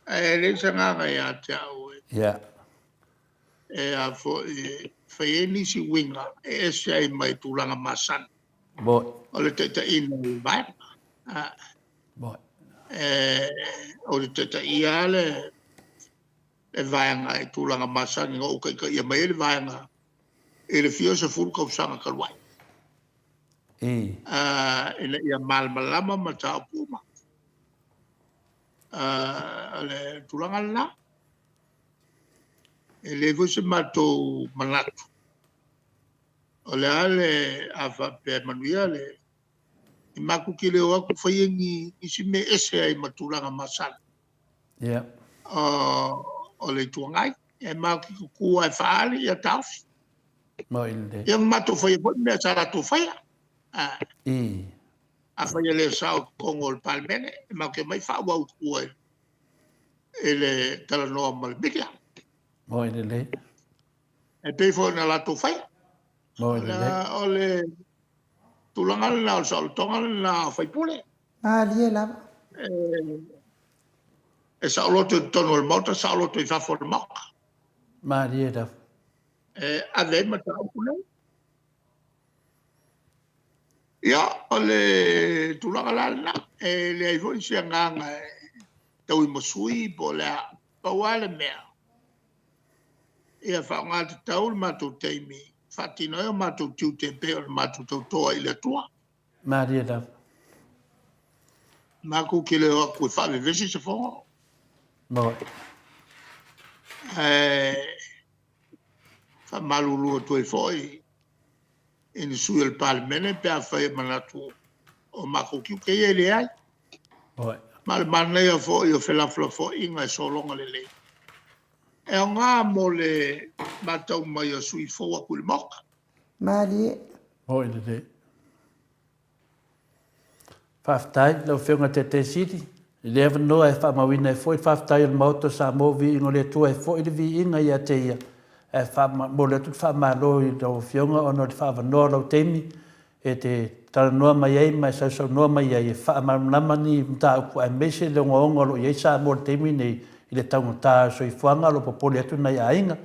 Le sanga ia te au. Ia. A fo whaieni si winga. E sei mai tūlanga masan. Boi. O le te ina i vai. Boi. O le te ia le vaianga i tūlanga masan. Ngā uka ika ia mai le vaianga. E le fio se furu kausanga kalwai. I. Ina ia malmalama ma tau puma. Le tūlanga la. E le vuse matou manatu. O le ale afa pe manuia le i maku ki le oaku whaiengi i si me ese ai matulanga masana. Ia. O le tuangai, e maku ki kukua e whaali i a tausi. Mo ile. Ia matu whaia poti mea sara tu whaia. I. A whaia le sao kongo le palmene, e maku e mai whaua ukua e le talanoa malmikia. Mo ile. E peifo na la tu whaia. Mo ile. O le tulanga la o sao tonga la whaipule. Lie lava. E sao loto tono le mauta, sao loto i whafo le mauta. Maria da. A vei mata au kune. Ia, o le tulanga lana, le ai voi si anganga tau i mosui po le pauale mea. Ia whaongata tau le matou teimi. Whatino e o matou tiu te peo le matou tautoa i le tua. Maria da. Maku ki le oa kue whawe vesi se whongo. Mo. Whamalulua tue foi. Ini sui el palmene pe a whae manatu. O maku kiu kei e le ai. Mo. Mal manei a foi o whelafla foi inga e solonga le le. E o ngā mo le matau mai a sui fōa kule moka. Lie. Mo ile. Whaftai, lau whiunga te siti. Le eva noa e whamawina e fwoi whaftai al mauto sa mō vi ingo le tua e fwoi le vi inga i a te ia. E mō le tut whamalo i lau whiunga ono te whawanoa lau teimi. E te tala noa mai ei, mai sau noa mai ei. E whamarunama ni mta upu e mese le ngonga lo i ei sa mō le teimi nei. I le taunga tā so i whuanga lo popole atu nei a inga.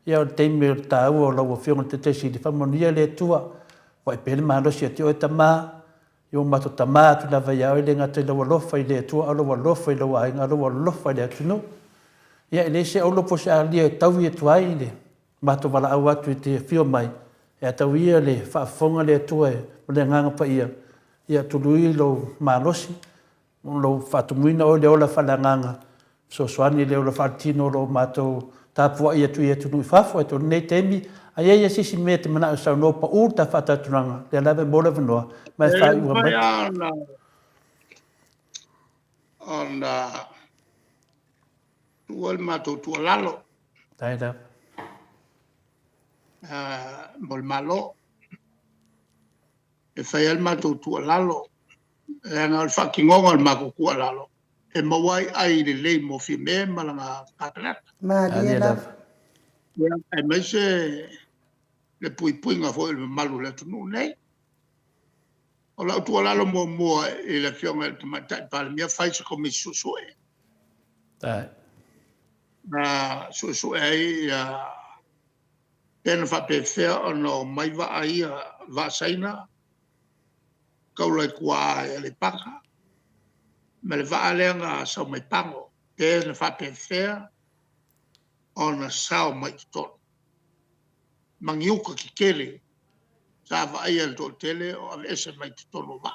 Ia o teimi o tā ua o lau whiunga te siti whamonia le tua. Wai pele mahalosi a te oe tamaa. Yo mato tamatu na vai au le ngate lo lofa i le tua alo wa lofa i lo ainga alo wa lofa i le atuno. Ia ele se olo po se alia tau i tuai le mato wala au atu i te fio mai. E tau ia le whaafonga le tua e le nganga pa ia. Ia tului lo malosi. Lo whaatumuina o le ola whalanganga. So swani le ola whaatino lo mato tapua ia tu i atunu i whafo e tonu nei temi. Ai ia sisi me te mana sa no pa urta fata tunanga le lave bola venoa mai fa ua mai ona tuol mato tuolalo tai da bol malo e fai el mato tuolalo e na fucking ngol mako kualalo e mawai ai le mo fi me malanga katrat Lie lava. e mese le pui nga foi le malu le tunu nei o la tu la lo mo e le fionga te mata pa mia fai se come su e tai na su e Pena whapewhea ono mai wa ia wa saina. Kaulai kua e le paka. Me le wa leanga sau mai pango. Pena whapewhea ona sao mai tonu. Mangiuka ki kere. Sa wa ia le tō tele o ave ese mai tonu wa.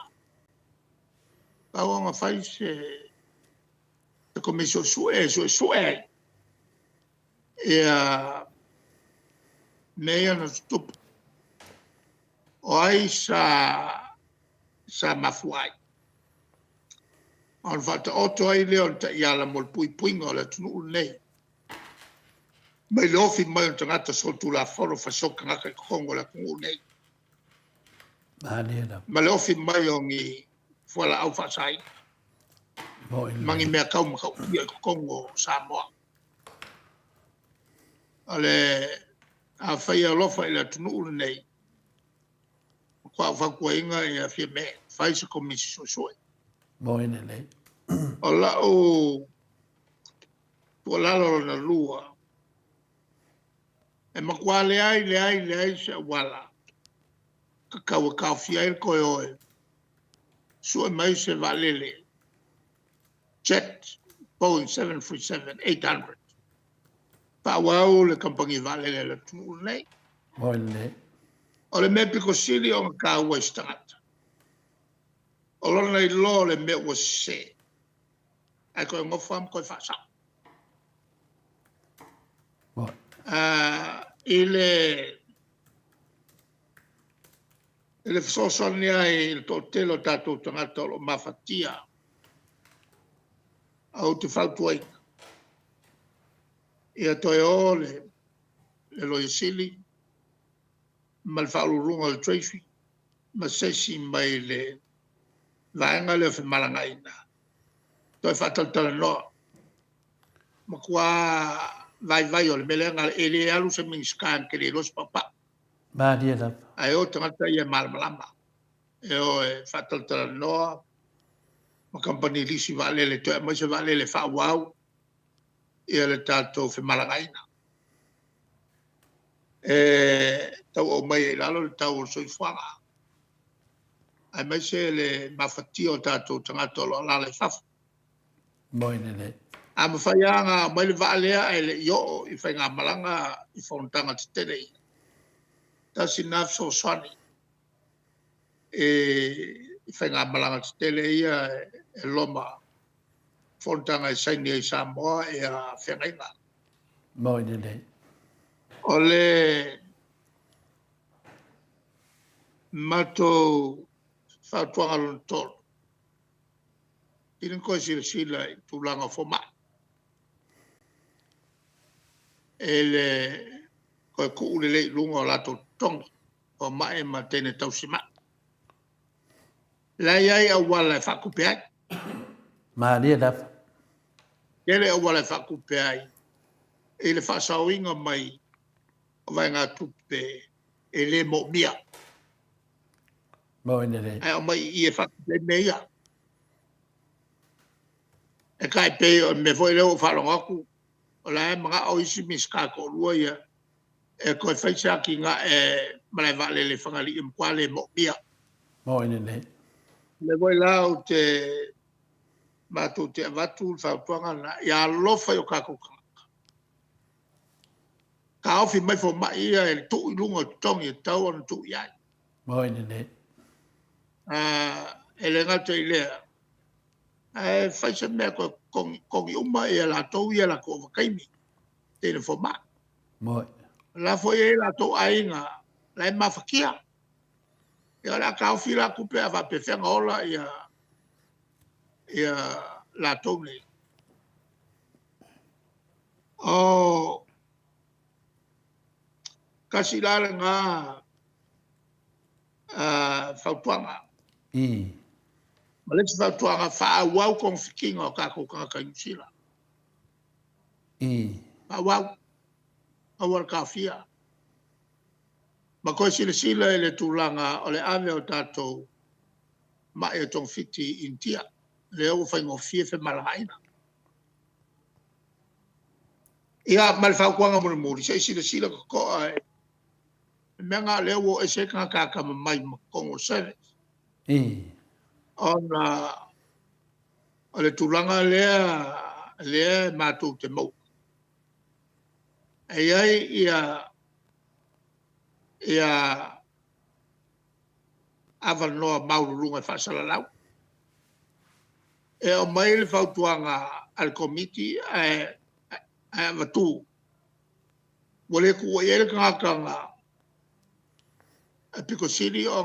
Kau anga whai se komisio sue. Ia mea na stupu. O ai sa mafuai. On fata oto ai leo ta iala mol pui puinga o le tunu nei. Mai le ofi mai on tangata sotu la foro fasoka ngaka i kongo la kungu nei. Ma le ofi mai o ngi fuala au fasai. Mangi mea kau makau ia kongo Samoa. Ale a whaia lofa i la tunu nei. Kwa whakua inga i a whia me, whai se komisi sosoi. Moine nei. O la o tua lalo na lua. E makua le ai se wala. Ka kaua kawhia i koe oe. Sua mai se valele. Jet Boeing 737-800. Pawau le kampangi valele la tunu nei. Moine nei. O le mea piko sili o ka ua istangata. O lona i lo le mea ua se. Ai koe ngofam koe whasa. Ile fisosoni ai il tō telo tātou tangata o lo mawhatia. Au te whautuai. Ia toi o le loi sili. Ma le whaururunga le Tracy, ma sesi mai le vaenga le whi marangaina. Toi whataltala noa. Ma kua vai o le melenga e le alu se mingskan ke le los papa. Ma dia da. Ai o tangata ia malamalama. E o e whataltala noa. Ma kampani lisi valele, toi mai se valele whauau. Ia le tātou whi marangaina. Tau o mai e lalo le tau o soifuanga. Ai mai se le mawhati o tātou tangata o lo la le whafu. Moine nei. A mawhaianga mai le vaalea e le io i whai ngā malanga i whaunatanga te tere i. Tasi naf so swani. I whai ngā malanga te tere ia e loma whaunatanga i saini i Samoa e a whengainga. Moine nei. O le mato whautuanga lona tolu. Tinen koe sila i tūlanga whoma. E le koe kuule lei lunga o lato tongi o mae ma tene tausima. Lai ai au wala e whakupe ai. Ma dia da. Kele au wala e whakupe ai. E le whasauinga mai vai ngā tupe e le mo mia. Moine nei. Ai o mai i e whakupe mea. E kai pe o me foi leo whalonga aku. O la e mga o isi miska ko lua ia. E koe whaisa ki ngā e malai vale le whangali i mkwa le mo mia. Moine nei. Le voi lau te mātou te avatu whautuanga na ia lofa i o kākokanga. Ka ofi mai fo mai ia e tu i lunga tongi e tau anu tu i ai. Moine nei. E le ngata i lea. E whaisa mea koe kongi uma e la tau i la ko wakaimi. Tene fo mai. Moine. La fo e la tau ainga. La e mawhakia. Ia la ka ofi la kupe a whapewhenga ola ia la tau nei. O kasi lale ngā whautuanga. I. Ma leki whautuanga whaawau kong whikinga o kako kaka New I. Whaawau. Awar ka whia. Ma koe sila e le tūlanga o le ave o tātou ma e tong whiti intia. Le au whaingo whie whe malahaina. Ia, ma le whaukuanga mure muri. Sei sila ko koa e me ngā leo o e se ka mai Congo Service. Ona o le tūlanga lea mātou te mau. E ai ia awanoa maururunga whasalalau. E o mai le whautuanga al komiti e watu. Wale ku e ele kanga a Pico City o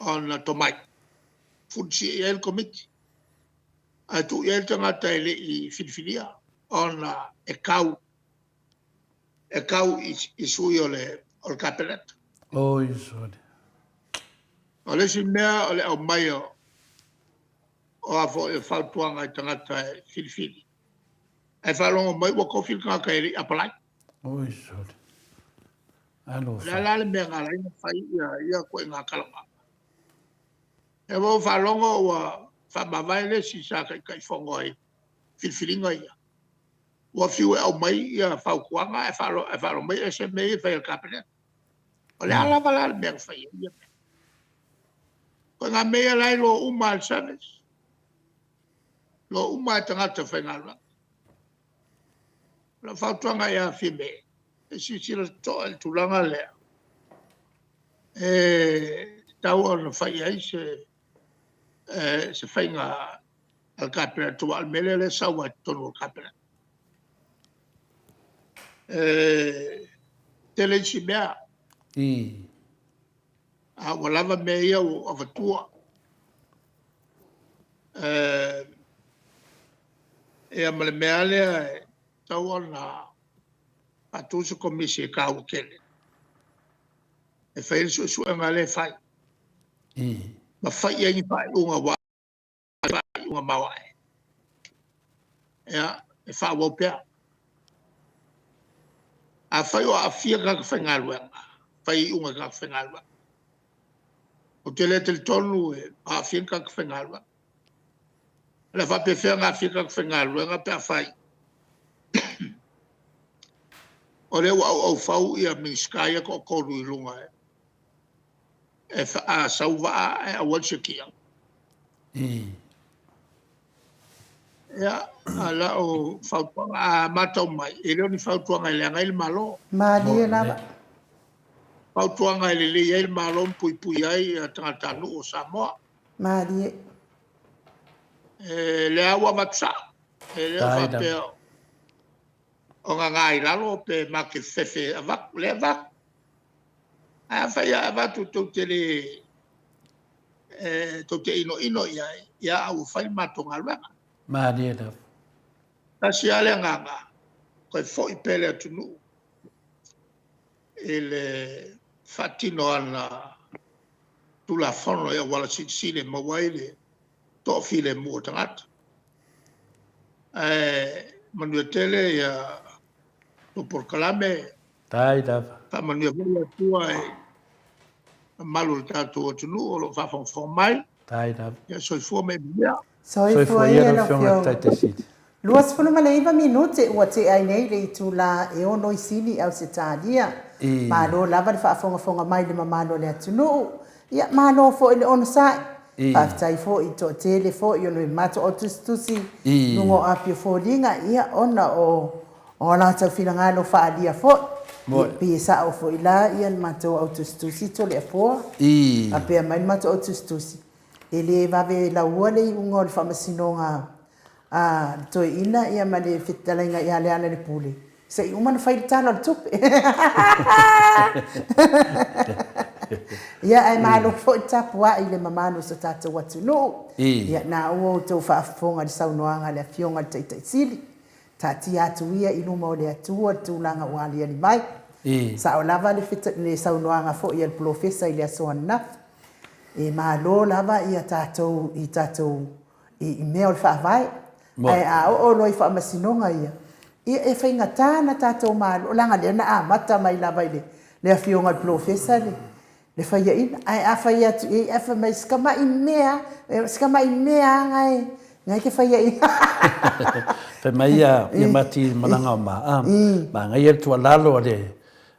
ngā tomai. Futsi e ele komiti. A tu e ele tangata ele I Whiriwhiria ona e kau I sui o le kapeneta. Oi, sori. O le si mea o le au mai o afo e whautuanga I tangata e whiriwhiri. E whalongo mai wa kofil kanga e apalai. Oi, sori. Alo. La le mea ngā reina whai ia koe ngā kalama. E wau whalongo wa whamawai le si sa kai whongo ai whiriwhiringa ia. Wa fiu e au mai ia whaukuanga e whalo mai e se mei e whai al kapeneta. O le ala wala le mea whai ia. Ko ngā mea lai lo uma al service. Lo uma e tangata whai ngā rua. La whautuanga ia whime. E sisira toa e tūlanga lea. E tau ana whai ai se whai ngā al kapeneta tua al mele le saua tonu al kapeneta. Tele si mea. A walava mea ia o avatua. E amale mea lea e tau ana atusa komisi e kau kele. E whaere su ngā le whai. Ma whai ai whai unga wā. Whai unga mawai. Ea, e wha wapea. A whai o a fia kaka whaingaruanga. Whai unga kaka whaingaruanga. O te le tonu e a fia kaka whaingaruanga. Le whape whea ngā fia kaka whaingaruanga pe a whai. O leo au whau ia minskaya ko koru I lunga e. E a sauwa e a walshakia. Ia, ala o whautuanga a matau mai. E leo ni whautuanga I leanga il malo. Maali e lava. Whautuanga I le il malo pui ai a tangatanu o Samoa. Maali e. E le awa matsa. E leo whapea. O ngā ngai lalo pe make fefe avak, le avak. A whai a avatu tau te ino ia au whai matonga luanga. Maria da. Ta si ale nganga, koe fo I pele atunu. E le whatino ana tula whono ia wala sile mawaile to file mua tangata. Manua tele ia por kalame Tai da. Pa mania vula tua e malu tātou atunu o lo whawhong mai. Tai da. Ia soi fua me bia. Soi fua ia no fionga tai te fionga. siti. Luas funu malaiva minute ua te ai nei le tu la e ono I sini au se tālia. Ma lo lava le whaafonga mai le mamano le atunu. Ia mano fo I le ono sai. Paftai fo I to tele fo I ono I mato o tustusi. Nungo apio fo linga ia ona o la tau fina ngalo whaalia fo. Pia sa o fo I la ia mato o tustusi to le fo. A pia mai mato o tustusi. E le vave la ua le ungo le whamasinonga. Toi ina ia ma le whitalenga ia le ana le pule. Sa I umana whai tala le tupe. Ia ai malo fo I tapua I le mamano sa tata watu no. Ia na ua tau whaafonga le saunoanga le fionga le taitai sili. Tati atu ia I luma o le atua tūlanga wali ani mai. Sa o lava le saunoanga fo ia le profesa I le asoan naf. E malo lava ia tātou I mea o le whaavai. Ai a o loi whaamasinonga ia. Ia e whainga tāna tātou malo. O langa lea na a mata mai lava I le afionga le profesa le. Le whaia ina. Ai a whaia atu e a whamai skama I mea ngai. Ngai ke whaia ina. Pe mai ia mati malanga o maa. Ma ngai e tua lalo ale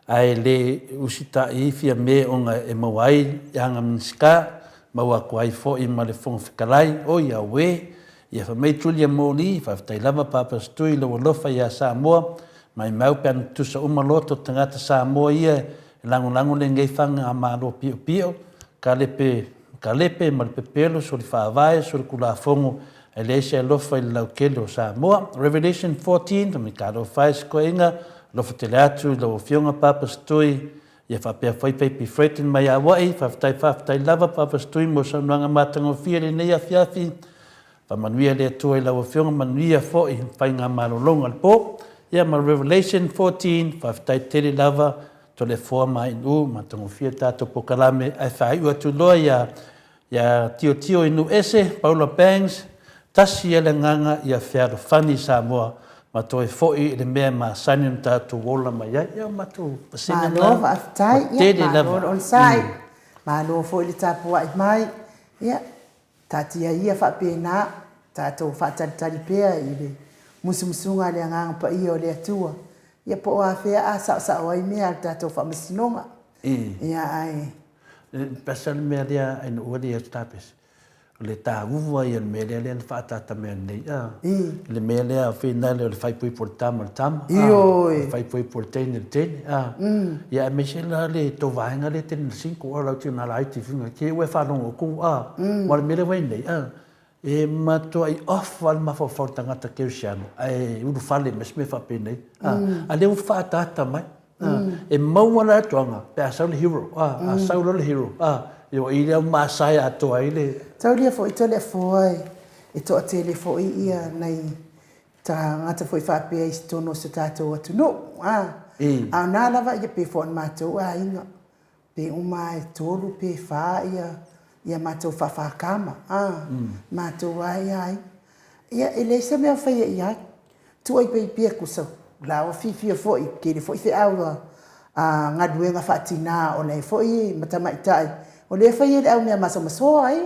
ai le usita i fia me onga e mawai yanga mniska mawa kwai fo i ma le fonga whikalai o ia we ia fa mei tulia moni fa tai lava papa stui lo lofa ia Samoa mai mau pen tu sa umaloto tangata Samoa ia lango le ngai fanga ma lo pio kalepe ma le pepelo so le fa vai so le kula fongo ele se lofa i lau kelo Samoa Revelation 14 mi kado fais ko inga lo fatele atu lo fionga papa stui ia fa pe foi pe fretin mai awai fa tai lava papa stui mo sa nanga matango fia le nei afiafi fa manuia le tu i lo fionga manuia fo i pai nga malolonga al po ia ma Revelation 14 fa tai tele lava to le forma inu matango fia tato pokalame ai fa i atu loia ya tio inu ese Paulo Banks tasi ele nganga ia fea fani Samoa ma toi foi le mea ma sanin tatu wola mai ia ma tu pasina ma no aftai ia ma on sai ma no foi le tapu ai mai ia tatia ia fa pena tatu fa tali pea ile musumusunga le nganga pa ia le atua ia po a fea a sa oi mea tatu fa masinonga ia ai pasal mea dia en odi estapes le tavuva ia me le fatata me nei le me le final le fai poi portam fai poi porten ia me se la le to vainga le ten 5 ora tu na lai ti finga ke we fa no ku war me le vai nei e ma to ai off val ma fo fortanga ta ke siano ai u fale me fa pe nei ale u fatata mai e mau wala tonga pe sa le hero sa le hero yo ile masai ato ile tau dia foi tole foi e to tele foi ia nei ta ngata foi fa pe istono se tato atu no a na lava ia pe fon mato inga pe uma e tolu pe fa ia mato fa kama mato ai ia ele se me fa ia tu ai pe ku so la o fi foi ke le foi fe aula ngaduenga fatina o nei foi matamai tai o le fai e au mea maso ai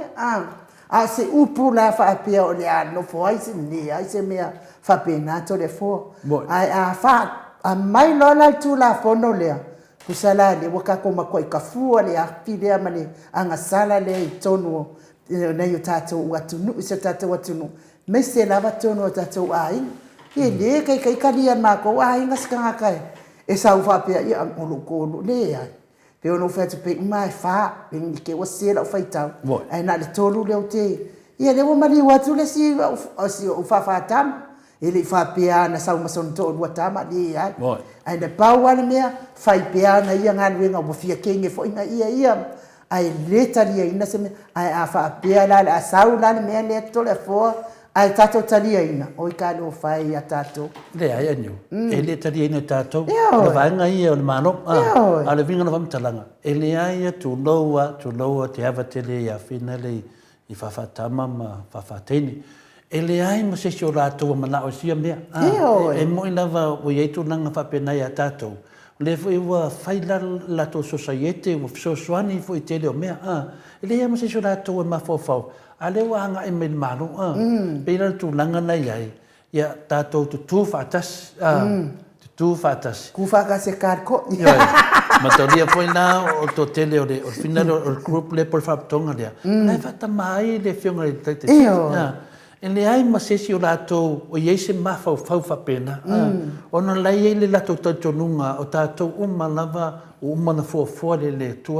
a se upu la fa apia o le no fo ai se ni ai se mea fa pena to le fo ai a fa a mai no la tu la fo no le kusala le waka ko ma ko i kafu le a pide mane anga sala le tonu na yo tato watu nu se tato watu nu me se lava tonu tato ai e le kai kalia ma ko ai ngaska kai e sa fa apia i an ko le ai pe ono fatu pe mai fa pe ke o se la fai tau ai na le tolu le o te ia le o mali watu le si o fa tam ele fa pe ana sa uma son to o tama li ai le pau ale mea fai pe ana ia ngan wenga o fia kenge fo ina ia ai le tali ina se ai a fa pe ala a sau la mea le to le fo ai tato talia ina o i kano fai a tato le ai anu e le talia ina tato o vanga ia o le mano a le vinga na vamtalanga e le ai tu loa te hava tele ia finale i fafatama ma fafateni e le ai ma se si o rato mana o sia mea e mo ina va o iei tu nanga fapenai a tato le foi wa fai la to societe o soani foi tele o mea e le ai ma se si o rato ma fofau ale wanga e me maru pera tu langa nei ai ia tato tu fatas tu fatas ku fa ka se karko ma to dia foi na o to tele o final o group le por fa tonga dia le fata mai le fionga le tete e le ai ma se si o lato o iese ma fa pena o no lai le lato tonunga o tato uma lava uma na fo le tu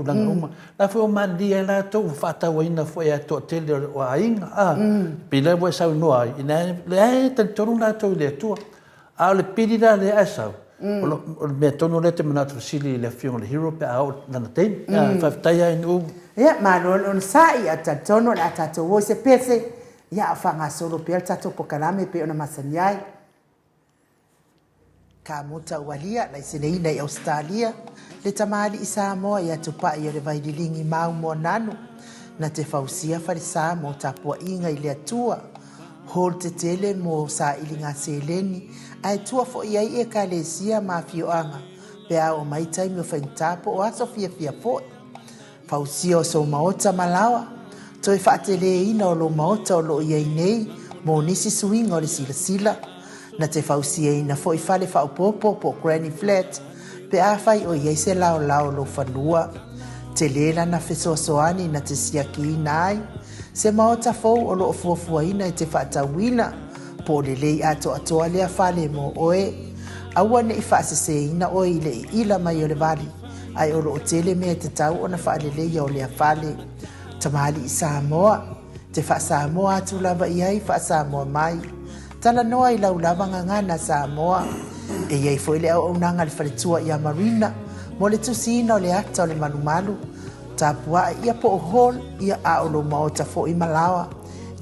langa uma la fo man dia la to fata waina fo ya to tele o ainga pila bo sa no ai ina le tanto la to le tu a le pidida le asa o me tono le te manato sili le fion le hero pe a na ten fa taya in ia ma non sai a tono la tato wo se pese ia fa nga solo pe tato pokalame pe ona masanyai ka mota walia la isene nei Australia le tamali i Samoa ia tupa ia le vaidilingi mau mo nanu na te fausia farisa mo tapua inga i le atua hol te tele mo sa ilinga seleni ai tua fo ia e ka le sia ma fioanga pe a o mai taimi o faintapo o aso fia fo fausia o so maota malawa toi faatele ina o lo maota o lo ia nei mo nisi swinga o le sila na te fausia ina fo i fale fa popo po Granny Flat pe a fai o iai se lao lo fanua. Te lela na fesoasoani na te siaki nai. Se maota fou o lo fuafuaina e te whaatawina. Po le lei ato atoa lea fale mo oe. Aua ne i whaaseseina oe i le ila mai o le vali. Ai o lo o tele mea te tau o na whaalelei o lea fale. Tamali i Samoa. Te wha Samoa atu lava i ai wha Samoa mai. Tala noa i lau lava ngangana Samoa. E iei foi le au nanga le whaletua i a Marina. Mo le tusina o le ata o le manumalu. Tapua ia po o hol ia a o lo maota fo i Malawa.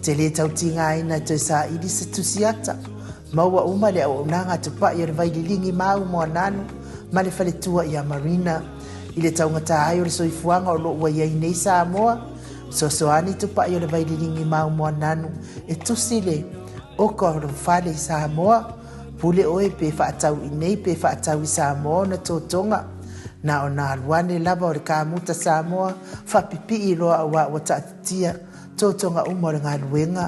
Te le tau tinga ina to sa ili se tusiata. Maua uma le au nanga tupa i o le vaililingi mau mo ananu. Ma le whaletua i a Marina. I le tau ngata ai o le soifuanga o lo ua iei nei Samoa. Sosoani tupa i o le vaililingi mau mo ananu. E tusile o ko o fale i Samoa. Pule oe pe whaatau i nei pe whaatau i Samoa na tōtonga. Na o nā aluane lava o le kāmuta Samoa, whapipi i loa awa o taatitia, tōtonga uma o le ngā luenga.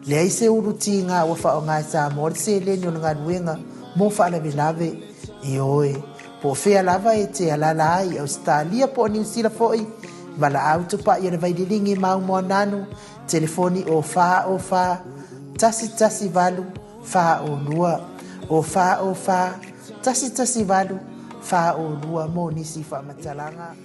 Le aise uru ti ngā o wha o ngā Samoa, le se leni o le ngā luenga, mō whaalawe lave i oe. Po whea lava e te alala ai, Australia po New Zealand foi, wala autopa i o le vaililingi mau mua nanu, telefoni o wha, tasi valu, wha o lua. O wha, tasi valu, wha o lua mo nisi wha matalanga.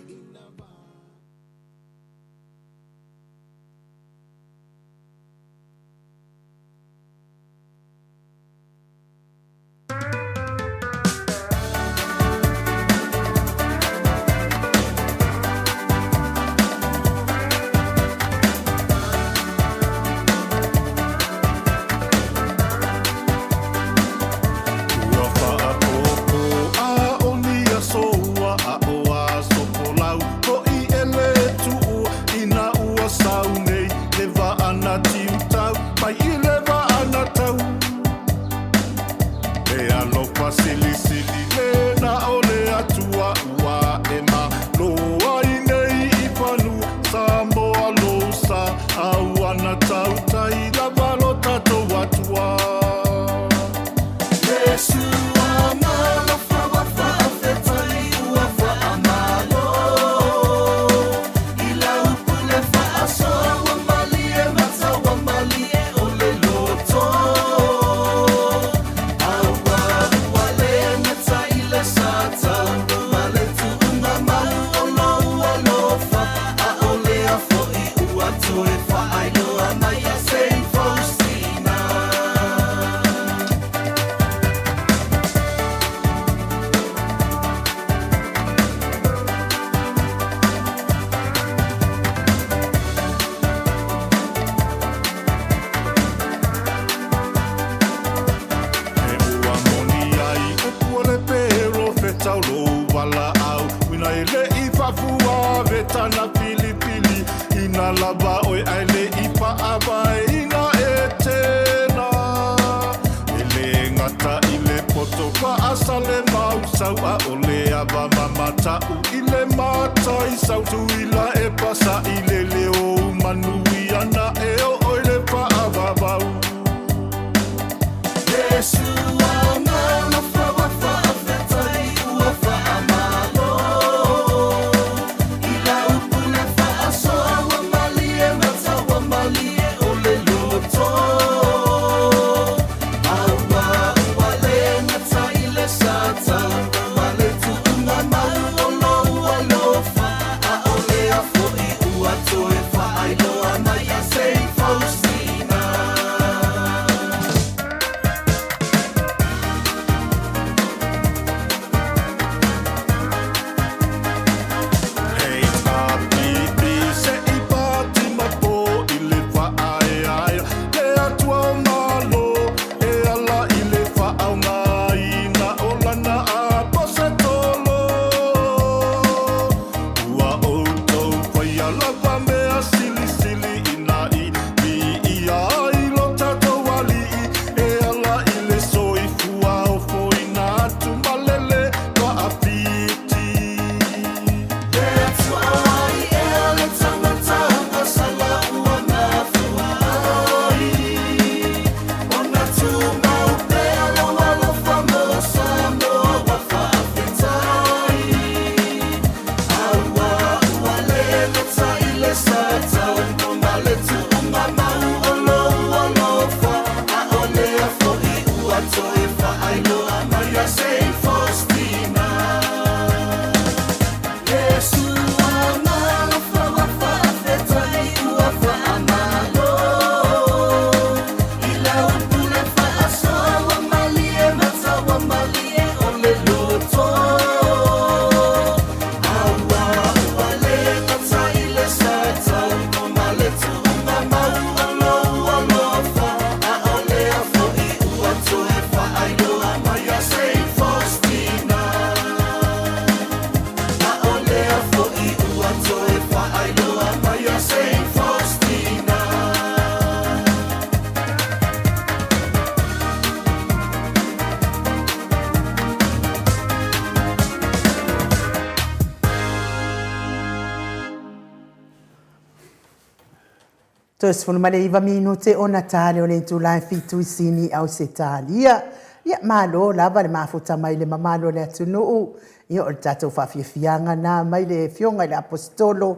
Tosfunu iva minute ona tale o le tūlai fitu i sini au se tālia. Ia malo lava le mafuta mai le mamalo le atunuu. Ia o le tātou whawhiawhianga nā mai le fionga le apostolo.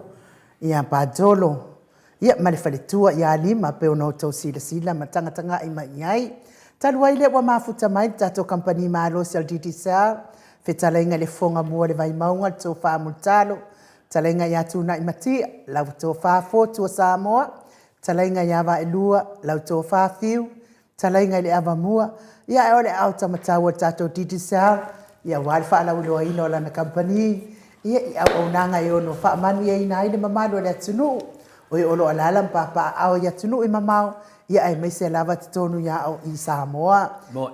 Ia padolo. Ia ma le whaletua ia lima pe ono tau sila ma tangatanga i mai iai. Taluai le wa mafuta mai le tātou kampani malo se al DDSR. Whetalainga le fonga mua le vai maunga le tō whaamutalo. Talainga ia tūna i matia. Lau tō whaafo tua Samoa. Talainga ia wa elua, lau tō whawhiu, talainga le awa mua, ia e ole au tamatau o tātou DDSR, ia wale whaalau loa ina o lana kampani, ia i au au nanga i ono whaamanu ia ina aile mamalo le atunu, o i olo alala mpapa au i atunu i mamau, ia e meise lava titonu ia au i Samoa,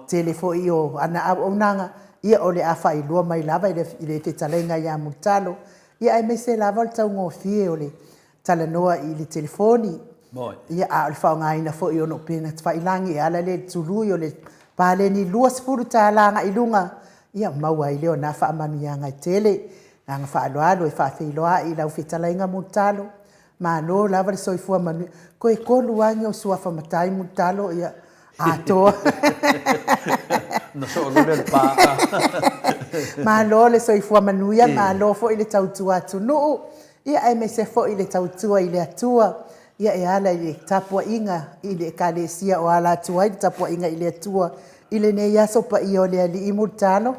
telefo i o ana au au nanga, ia ole awha i lua mai lava i le te talainga ia mutalo, ia e meise lava o le tau ngofie o le talanoa i le telefoni, ia a le whaongaina fo i ono pena te whailangi ala le tului o le pale ni lua sifuru tālanga i lunga. Ia maua i leo nā whaamanu ia ngai tele. Nga whaaloalo e whaafeiloa i lau whetalainga mutalo. Ma no lava le soifua manu. Ko e kolu wangi o sua whamatai mutalo ia atoa. Na so lo le pa. Ma lo le soifua manu ia ma lo fo i le tautua tunu. Ia e me se fo i le tautua i le atua. Ia e ala i le tapua inga i le kalesia o ala atua i le tapua inga i le atua i le ne yaso pa i o le ali i mutalo.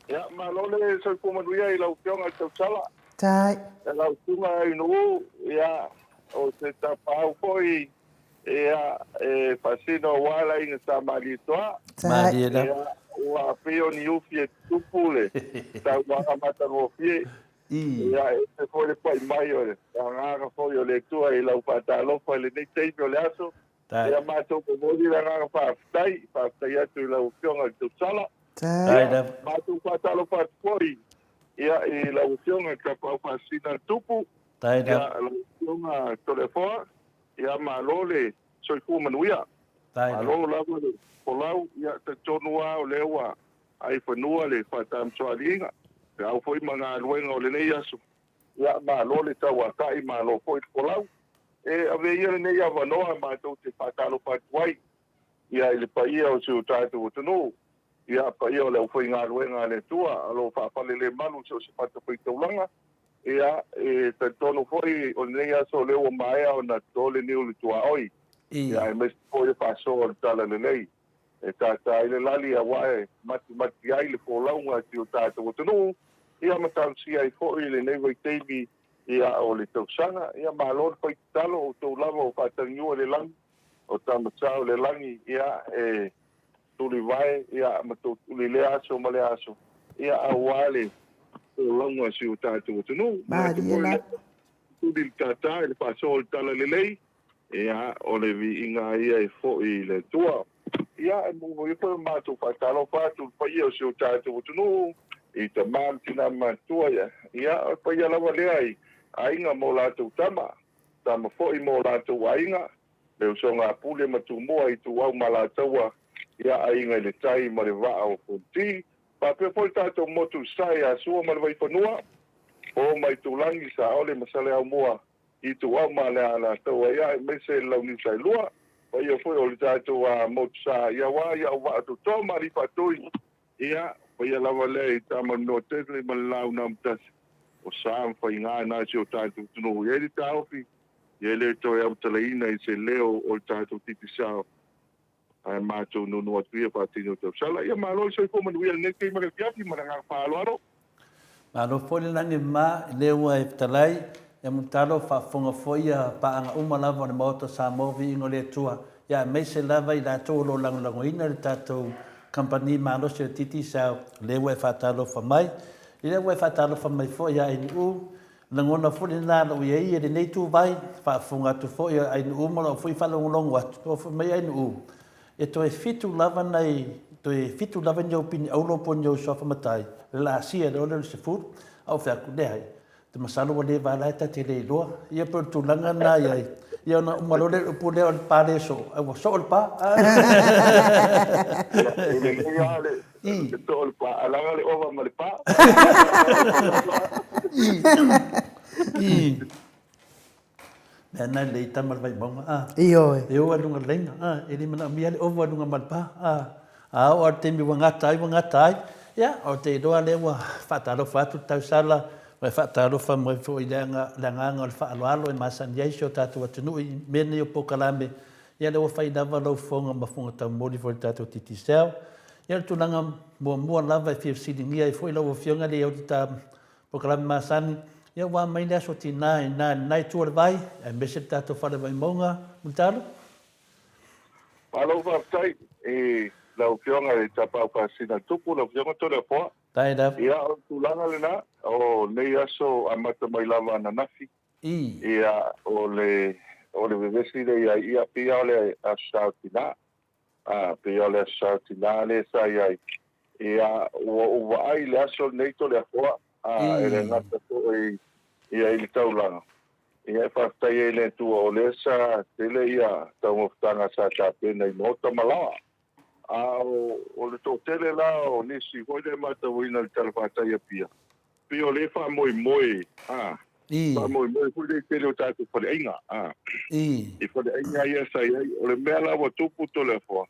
Ia, ma lo le soi kumanuia i lau pionga i tau sala. Tai. E lau tunga i nuu, ia, o se tapau koi, ia, e pasino wala inga sa mali toa. Tai. Ia, ua peo ni ufi e tupule, ta waka mata rofie. Ia, e foi le pai mai ore. Nganga foi o le tua i lau patalofa le nei teipi o le aso. Ia mātou po mori la nganga whaafitai atu i lau pionga i tau sala. Tai. Mātou patalofa koi, ia i lau pionga ka pau whaasina tupu. Ia lau pionga tolefoa, ia mālole soifu manuia. Mālole lava le polau, ia te tonua o lewa ai whanua le whatamsoalinga. Au foi mga luenga o le nei aso. Ia ma lo le tau a kai ma lo foi kolau. E ave ia le nei ava noa ma tau te whakalo patuai. Ia le paia o se o tātou o tunu. Ia paia o le au foi ngā luenga le tua. Alo whapale le malu se o se patapui taulanga. Ia e te tono foi o le nei aso leo o maea o na tole ni o le tua oi. Ia e mes foi e whaso o le tala le nei. E tātai le lali a wae mati ai le pōlaunga ti o tātou o tunu. Ia matansia i fo'i le nei wai teimi ia o le tausanga. Ia mālor pai talo o tau lava o whatangiua le langi. O tamatau le langi ia e tuli vai ia matou tuli le aso ma le aso. Ia awale o launga si o tātou o tunu. Mariela. Tuli le tātai le paso o le tala le lei. Ia o le vi inga ia e fo'i le tua. Ia e mungo i whai mātou whatalo whātou pai o si o tātou o tunu. I te mātina mātua ia. Ia, pa ia lawa lea i ainga mō lātou tama. Tama fōi mō lātou ainga. Leo so ngā pule matu mua i tu au malātaua. Ia ainga i le tai ma le waa o konti. Pa pia fōi tātou motu sai a sua ma le vai whanua. O mai tu langi sa ole masale au mua. I tu au ma le ala taua ia e mese lau ni sai lua. Pa ia fōi o le tātou a motu sa ia wā ia o waa tu tō mari patui. Ia, ia lava lei tama no tetele malau na mtas o sam fa inga na si o tātou tunu ia di tāofi ia le to ia utalaina i se leo o tātou titi sao ai mātou nunu atu ia pātini o tau sala ia mālo i soifo manu ia nekei mara piapi mara ngā whaaloaro Mālo fōle langi mā leo e talai ia mutalo whafonga fōia paanga umalawa ne maota sa movi ingo le tua ia meise lava i la tōlo langolango ina le tātou Company malo se titi sa lewe fatalo fa mai lewe fatalo fa mai fo ya in u langona fo na lo ye ye nei tu vai fa funga tu fo ya in u mo fo fa long long wat fo mai in u e to e fitu lava nei to e fitu lava nyo pin au lo pon yo so fa matai la sia do le se fu au fa ku dai te masalo le va la ta te le lo ye per tu langa na ya ia na malo le pu le pa le so au so pa to le pa ala le ova ma le pa Mena le tamal vai bonga Iyo. eu alunga lenga ele mana mi ale over alunga malpa o te mi wanga tai ya o te do ale wa fatalo fatu tau sala vai fatalo fa mo fo ilanga langa al fa alo e masan ye sho tatu tunu mene yo pokalame ya le fa ida va lo fonga ma fonga ta moli fo tatu titi sel ya tu langa mo lava fi sidingia e fo ilo fionga le o ta pokalame masan ia wa mai le so tina nai tu vai e mese tato fale vai monga mutalo Alo fa tai la opionga e tapa ka sina tupu la opionga to le po tai da ia o tulanga le na o nei aso amata mai lava na nafi ia o le vevesi le ia pia le asautina pia le asautina le sai ai ia o vai le aso nei to le po ele ngata to ia il taulanga ia whaftai e le tua o le sa tele ia tau moftanga sa ta pena i mota malawa o le tō tele la o nisi hoi le mata wina le talapata ia pia pia o le wha moi wha moi hoi le tele o tātou whale ainga i whale ainga ia sa ia o le mea la wa tupu to le fua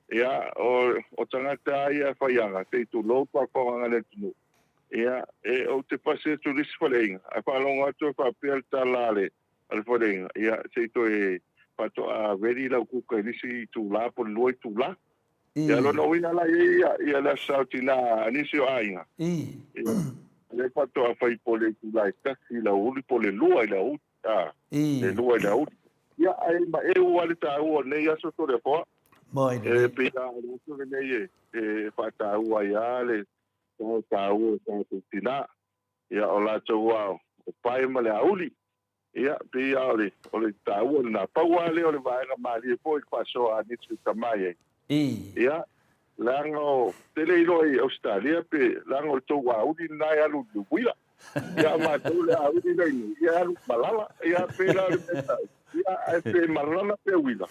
ia o tangata ia whaianga te tu lopa whawanga le tunu ia o te pase tu lisi whaleinga a whalonga atu e whapea talale al whaleinga ia se to e pato a veri lau kuka lisi tu la po loi tu la ia lo no wina la ia la sautina nisi o ainga le pato a whai po le tu la stasi la uli po le lua i la uti le lua i la uti ia ai ma e ua le ta ua nei aso to le poa e pita le aso le nei e pata ua ia le tau tina ia o la tau o pai ma le auli ia pe ia o le tau na paua le o le vaenga mali e po i paso a nitu tamai ia lango tele ilo i Australia pe lango tau auli nai alu duwila ia ma tau le auli nei ia alu malala ia pe la le meta ia pe malala pe wila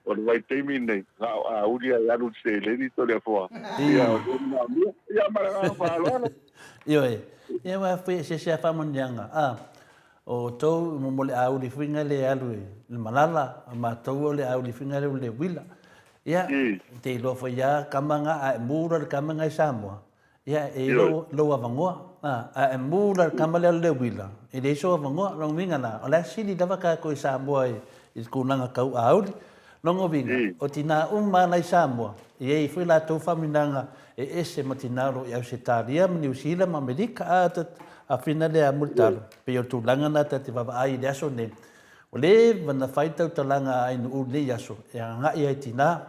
o le vai teimi nei a uri a alu se le ni to le foa ia mara fa ia wa fe se fa monjanga o to mo le auli finga le alu le malala ma to le auli finga le wila ia te lo fo ya kamanga a mura kamanga Samoa ia e lo avangoa a mura kamala le wila e le so avangoa lo minga na o la sili dava ka ko Samoa i kunanga kau auli longo vinga o tina umana i Samoa e foi la to faminanga e ese matinaro ia se taria New Zealand ma Amerika a finale a multalo pe o tulanga na te va ai de aso ne o le vana faita tulanga ai no le yaso e nga ia tina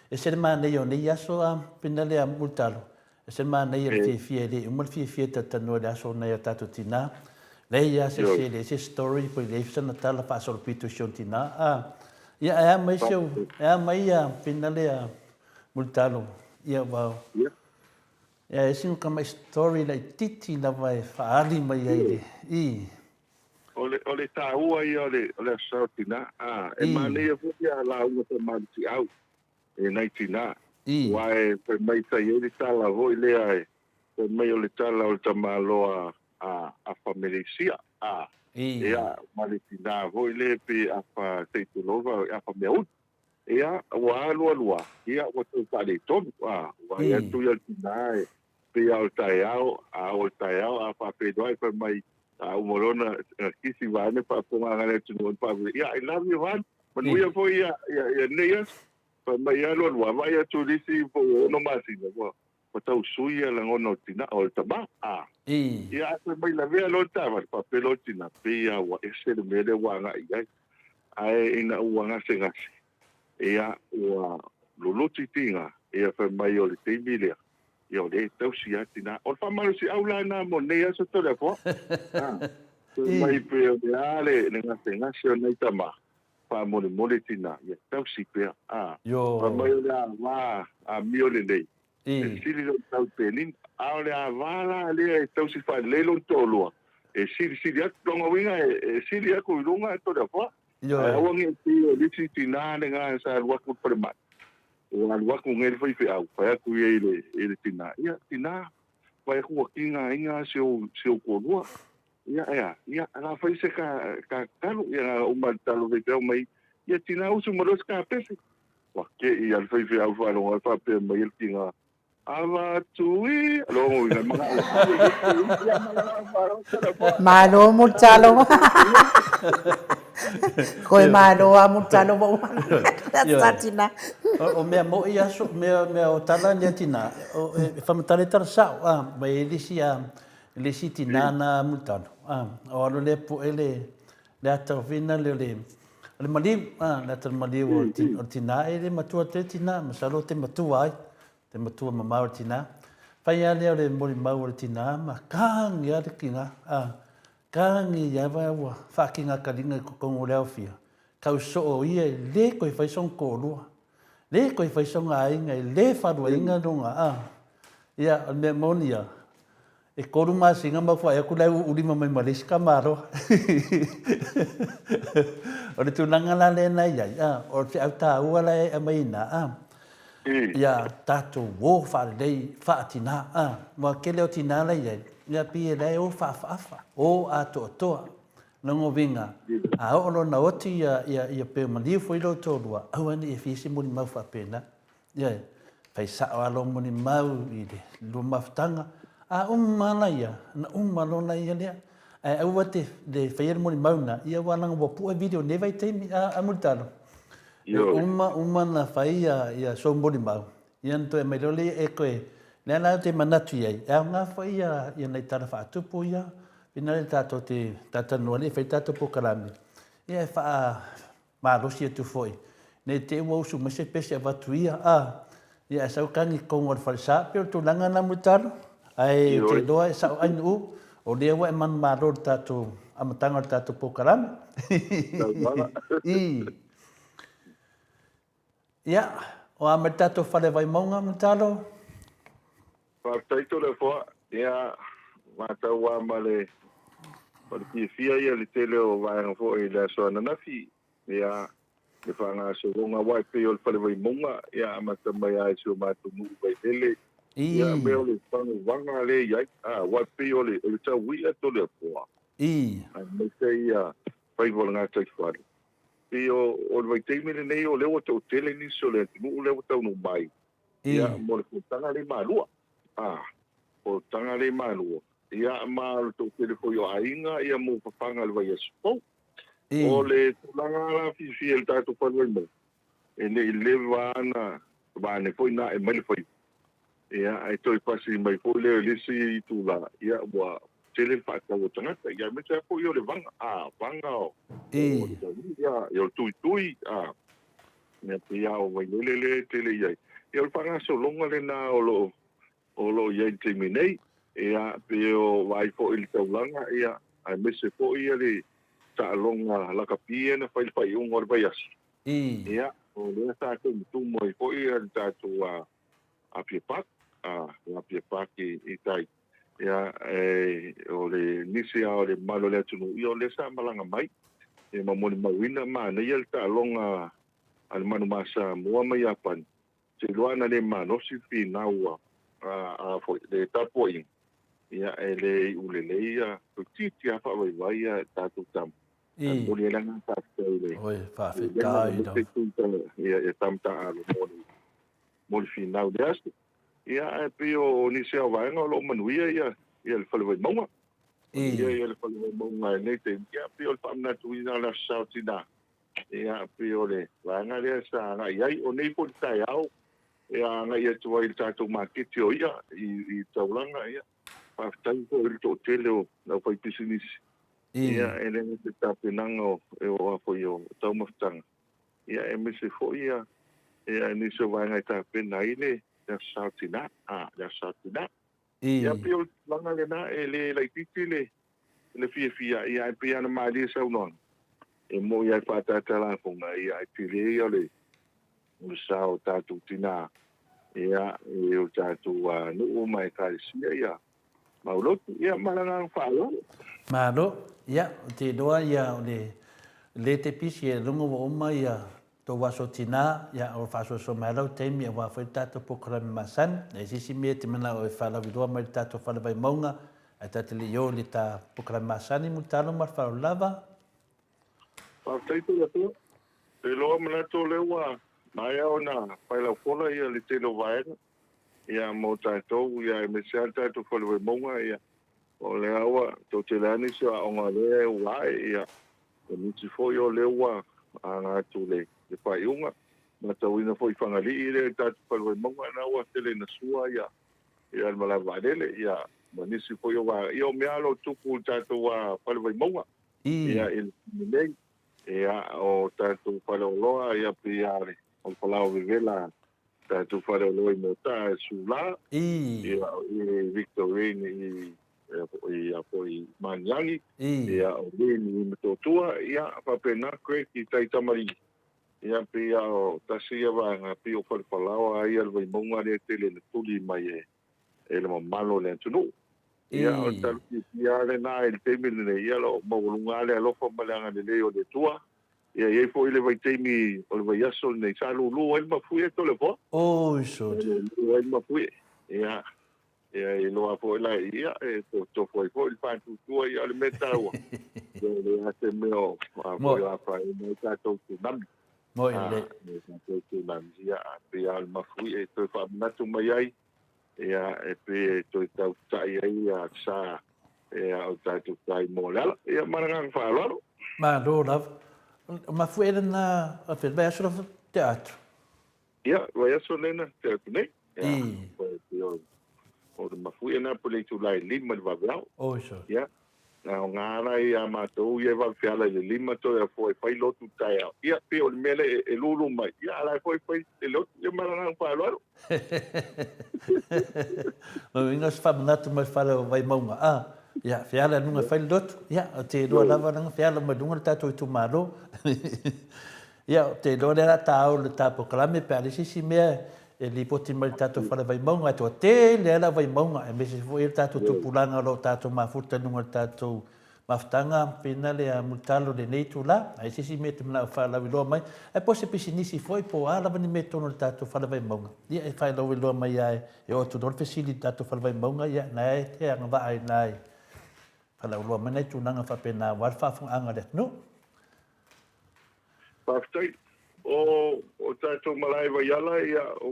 e se ma ne yo ne yaso a finale a multalo e se ma ne ia fie le mo fie ta no de aso na ta tina le ia se se story po le fsa na tala fa so pito tina ia é mais eu é a meia finalea multalo ia va é assim como story la titi la vai faali mai ai ole taua ia ole sautina e mane e fuia la uma te manti au e nai tina wae pe mai sai ele tala voi le ai pe mai ole tala o tamaloa a familia ia malitina voi le pe apa te tulova apa meu ia wa lua ia o tu pale ton wa ia tu ia tina pe al taiao apa pe doi pe mai a umorona kisi vane pa ponga ngale tu pa ia I love you one when we for ia neas pa mai alo wa ia tu disi po no masina wa o tau suia la ngono tina o taba ia pe mai la vea lo tava pa pelotina pe ia wa ese de mele wa nga ia ai ina wa nga senga ia wa luluti tinga ia pe mai o le timilia ia o le tau sia tina o fa malu si aula na mo ne ia so tole po mai pe o le ale nga senga se o nei tama pa mo le tina ia tau si pe pa mai o le ma a mi o le nei sili lo tau penin aole a vala le tau si fa le lo tolo e sili at longa winga e sili a ko lunga to da fa o ngi ti o lisi tina nga sa wa ko prema o al wa ko ngel foi fe au fa ku ele tina ia tina vai ko kinga inga se o ko lua ia ala fai se ka kalu ia uma talo ve tau mai ia tina usu maros ka pese wa ke ia fai fe au fa lo fa pe mai il tinga ala tui lo mo ia ma malo mo talo koe māroa mo talo mo tatina o mea mo ia so mea o tala nia tina o whamatare tara sao mai le si tina na mutano o alo le po ele le ata vina le maliu le ata maliu o tina ele matua te tina masalo te matua ai te matua mamau o tina whai ale o le mori mau o tina ma kāngi a le kinga kāngi ia wa whakinga karinga ko kongo leo fia kau so o ia le koe whaisong kōrua le koe whaisong a inga le wharua inga runga ia me monia e koru masinga mawha e kulai urima mai malesi ka maro o le tunanga la le nai ai o te au tā ua la e maina ia tātou wō wharelei whaatina mua kele o tina lai ai ia pie lai o whaafa o a toa toa nango vinga a o na oti ia pe maliu foi lo tolua au ani e fisi moni mau whapena ia fai sa alo moni mau i le lu maftanga a umana ia na umalo na ia lea au ate de fai moni mau na ia wananga wa pu video ne vai te a multalo uma na fai ia so moni mau ia to e melole e koe nela te manatu ai nga fai ia nei tara fa tupu ia pina le tato te tatanu le fai tato po kalami ia fa marosi tu foi ne te wo su mese pese vatuia ia sa kangi kongo falsa pe tu langa na mutalo ai te doa sa anu o le wa man maro tato amatanga tato po kalami ia o amatato fale vai monga mutalo Partaito le fo ia mata wa male porque fia ia le tele o vai fo i la so na fi ia le fanga so longa wa pe o fale vai monga ia mata mai ai so mata mu vai tele ia me o le fanga wanga le ia wa pe o le ta wi to le fo me sei ia vai volanga te fare pe o vai te me nei o le o to tele ni so le mu le o to no mai ia mo le tanga le malua o tanga le malu ia ma to te ko yo ainga ia mo panga le vai so o le tulanga la fi el tato pa mo le vana va ne foi na e mai foi ia ai toi pasi mai foi le si tu la ia wa tele fa ka o tanga ia me sa ko yo le vanga vanga o ia yo tui me ia o vai le tele ia ia fanga so longa le na o lo ia terminei ia pe o vai fo il taulanga ia ai mese fo ia le ta longa la kapie na fai un or vai as ia o le sa ko tu mo fo ia ta tu a piepak la piepak i tai ia o le nisi o le malo le tu io le sa malanga mai e ma mo mawina ma na ia ta longa al manu masa mo mai apan se loana le mano si finaua foi de tapoin ia ele uleia titi a fa vai ta tu tam muli la na ta ele oi fa fe kai ia tam ta a moli final des ia pe o ni se vai no lo manuia ia ele falou vai monga ia ele falou vai monga ne te ia pe o fam na tu ina la sautina ia pe o le vai na le sa na ia o nei po tai au ia nga ia tu ai tato market o ia i taulanga ia pa tai ko i to tele o na foi business ia ele te tapenanga o foi o tau maftanga ia ms foi ia ni so vai nga tapena ile ya sautina ia pio langa le na ele lai titile le fia ia pia na mali sa unon e mo ia pa tala fonga ia tile ia le usau tatu tina ia o tatu no mai kaisia ia maulo ia malanga falo malo ia te doa ia le te pisi e lungo o mai ia to waso tina ia o faso so malo te mi wa foi tatu pokra masan e sisi me te mana o fala vidua mai tatu fala vai monga Atatele yo le ta proclamasani mutalo marfalo lava. Taito la tu. Te loa mana to lewa. Mai ona pai la fola ia le te lo vaega. Ia mo tatou ia me se tatou folo monga ia. O le awa to te lani so onga le wai ia. Ni ti fo yo lewa anga tu le pai unga. Ma tau ina foi fangali ile tatou folo monga na wa tele na sua ia. Ia mala vadele ia. Ma ni si fo yo wa io me alo tupu tatou wa folo monga. Ia il nei ia o tatou folo loa ia piare. O palau vivela tatou folo loa mo ta sula. Ia Victorine ia foi manyangi ia o ni metotua ia papena kwe ki taitamari ia pia o tasia va pio por palao ia le monga le tele le tuli mai e le malo le tunu ia o tal ia le na el temi le ia lo molunga le lo fo malanga le o de tua ia ia foi le vai temi o le vai aso nei salu lu el ma fui to le po so el ma fui ia e no apo la ia e to foi il fa tu ia le metao le ate meo apo ia fa no tato tu nam mo ile tato tu nam ia pe al mafui e to fa na tu mai ai ia e pe to tau tai ai a sa e au tato tai mo la ia maranga fa lo ma do love ma fu na a fe verso teatro ia vai aso lena te ne ia o le mafui na po le tulai lima le vavau so ia na ngana ia matou ia va fiala le lima to ia foi fai lotu tai ia pe o mele e lulu mai ia la foi le lotu le maranga pa lo ma inga fa manatu mai fala vai maunga ia fiala nunga fai lotu ia te do lava nunga fiala ma dunga tato tu malo ia te do le tau le tapo klame pe ali si me e li poti mai tato fala vai maunga to te le ala vai maunga e me se foi tato tu pulanga lo tato mafuta nunga tato maftanga pena le mutalo le nei tu la ai si me tuna fala vi lo mai e po se pisinisi foi po ala vani me tono tato fala vai maunga ia e fai lo vi lo mai ai e o tu dor facility tato fala vai maunga ia na e te anga va ai nai fala lo mai nei tunanga fa pena wa fa fu anga le no Paftai o tato malai vai ala ia o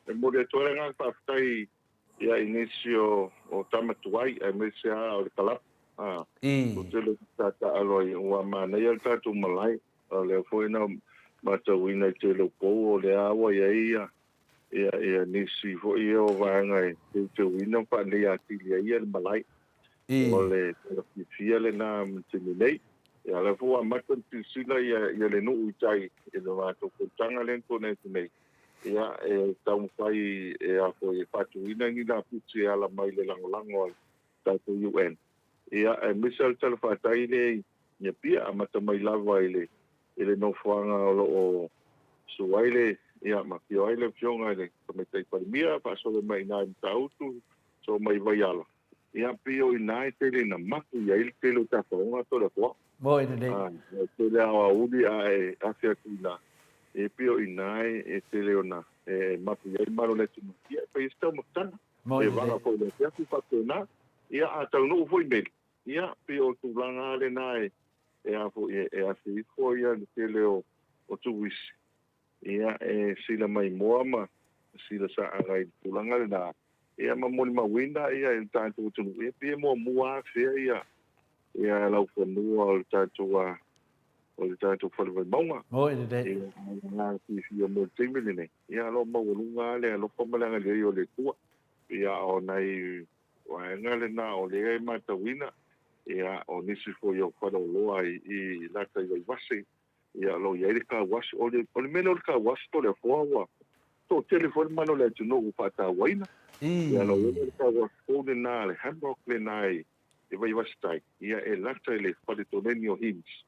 e mo de torenga paftai ia inicio o tamatuai e me se a o kalap o tele tata aloi o mana ia tato malai le foi na mata wina te lo po o le awa ia nisi fo ia o vanga te wina pa le ati ia malai o le fia le na mtinei ia le fo mata tisila ia le no utai e no mato ko tanga len ko nei ia e tau fai e a ko e patu ina ni na putsi ala mai le lango tato UN ia e misal tal fatai le ia pia amata mai lava ile no fuanga o suaile ia ma pio ile fionga ile me tai palmia pa so le mai na tautu so mai vai ala ia pio ina tele na maku ia il telo ta fonga to le po mo ine nei tele a udi a afia kuna e pio ina e tele ona e maku ia maro le tu ia pe sta mo tan e va po le ia ku patona ia a tau no foi mel ia pio tu langa le nai e a fo e a si fo ia le tele o tu wis ia e sila mai moama sila sa agai tulanga le na ia ma moni ma winda ia e tanto tu e pe mo mua fe ia lau fo no o tanto fo le maunga mo ine nei na si mo timile ne ia lo mo lunga le lo fo malanga le o le tua ia o nai wa ngale na o le ma tawina ia o nisi fo yo fa lo ai I lata yo vasi ia lo ia ka was o le meno ka was to le fo wa to telefon mano le tu no fa ta waina ia lo ka was o le na le hamburg le nai e vai vastai ia e lata le fa le to nenio hims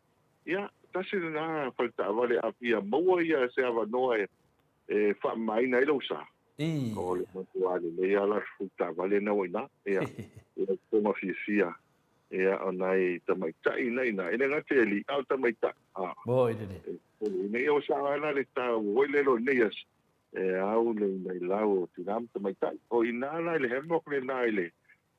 ia tasi na falta vale apia mo ia se ava no e fa mai na lo sa o le motuale le ia la futa vale na waina ia e toma fisia ia onai tamaitai nei na ina ngate li au tamaita mo ine nei o sa ana le ta o le lo nei as au le nei lao tinam tamaitai o ina na le hemo le na le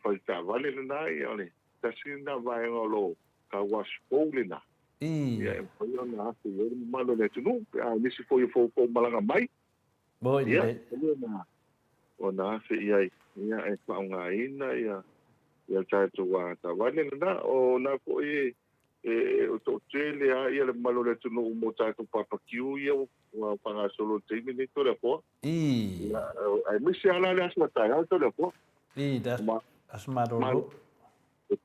faita vale na ia ole tasina vai ngolo ka waspo lena ia foi na afi eu malo le tunu a nisi foi fo malanga mai Boy ia na ona afi ia e pa nga ina ia tato wa ta vale na o na ko o to tele ia le malo le tunu mo tato papakiu ia wa panga solo te minito le po ia ai misi ala le asma ta to le po das asmarolo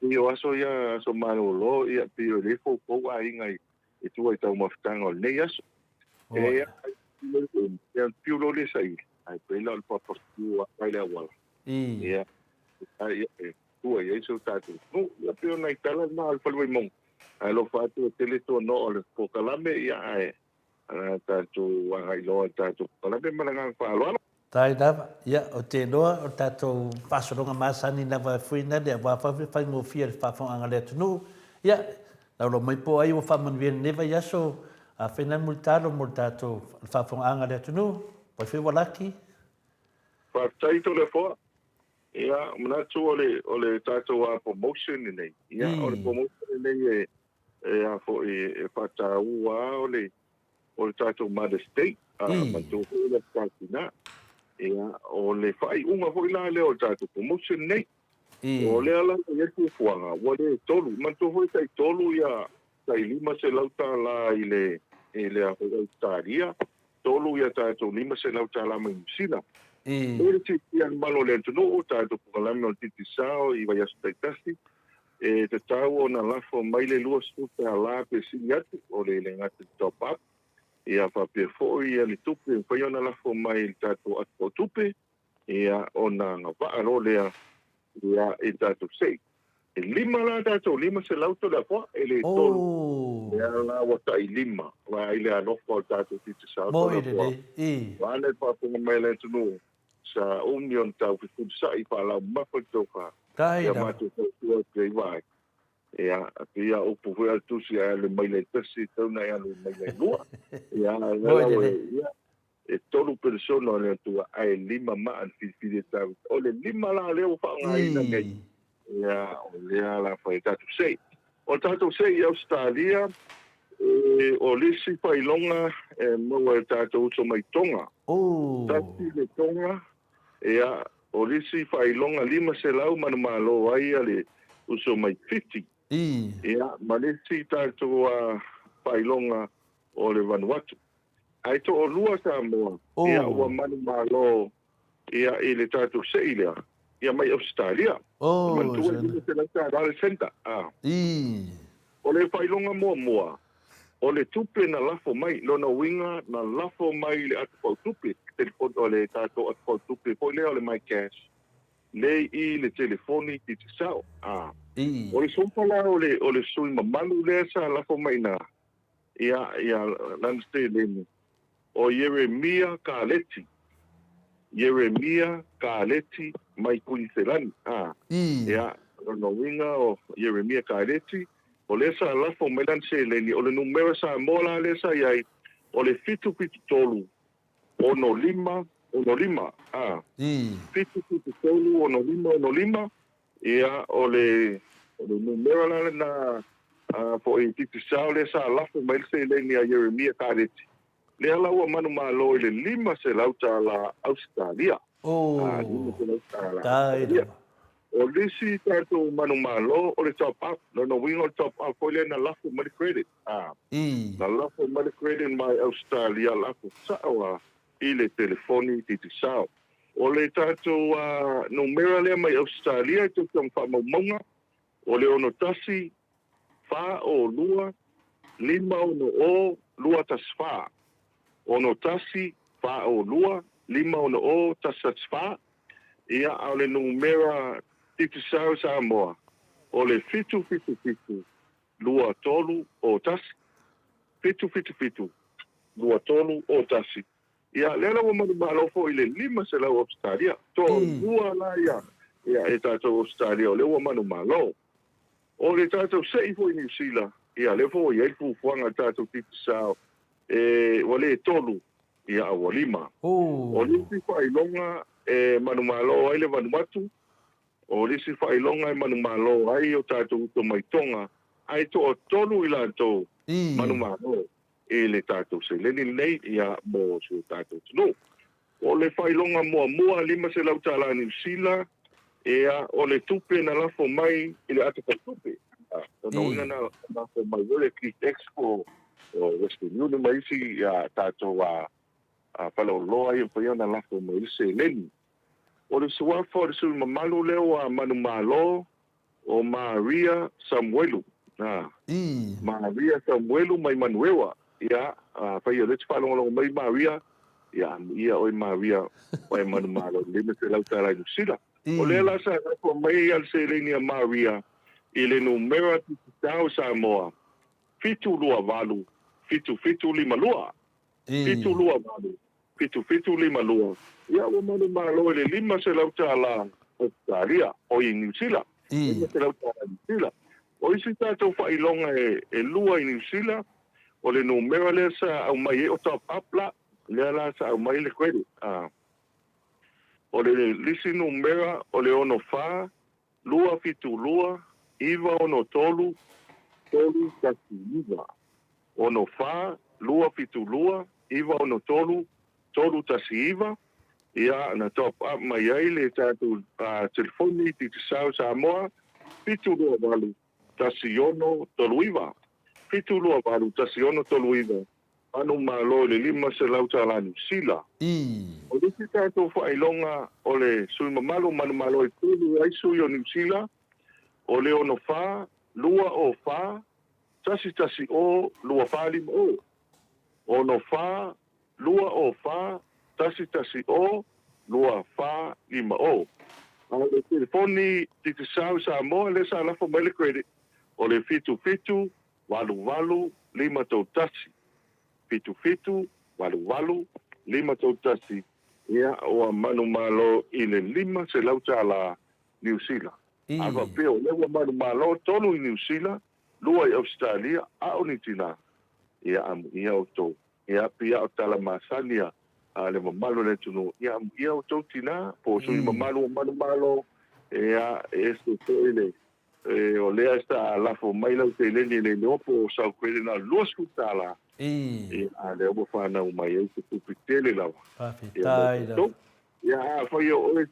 Pio aso ia so manolo ia pio le fo a inga e tu ai tau mafutanga o nei aso. E ia pio lo le sai. Ai pela o papakiu ai le awala. Ia tu ai so tatu. No ia pio na itala na al falwe mong. Ai lo fatu tele to no o le pokalame ia ai. Tatu ai lo tatu. Kalame malanga fa lo. Tai dava, ia, o te noa, o tātou whasoronga māsani na wa fuina, lea wa whawhai ngofia le whawhonga lea tunu. Ia, lau mai po ai o whamanuia newa iaso, a whena multaro mo tātou whawhonga lea tunu. Pai whiwa laki? Whataito le fo. Ia, manatu o le tātou a promotion nei. Ia, o le promotion nei a fo e whatau a o le tātou Mother State. Mantu o le tātina. Ia, o le whai unga hoi la leo tātou promotion nei. O le ala e tu fuanga, o le tolu. Manto hoi tai tolu ia, tai lima se lauta la i le a hoi tāria. Tolu ia tātou lima se lauta la mai musina. E le titi an malo le tunu o tātou pukalami o titi sao i vai asu taitasi. E te tau o na lafo mai le lua suta la pe sini atu, o le ngati top up. Ia whape fōi ia li tupe, whai ona lafo mai li tātou atko tupe, ia ona ngā whaaro lea, ia e tātou sei. E lima la tātou, lima se lauto lea wha, e le tolu. Ia la wata i lima, wa i lea nofo o tātou titi sa auto lea wha. Wane whapunga mai le tunu, sa union tau whifudu sa i whalau mawha toka. Ia mātou tau tua kei wai. Ia, pia upu hui al tusi a le mai le tasi, tauna ia le mai le lua. Ia, e tolu persona o le atua, ai lima maan fili tau. O le lima la leo whaanga ina ngai. Ia, o lea la whai tātou sei. O tātou sei i Australia, o lisi whailonga, maua e tātou uto mai tonga. Tati le tonga, ia, o lisi whailonga lima se lau manu malo ai ale uso mai 50. Ia, malesi tātou a whailonga o le Vanuatu. Ai to o lua tā moa, ia ua manu malo, ia i le tātou seilea, ia mai Australia. Mantua i te lata Rale Center. O le whailonga moa, o le tupe na lafo mai, lona winga na lafo mai le atupau tupe, o le tātou atupau tupe, po lea o le mai cash. Le i le telefoni ki te sao. O le sompala o le sui mamalu lea sa lafo mai na. Ia lanste lemu. O Yeremia Kaleti. Yeremia Kaleti mai Kuiselani. Ia, no winga o Yeremia Kaleti. O le sa lafo mai lanste leni. O le numera sa mola le sa iai. O le fitu tolu. O no lima. Fitu tolu o no lima. Ia o le numero la na po i titi sao le sa lafo mai se le ni a Yeremia Kaleti. Le ala ua manu malo i le lima se lauta la Australia. Lima se lauta la Australia. O lisi tātou manu malo o le top up. No wingo le top up o le na lafo mai credit. Na lafo mai credit mai Australia lafo sawa i le telefoni titi sao. O le tātou numero le mai Australia tu tam whamaumaunga. O le ono tasi, wha o lua, lima ono o, lua tas wha. Ono tasi, wha o lua, lima ono o, tas wha. Ia au le numera titi sao sa moa. O le fitu, lua tolu o tasi. Fitu, lua tolu o tasi. Ia lera wa manu malofo i le lima se lau Australia. To lua la ia. Ia e tātou Australia o le wa manu malo. O le tātou sei fo i New Zealand, ia le fo i eifu fuanga tātou titi sao, o le tolu, ia awa lima. O le tifa i longa, manu malo ai le Vanuatu, o lisi whailonga manu malo ai o tātou to mai tonga ai to o tolu i lātou manu malo e le tātou se leni nei ia mo su tātou tunu. O le whailonga mua lima se lau tāla New Zealand ea o le tupe na lafo mai i le ata tupe. No ina na lafo mai wele ki expo o Western Union mai si tātou a whalaoloa i o na lafo mai se leni. O le suafa o le sui mamalu leo a manu malo o Maria Samuelu. Maria Samuelu mai manuewa. Ia, whai o lechi whalonga mai Maria. Ia oi Maria o e manu malo. Lima se lau tārai nusila. O le la sa ko mai al se leni a Maria. I le numera tau Samoa. Fitu lua valu. Fitu lima lua. Fitu lua valu. Fitu lima lua. Ia o manu malo le lima se lau tāla Australia o i New Zealand. Lima se lau tāla New Zealand. O isi tātou whailonga e lua i New Zealand. O le numera le sa au mai e o top upla. Le la sa au mai le credit. O le lisi numera o le ono wha. Lua fitu lua. Iwa ono tolu. Tolu kasi iwa. Ono wha. Lua fitu lua. Iwa ono tolu. Tolu tasi iwa. Ia na top up mai ai le tātou telefoni ti te sao Samoa. Fitu lua walu. Tasi ono tolu iwa. Fitu lua walu. Tasi ono tolu iwa. Anu malo le lima se lau tāla New Zealand. O lisi tātou whailonga o le sui mamalu manu malo e tulu ai sui o New Zealand. O le ono wha, lua o wha, tasi o, lua wha lima o. Ono wha, lua o wha, tasi o, lua wha lima o. A le telefoni ti te sao Samoa le sa lafo mai le credit. O le fitu, walu, lima tau tasi. Fitu, walu, lima tau tasi. Ia o manu malo i le lima se lau tāla New Zealand. Ava peo lewa manu malo tonu i New Zealand, lua i Australia, a o ni tina. Ia o tō. Ia pia o tala masania le mamalu le tunu. Ia o tō tina, po sui mamalu o manu malo, ia esto tō ile. O lea esta lafo mai lau te leni le neopo o sau kwele na luasku tala. Ia le obo whanau mai e te tupitele lawa. Papitai da. Ia whai o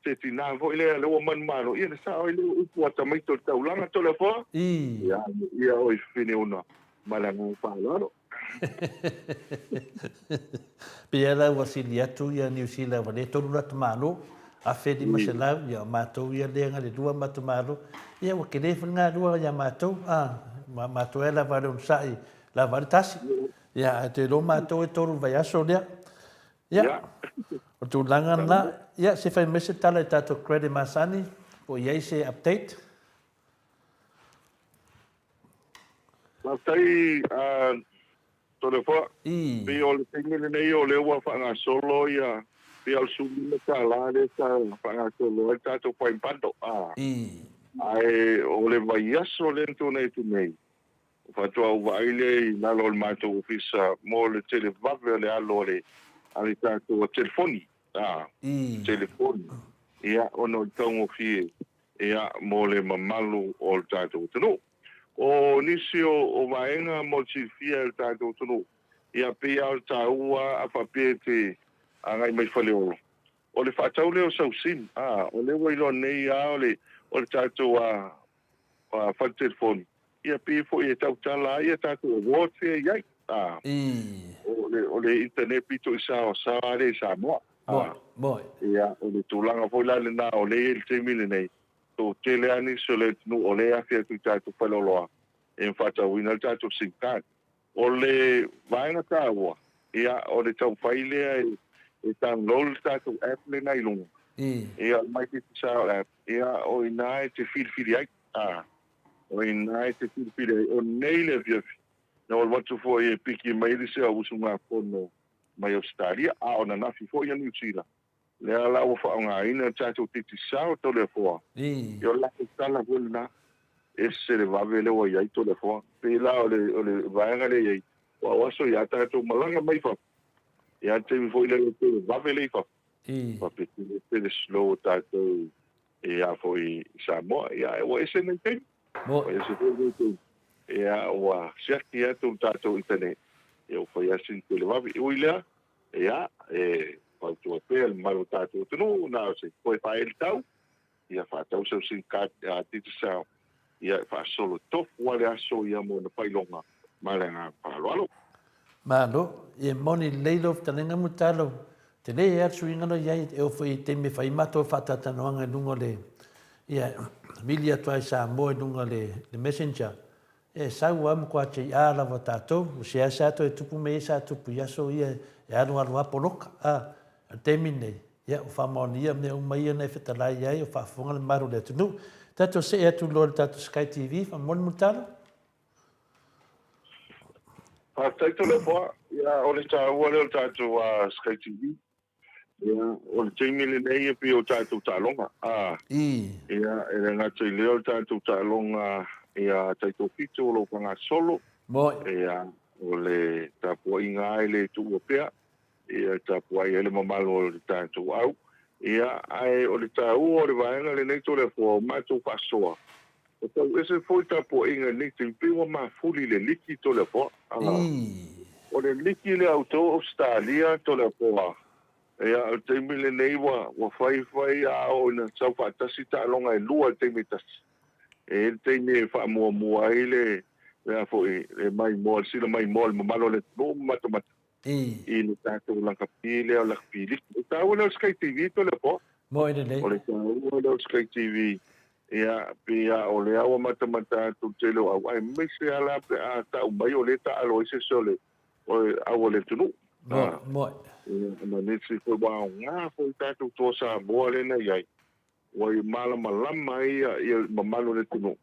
te tina fo ile le o man malo. Ia le sa o ile upu ata mai tō taulanga tō le wha. Ia o i whine una malangu whalaro. Pia la wasili atu ia New Zealand wale tonu rata malo. A whedi masalau, ia mātou ia lenga le dua mātou malo. Ia wa kene whanngā dua ia mātou. Mātou e la wale unsai, la wale tasi. Ia te lo mātou e toru vai aso lea. Ia, o tu langan la. Ia, se whai mese tala e tātou credit masani. O iei se update. Mātai, tole wha. Pe o le tengene nei o le ua whanga solo ia. Pe al sumi me ta la le sa whanga solo e tātou pai pando. Ai, o le vai aso le nto nei tu nei. Fatua uwa aile i nalo le mātou ofisa mo le televave le alo le ali tātou telefoni. Telefoni. Ia ono taungo fie. Ia mo le mamalu o le tātou tunu. O nisi o vaenga mo si fia le tātou tunu. Ia pia o tāua a papie te angai mai whale olo. O le whātau leo sau sim. O le wailo nei o le tātou whale telefoni. Ia pia fo i tau tala ia tātou award fea iai. O le internet pito i sao le Samoa. Ia o le tūlanga fo la le nā o le il te mile nei. Tō tele ani so le tunu o le afia tu tātou whale oloa. E mwhātau ina le tātou singkat. O le vaenga tāua. Ia o le tau whailea e download tātou app le nai lunga. Ia mai te sao app. Ia o ina e te whirwhiri ai. O ina e te whirwhiri ai. O nei le viafi. Na o watu fo e piki mai le se a usu ngā pono mai Australia. O na nafi fo i New Zealand. Le ala o wha o ngā ina tātou te te sao to le foa. Ia la e tala wele na. E se le vave le o iai to le foa. Pe la o le vaenga le iai. O aso ia tātou malanga mai wha. Ia te mi fo i le vave le i wha. Pape te le slow tātou ia foi Samoa ia o ese nei te Mo ese foi ia o siaki atu tatou internet eu foi assim que levavi uila ia pau tu pe el malu tatou tunu na se foi pa el tau ia fa tau se sin kat a titsa ia fa solo tofu wale aso ia mo na pailonga malenga pa lo Malo, e moni leilo talenga mutalo. Te le e atu ingano iai e ofo i te me whai mato whatata noanga nunga le. Ia, mili atu ai sa moe nunga le messenger. E sau amu kua te i ālawa tātou, o se asa ato e tupu me e sa tupu iaso ia e anu alu apoloka. A te minei, ia o whamoni ia me umaia nei whetalai iai o whafonga le maru le tunu. Tato se e atu lor tato Sky TV, whamoni mutalo? taito le poa ia o le tāua le o tātou a Sky TV ia o le teimi le nei e pi o tātou tālonga ia e le ngata i leo tātou tālonga ia taito fito o lo kanga solo ia o le tāpua inga ai le tua pea ia tāpua i ele mamalo o le tātou au ia ai o le tāua o le vaenga le nei to le fua o mātou pasoa o tau ese foi tāpua inga nei te mpiwa mafuli le liki to le fua o le liki le auto Australia to le poa ia o te mile nei wa fai a o na sau fatasi ta longa e lua te mitasi e te ne fa mua ai le foi e mai mo si le mai mo malo le no matomat i le tato lanka pile o la pili ta o le Sky TV to le poa mo ine nei o le Sky TV ia pia o le awa matamata tu telo au ai mese ala a ta o mai o le ta alo ese sole o au le tunu mo ma nisi ko ba nga fo ta tu to sa bo le na yai o i mala malama ia mamalo le tunu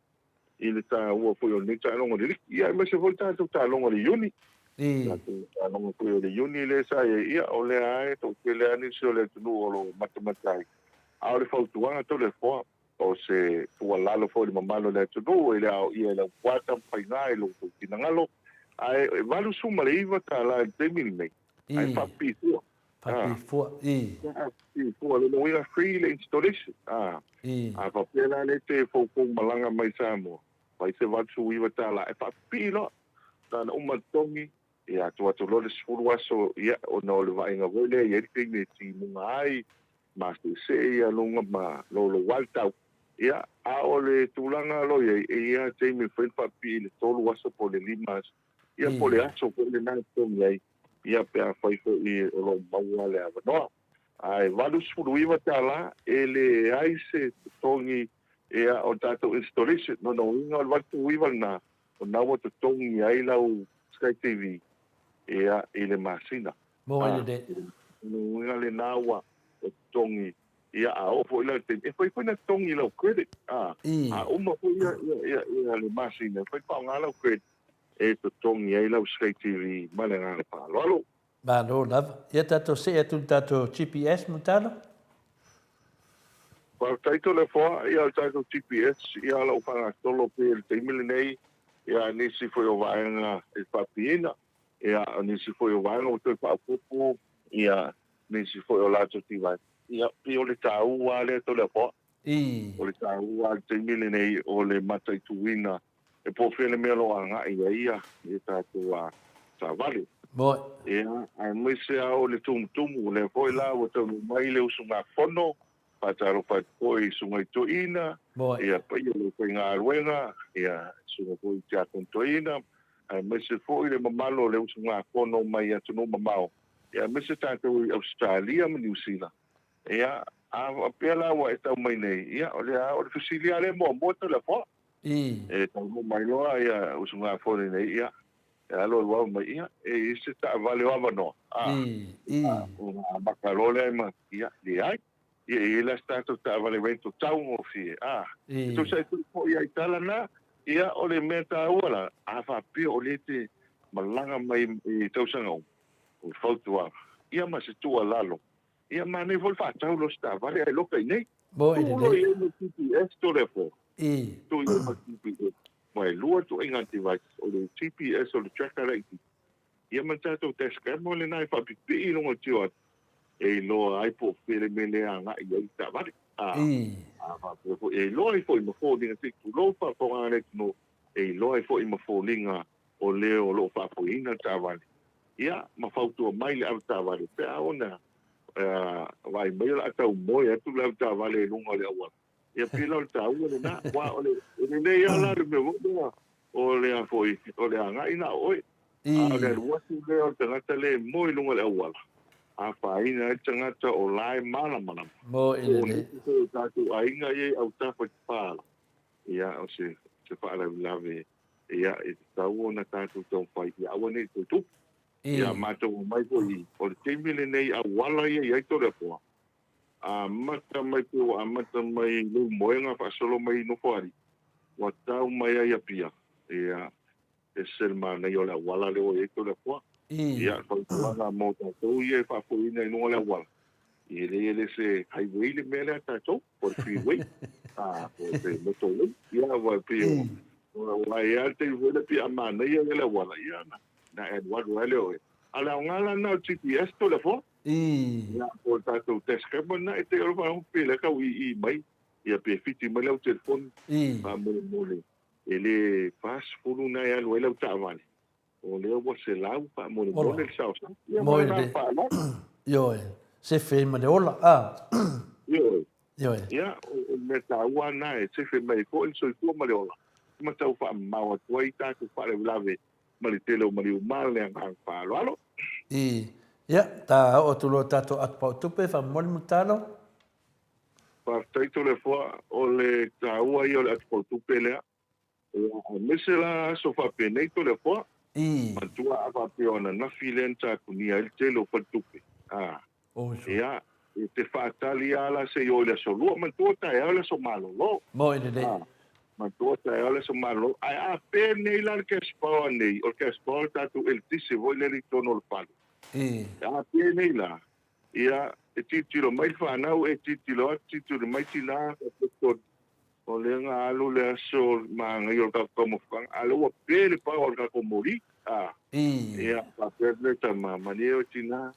i le ta o fo o ni ta no ngori ia mese fo ta tu ta longo le yuni ta longo ko le yuni le sa ia o le ai to ke le ani so le tunu o lo matamata a le fo tu to le fo o se tua lalo fo di mamalo le tunu ile au ia le wata painga lo kinangalo ai valu suma le iva ta la de mil ai papi fu le no ia free le installation a papi la le te fo malanga mai samo vai se valu iva ta la papi lo ta na uma tongi ia tua to lo le suru aso ia o no le vai nga vole ia te ti mungai ma se ia longa ma lo walta ia a o le tulanga lo ia te me fen papi le tolu aso po le limas ia po le aso po le nai tongi ia pe a fai fo i o lo maua le ava no ai valu suru iwa tala ele ai se tongi ia o tato installation no inga o watu iwa na o na o tongi ai lau Sky TV ia ele masina mo ine de no inga le nawa o tongi ia a o fo ila te e foi na tongi lau credit uma fo ia le masina foi pa ngala credit e to tongi ai lau Sky TV malenga le pa lo ba no lava ia tato se e tu tato GPS mutalo pa taito le fo ia tato GPS ia lau pa tolo pe te mile nei ia nisi foi o vaenga e papiena ia nisi foi o vaenga o te pa popo ia nisi foi o lato tiva ia pio le tau ale to le fo o le tau ale te mile nei o le matai tuina e po fele melo anga ia e tato a savali mo ia ai mese o le tum le foi la o te mai le usunga fono pataro pat koi sungai toina ia pa ia le nga ruenga ia sunga koi tia kon toina ai mese foi le mamalo le usunga fono mai atu no mamao ia mese tato Australia ma New Zealand ia a pela wa eta mai nei ia o le fisilia le mo to le fo e tau mai loa ia usunga fono nei ia alo wa mai ia e se ta vale wa no una bacalole ma ia ai e la stato ta vale vento tau o fi to sai tu po ia itala na ia o le meta wala a fa pi o le te malanga mai e tau sanga o foto ia ma se tu alalo ia ma ne vol fa tau lo sta vale ai lo kai nei bo e le GPS to le fo to ia ma GPS mai lua tu inga device o le GPS o le tracker reiti ia ma tato te skemo le nai fa pipi no mo tio e lo ai po fere mele anga ia ta vale Ko e loi fo I mafolinga te tu lo fa ko ngale no e loi fo I mafolinga o leo lo fa ko ina tawali ia mafautu mai le au tawali pe ona vai mai la tau moi atu la tawali lunga le awa ia pila tau le na wa ole le ia la me wo o le fo o le anga ina oi ale watu le o tangata le moi lunga le awa a faina tangata o lai mana mo ile tatu ainga ye au tafa pala ia o se pala lave ia e tau na tatu tau fai ia wane tu ia mato mai ko I o te mile nei a wala ia to le po a mata mai ko a mata mai no moenga fa solo mai no fari wa tau mai ia pia ia e selma nei o la wala le o to le po ia ko na mo to ia fa ko ina no le wala ele se highway le mele tato por freeway por se moto ia va pio wa ia te vole pia mana ia le wala ia na Edward Wale ala ngala na GPS to le fo ia por tato teska bona te o va un pele ka I mai ia pe fiti mai le telefone pa mole ele fast food na ia le tavale o le o se la pa mole le sao mo yo se fe ma le ola Yo. Ya, me taua na e se fe mai ko il soi ko male ola. Ma tau fa mawa toi ta ku fa le lave mali tele mali mal le ang fa lo. Ya, ta o tu lo tato at pa tu pe fa mol mutalo. Pa tai to le fo o le taua I o le at pa tu pe le. O mesela so fa pe nei to le fo. Ma tua ava pe ona na filen ta ku ni el tele o pa tu pe. Ya. Te whaatali ala se i oile so lua, man tuota e ole so malo lo. Mo ine nei. Man tuota e ole so malo. Ai a pe nei la ke spawa nei, o ke spawa tatu el tise voi le ritono le palo. A pe nei la. Ia, e titilo mai whanau, e titilo mai tina, o le nga alu le aso, ma ngai o ka komofang, alu a pe le pa o ka komori. Ia, pa pe le tama, mani o tina,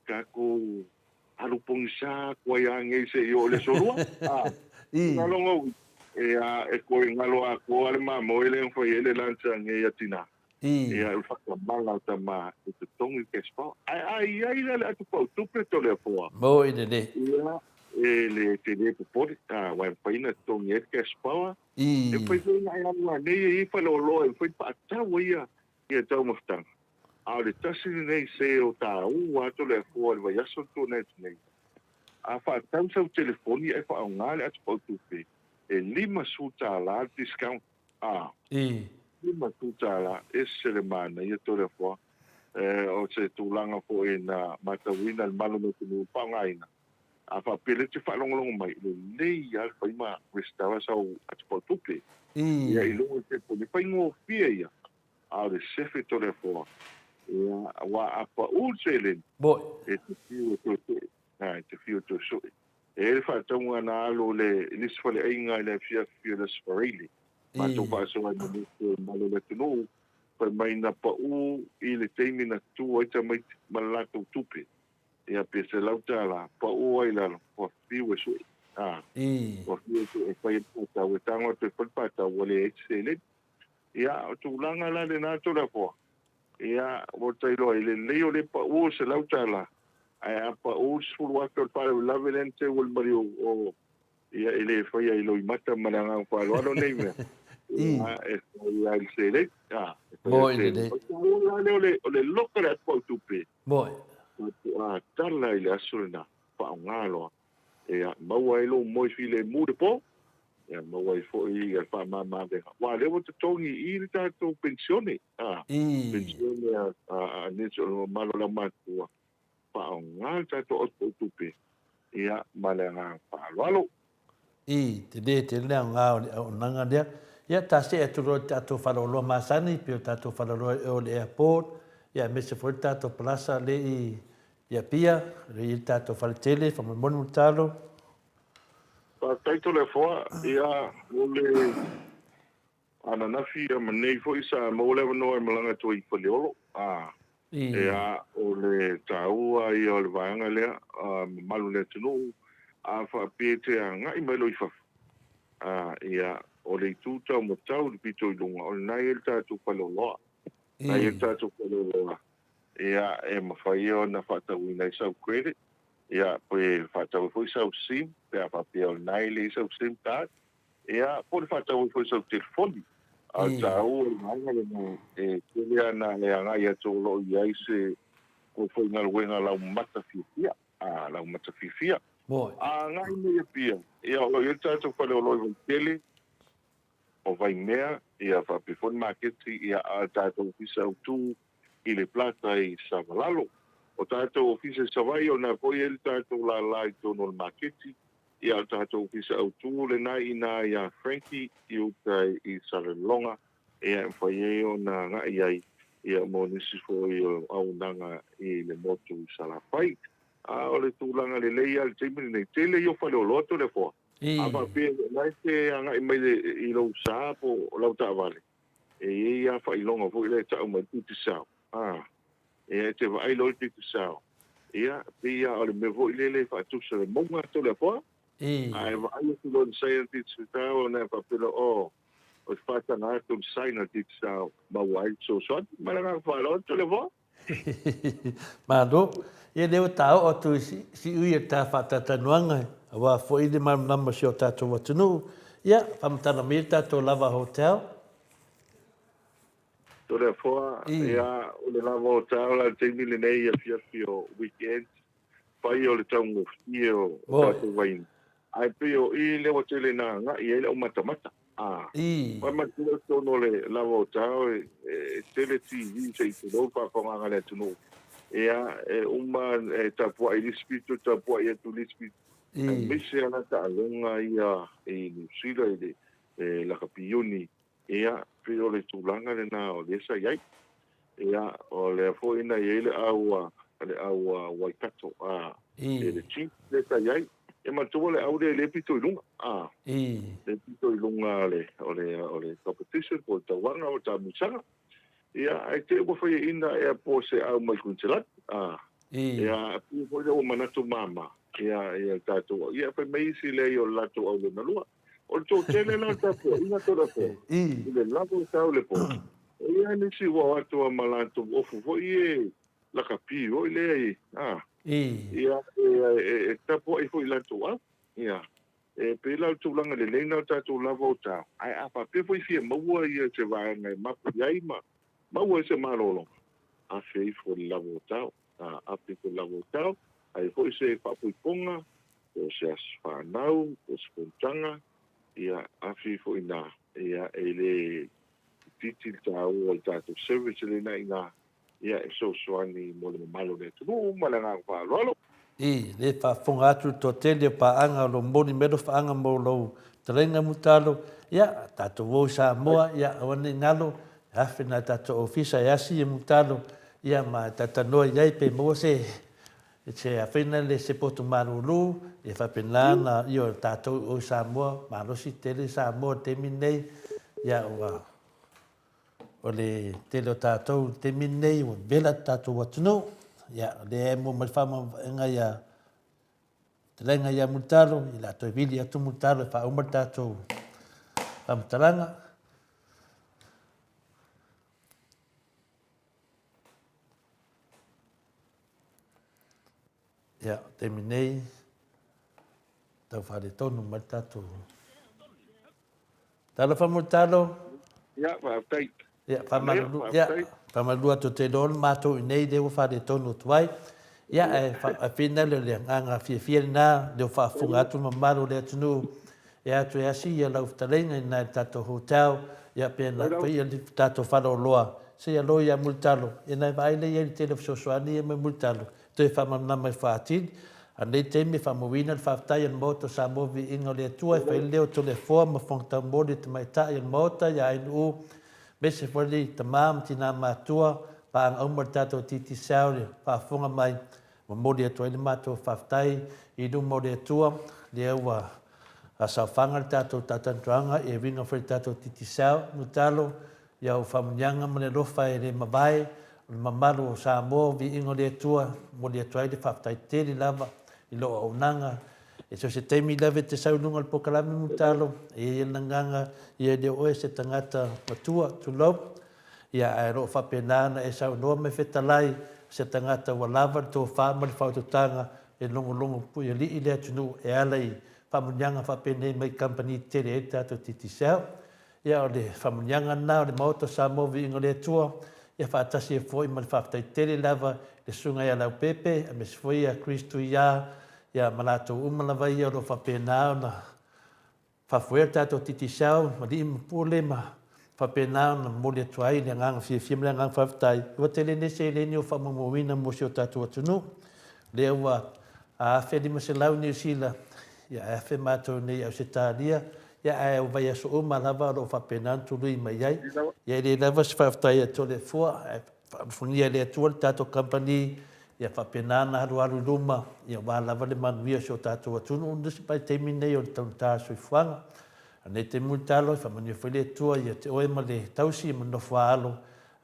kako alu pongsa ko ya ngai se yo le solua ngalo e ko ngalo a ko ale ma mo ele fo ele lancha ngai atina u fa mala tama te tongi ke spa ai le atu tu preto le fo mo ide ele te de por wa paina tongi ke spa e foi na nei fa lo e foi pa ta ia tau mostang ale tasi nei se o ta wa to le fo va ya so to net nei a fa tau seu telefoni e fa ngale at po tu pe e lima suta la discount lima suta la ese le mana ia to le fo o se tu langa fo na matawina al malo no tu pa ngaina a fa pele te fa long mai le nei ya fa ma restaura sa at po tu pe ia I lo te po ni pa ngo fia ia a le sefe to le fo ia wa apa ulselen bo e te fio to so e fa tonga na alo le nis fole ainga le fia le sparili ma to pa so ni malo le tuno pa mai na pa I le teimi na tu o ta mai malato tupe ia pe se lauta la pa ai la po fio so po fio so e pa ta o tango te pa ta o le excellent ia tu langa la de na to la po ia o tai lo le leo le pa se lauta la ai pa sul water para la velente o mario o ia ele foi ai lo mata mananga pa lo no nei me ia il sele mo ide le lokale po tupe mo tala ile asulna pa ngalo ia mau ai lo mo file mu de po ia mau ai foi pa mama de wa le mo tongi I ta to pensione pensione a nicho malo la matua pa ngal ta to tupe ia malenga pa lo te le nga o nanga dia ia ta se tu ro ta to fa lo masani pe ta to fa lo o le airport ia me se foi ta to plaza le ia pia le ta to fa tele fa mo talo pa tai to le fo ia o le ana na fi ma nei fo isa mo le no malanga to I foliolo ia o le taua I o le vanga lea malu le tunu a whaapete a ngai mai loi whafu. Ia o le tūtau mo tau le pito i lunga, o le nai el tātou paloloa. Nai el tātou paloloa. Ia e mawhai o na whatau i nei sau credit. Ia poe whatau i sau sim, pe a whapea o nai le sau sim tāt. Ia po le whatau i sau telefoni. A tau o nanga le mo e telea na e angai ato lo i aise o foi ngā luenga lau mata fifia. Lau mata fifia. Ngai me pia. Ia o i tātou whale o loi tele, o vai mea, ia whapefon marketi, ia a tātou ofisa au tū i le plata i Savalalo. O tātou ofisa savai o nā poi el tātou la lai tono le marketi, ia o tātou ofisa au tū le nai ina ia Frankie i utai i Sarelonga, ia mwhai e o nā ngai ai, ia mo nisi foi au nanga i le motu i Salafai. O le tūlanga le leia le teimini nei tele i o whale o loto le fua. Ama pia nai te anga i mai i lau saa po lau ta vale. E ia wha i longa fo i le ta umai tuti sao. E te wa ai loi tuti sao. Ia pia o le me fo i le wha tusa le monga to le fua. Ai wa ai tu lon sai an tuti sao na wha pila o whata ngā tu sai na tuti sao. Ma wai so soan. Malanga wha lo to le fua. Mado, e leo tau o tu si ui e tā whatatanuanga, wa fo i de nama si o tātou watunu, ia, whamatana me tātou lava hotel. To le fua, ia, o le lava hotel, la teimi le nei a fiafi o weekend, pai o le taungo fie o tātou wain. Ai pe o i le watele na nga, i ele o matamata. Pai matua tono le lava hotel, tele TV, se i tunou, whapanganga le tunou. Ia uma tapua i lispito, tapua i atu lispito. Mise ana ta alonga ia i Nusila i le lakapioni. Ia pio le tūlanga le na o lesa iai. Ia o le afo ina i le aua Waikato. Le chief lesa iai. E matua le au le pito i lunga. Le pito i lunga o le competition po tawanga o ta musanga. Ia ai te ua whai ina e a po se au mai kuntelat. Ia po le o manatu mama. Ia tātou. Ia whai meisi le o lato au le nalua. O tō tele la tātou. Ina tōra po. I le lavo tau le po. Ia nisi ua atua malato ofu. Fo i lakapi. O i le ia tapo ai fo i lato a. Ia. Pe lau tūlanga le leina o tātou lavo tau. Ai apa pe fo i fia maua ia te vaenga i mapu iai ma. Maua se marolo. A fei fo i lavo tau. A pe fo i lavo tau. Ai fo i se whapuiponga. O se aswhanau. O se pontanga. Ia a fei fo i nā. Ia e le titi tau o i tātou service le na i nā. Ia e so soani mo le malo le tunu. Malanga kwa lolo. Le whafonga atu to tele pa anga lo moni medo whaanga mo lo tarenga mutalo. Ia tātou wau sa moa. Ia awane ngalo. Hawhina tātou ofisa e asi e mutalo. Ia ma tātanoa iai pe moa se. Se hawhina le se potu marulu. E whapena i o tātou o Samoa. Marosi tele Samoa te minei. Ia ua. O le tele o tātou te minei. O vela tātou watunu. Ia le e mo malwhama nga ia. Te lenga ia mutalo. I la toi vili atu mutalo. E whaumar tātou. Whamtaranga. Ia, te minei, tau whare tonu mai tātou. Tala whamutalo? Ia, whaatai. Ia, whamalua to te lona mātou i nei leo whare tonu tuai. Ia, e whina leo le nganga whiawhia nā, leo whaafunga atu mamaro le atunu. Ia atu e asi, ia lau whatarenga i nai tātou hotel. Ia, pēna, whaia li tātou wharo loa. Se ia loi a multalo. Ia nai vaile ia li tele whasoswani ia mai multalo. Te whamamna mai whaatin, a nei teimi whamawina le whaftai an mota sa movi inga le atua e whai leo to le fua ma whangtau mori te mai tai an mota ia ainu u bese whali ta maam tina mātua pa ang aumar tātou titi saure whafunga mai ma mori atua ili mātua whaftai i nu mori atua le aua a sa whangar tātou tātantuanga e winga whai tātou titi sau nutalo ia u whamunyanga mane rofa e le mawai mamaru o Samoa vi ingo le tua mo le tua i le whaftai teri lava i lo au nanga E so se teimi lave te saununga le pokalame mutalo, e nanganga, ia de oe se tangata matua, tulau, ia ai ro whapenana e saunoa me whetalai, se tangata walawa tō whāma le whaututanga, e longo pui li i lea tunu e alai, whamunyanga whapene mai company tere e tātou titi sao, ia o le whamunyanga nā, o le maota sa movi ingo lea tua, ia whaatasi e fwoi ma le whaftai tere lava, le sunga ia lau pepe, a me se fwoi a Christu ia malato umalawa ia ro whapenao na whawhwea tātou titi sao, ma li ima pūle ma whapenao na mole tuai, le ngang fia le ngang whaftai. Ua tele nese le ni o whamamawina mo si o tātou atunu. Le ua a whedi ma se lau ni usila, ia a whe mātou nei au se tālia, ia a au vai aso umalawa ro whapenao tului mai ai. Ia le lava se whaftai a tole fua, whangia le atua le tātou company, ia whapenana haru luma, ia wālawa le manuia si o tātou atunu, undusi pai teimi nei o le tauntā soifuanga. Nei te multalo, whamania whaile tua, ia te oe ma le tausi, ma no whaalo,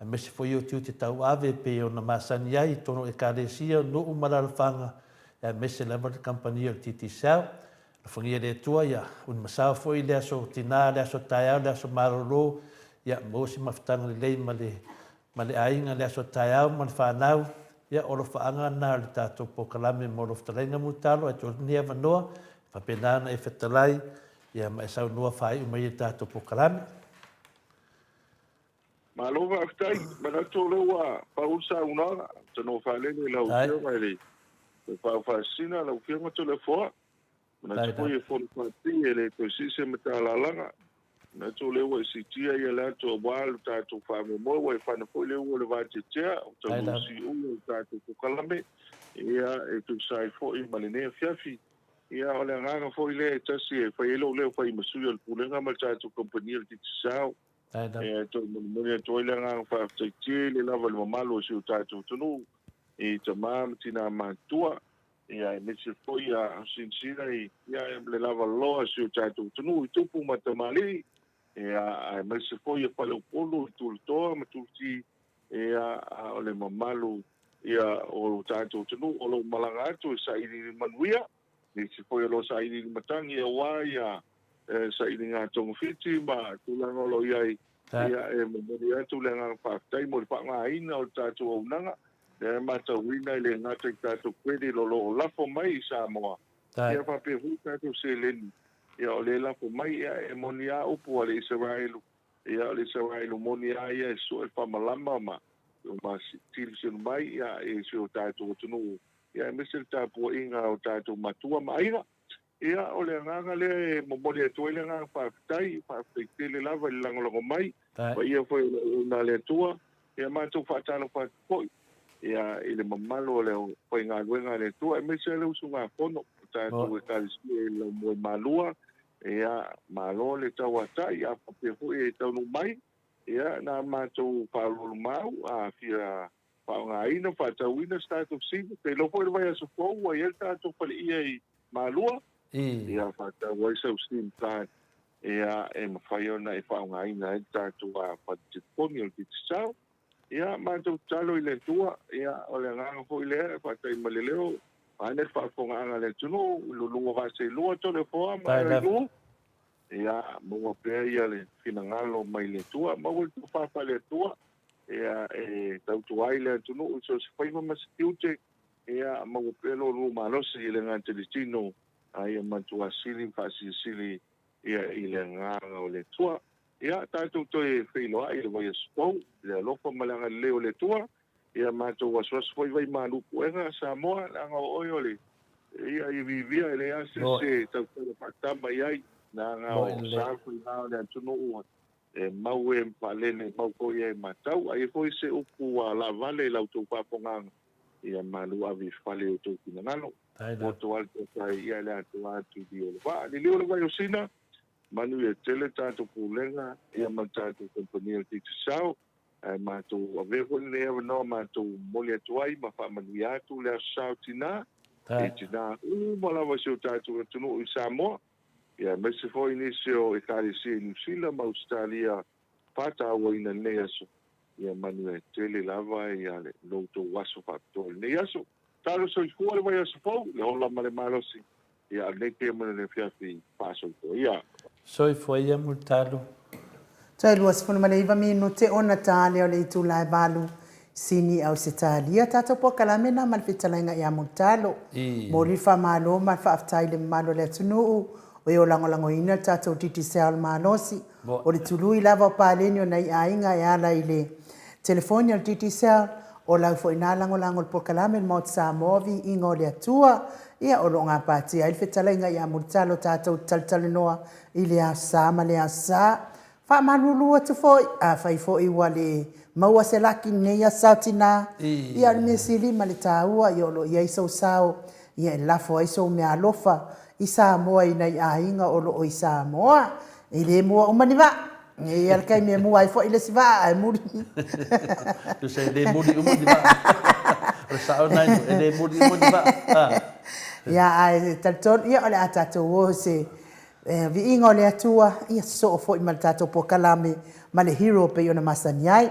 a mese fwoi o tiu te tau ave, pe o na masani ai, tono e kāresia, no umaralwhanga, ia mese lava le kampani o titi sao, na whangia le tua, ia un masao fwoi le aso tina, le aso taiao, le aso maroro, ia mosi mawhtanga le lei ma le ainga, le aso taiao, ma le whanau, ia oro whaanga nā le tātou pokalame mo lo whatarenga mutalo, e tō nia wanoa, whapenana e whetalai, ia mai sau noa whai umai e tātou pokalame. Malova aftai, manato lewa pausa una, tano whalene lau kia mai le. Te whawhasina lau kia mato le fua. Manato e fonu pati e le to sise mata lalanga. Manato lewa e si tia ia lato walu tātou whame moa, e whana poi lewa le vāte tea, o tau si ua tātou pokalame, ia e tu sai fo i malinea fiafi. Ia o le nganga foi le tasi e fai elo leo fai masui al pulenga ma tātou kompania le titi sao. E to moni to le nganga fai aftaiti le lava le mamalo si o tātou tunu. E ta mama tina mantua. Ia e mese foi a sinsina ia le lava loa si o tātou tunu. I tupu matamali. Ia e mese foi a palo polo i tultoa ma tulti. Ia o le mamalo ia o tātou tunu. O lo malanga atu e sa ili manuia. Ni se foi lo sa ini matangi e wai a sa ini ngā tonga whiti ma tulanga lo iai ia e mamori atu le ngā whaktai mo le whanga ina o tātou au nanga e mata wina le ngātai tātou kwedi lo lafo mai i Samoa ia whape hui tātou se leni ia o le lafo mai ia e moni a upu a le Israelu ia o le Israelu moni a ia e so e whamalama ma tili sinu mai ia e se o tātou tunu ia mese tāpua inga o tātou matua maina. Ia o le nganga le momori atua le nganga whaafitai tele lava le langolongo mai. Wa ia foi na le atua. Ia mātou whaatalo whaatipoi. Ia ile mamalo le foi ngā luenga le atua. E mese le usu ngā kono. Tātou e kalisi e le moe malua. Ia malo le tau atai. Ia papehu e taunu mai. Ia nā mātou whaalolu mau. A fia whaongaina, whaatauina, tātou sina, te lopo e vai aso fōu, a iel tātou pali ia i mālua, ia whaatau ai sau sina tāt, ia e mawhai ona e whaongaina, e tātou a whaatiponi o titi sao, ia mātou talo i le tua, ia o le nganga fōi lea, whaatai maleleo, ane whaafonga le tunu, lulunga vase lua to le fōa, mai lua, ia mua pēr ia le finangalo mai le tua, maua tu whaapa le tua, ia e tautu ai le tunu so se fai ma se tiute ia ma o pelo lu ma no se le ngante le tino ai ma tu asili fasili ia ile nga o le tua ia tatu to e filo ai le vai spo le lofa malanga leo le tua ia ma tu was foi vai ma lu puenga Samoa nga o le ia i vivia le ase se tautu patama ai na nga o sa foi na le tunu e mau e palene mau ko e matau ai foi se upu a la vale la tu paponga ia malu avi fale o tu kinangalo o to alto sai ia la tu atu di o va ni le vai usina manu e tele tanto pulenga ia matato companhia de sao ma tu ave ko ne no ma tu molia tuai ma fa mania tu le sautina e tina mala va se tatu tu no Samoa. Ia, mese foi inisio e karisi New Zealand ma Australia pata awa ina nei aso. Ia manu e tele lava ia le louto waso whakatoi nei aso. Tāro so i kua le vai aso fau, le hola ma le malosi. ia le ke mo le fiasi paso ia Soi foi ia multalo. Tai luas funa maleva minu te ona tale o le itu lai balu sini au se talia tata po kalame na mal fitalenga ia multalo. Mo rifa malo mal fa aftai le malo le tunu o yo lango ina tata o titi se al malosi o le tului lava paleni o nei ainga ia la ile telefoni al titi se o la fo ina lango po kalame mo sa movi ingo le atua ia o longa pati ai fitalenga ia multalo tata o taltalenoa ile a sa male a sa fa malulu atu foi a fai foi wale maua se laki nei a sautina ia me sili male taua ia lo ia so sao ia la foi so me alofa isa moa ina ia inga o lo isa moa ile moa o maniva ia kai me moa ai foi ile siva ai muri Tu sei le muri o maniva Rasa nai le muri o maniva ia ai taton ia ole atato wo se vi ingo le atua ia so fo i maltato po kalame male hero pe yona masaniai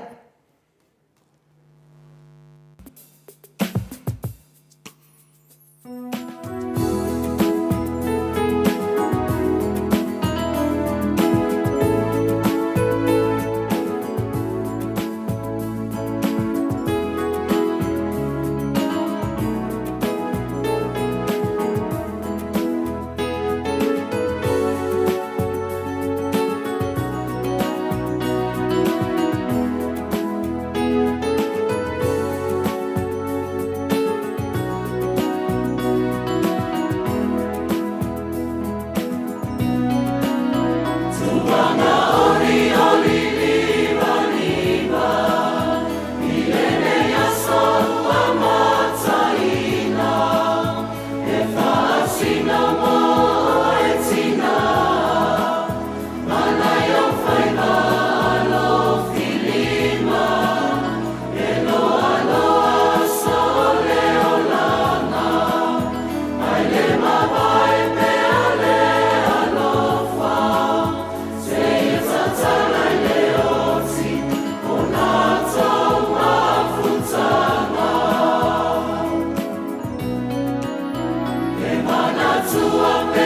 Fountain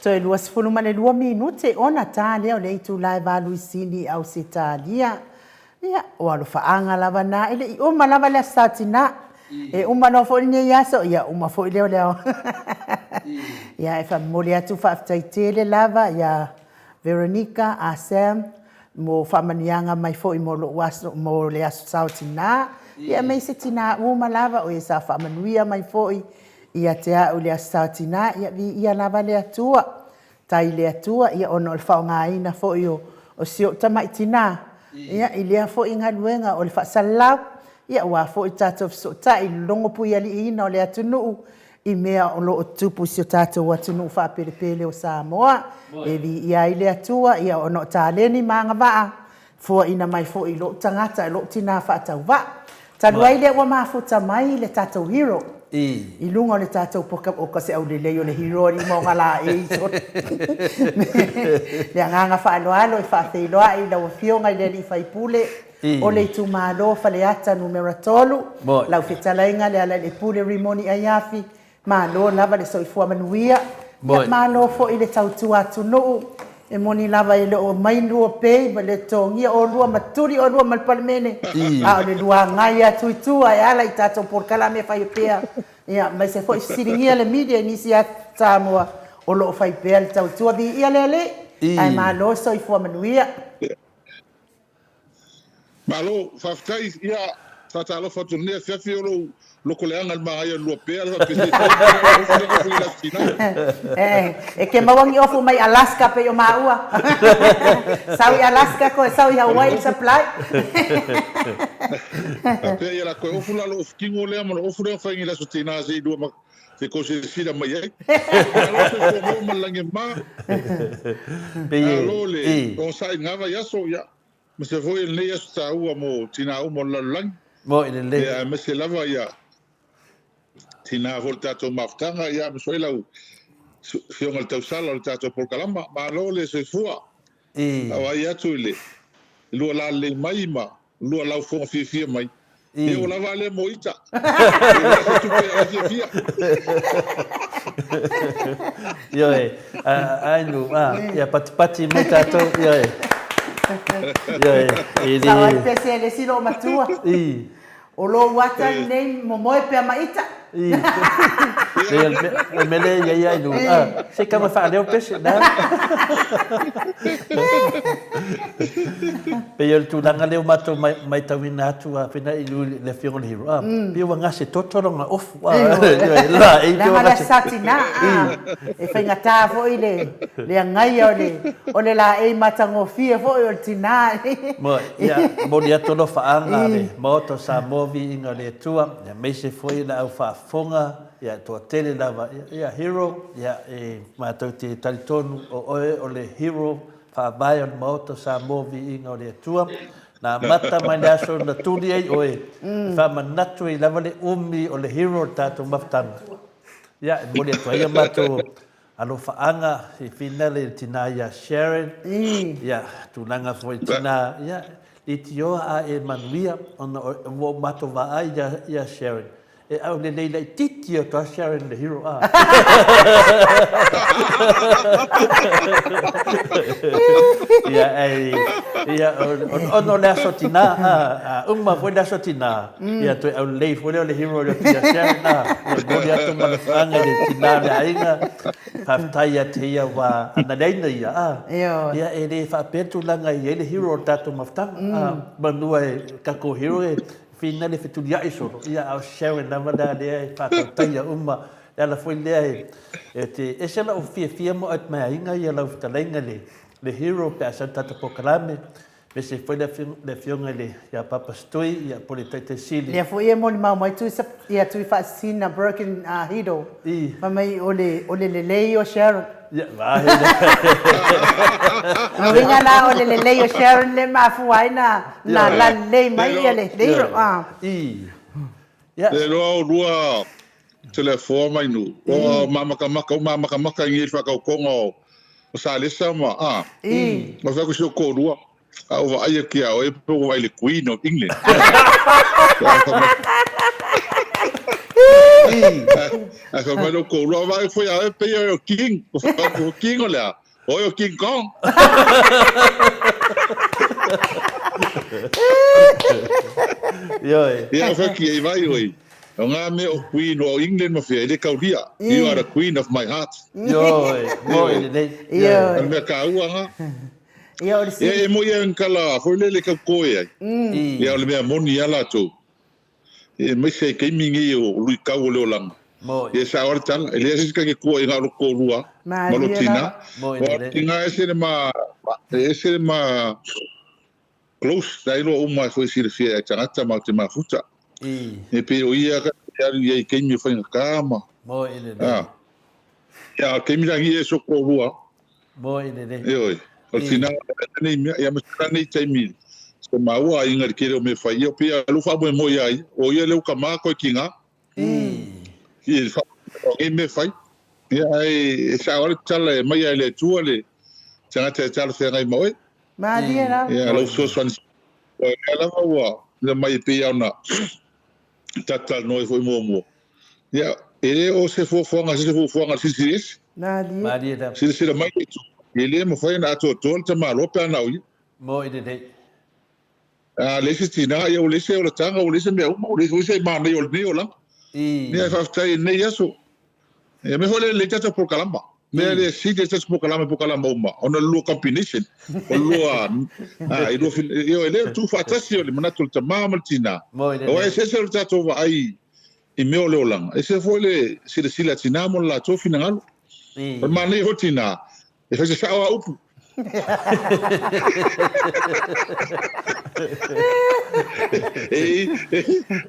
Toi lua sifulu mane 2 minute ona talia o le itu lai valu isini au Italia. Ia o alo faanga lava na ile I uma lava le statina. E uma no fo ni yaso ia uma fo ile leo. Ia e fa mole atu fa taitele lava ia Veronica Asem mo fa manianga mai fo I mo lo waso mo le aso sautina. Ia me se tina uma lava o ia fa manuia mai fo ia te a le sautina ia vi ia lava le atua. Tai le atua ia ono le fa nga ina fo o sio tamaitina. Ia ile fo inga luenga o le fa salau. Ia wa fo I tatou so tai longo pui ali ina o le atunu I mea o lo tupu si o tatou atunu fa pele o Samoa e vi ia ile atua ia o no taleni manga va fo ina mai fo I lo tangata lo tina fa tau va talua ile wa mafuta mai le tatou hero I lungo le tatou poka o kase au le leo le hero I mo ngala e so le nganga fa alo e fa te loa I la fionga ile li fai pule o le tu malo fa le ata numero tolu la fitalainga le ala le pule rimoni ayafi malo lava le soifua manuia malo fo ile tautu atu no e moni lava ile o maindu o pe ba le tongia o lua maturi o lua malpalmene a le lua ngai atu tu ai ala I tatou por kala me fai pea ia mai se fo siringia le media inisia Samoa o lo fai pea le tautu vi ia le ai malo soifua manuia Malo, faftai ia tatalo fatunia fiafi o lo koleanga mai lo pea lo pese. E ke mawangi ofu mai Alaska pe o maua. Sawi Alaska ko sawi Hawaii supply. Pe ia la ko ofu la lo kingo le mo ofu le fa ngi la sotina se do ma se ko se fila mai ai. Alo se ko mo lange ma. Pe le on sai ngava ya so ya. Mese foi le ya sta ua mo tina mo lang. Mo in le. Ya mese lava ya. Tina volta to maftanga ya so ila fio ngal tau sala o tato por kalama ma lo le se fua awa ya tu le lo la le mai ma lo la fo fi mai e o la vale moita yo ai no ya pati meta to yo e sa pese le silo matua o lo wata nei mo moe pe maita mele ya no se kama fa le pese da pe yo tu langa le mato mai tawina tu a pena ilu le fio le hero pe wanga se totoro nga off la e pe wanga satina e fa ngata fo ile le ngai o le la e matango fie fo o tina mo ya mo dia tolo fa anga le moto sa movi inga le tua ya me se foi la fa fonga ya to tele lava ya hero ya e mato te talitonu o le hero fa vai on moto sa movi inga le tua na mata mai aso na tuli ai oe fa manatu I lava le umi o le hero tato maftanga ya mo le toia mato alo fa anga I finale tina ya Sharon ya tulanga foi tina ya itio a e manuia on o mato va ai ya Sharon e au le leila titio to Sharon the hero ya ono la sotina uma foi da sotina ya to au le foi le hero le Sharon mo dia to malanga de tina le ainga faftaia te ia wa ana leina ya e le fa petu langa ia le hero tato maftanga banua ka ko hero finale fitu ya iso ya au Sharon na mada le fa taia uma ela foi le te esela o fia mo at mai inga ia la ftalenga le hero pesa tato pokalame Vese foi le fionga le ya papa stoi ya politete sili. Le foi mo ma mai tu ya tu fa sina broken hido. Ma mai ole le o Sharon. Ya va. No venga na ole le o Sharon le ma fuai na la le mai le Ya. Le lo telefone mai nu. O mama ka ngi fa ka kongo. O sa le sama Ma fa ko ko rua. Over ai que a e po vai le Queen of England. A fa mai no ko lo vai foi a pe o king. O king ola. O King Kong. Ia fa ki vai oi. O ngā me o Queen o England ma fia, ele kauria. You are the queen of my heart. Moi nei. Ana me ka ua nga. E mo ia nkala, foi lele ka koe ai. Ia ole mea moni ala tō. E mai se kei mingi o lui kau o leo langa. Ia sa ora tanga, ele ase ka ke koe ngā roko rua. Malotina. O tinga ese ma close, dai lo uma foi sir fia e tangata ma te mafuta. E pe o ia ka ia kei mi foi kama. Ia kei mi rangi e soko rua. E oi. O tina nei ia masana nei taimi. So maua inga kere o me fai o pia lu fa mo ia o ia le ka ma ko kinga. Ia fa e me fai. Ia e sa ora tala mai ele tua le tangata tala fe ngai mo. Ia lo so so ela wa le mai pe ona. Tata no foi mo. Ia ele o se fo fonga sis. Maria. Sis mai ele mo foi na to te malo pe na ui. Mo ide dei. Le tina ia o le se o tanga o le se me o le se ma nei o nei o la. Ia fa tai nei aso. E me hole le tata por kalamba. Me le si te por kalamba uma. Ona lu combination. O lu i do io ele tu fa tasi o le manatul te mama tina. O e se o tata va ai i me o le olanga. E se foi le sila tina mo la to fina ngalo. Ma nei ho tina. E fa se sa o upu.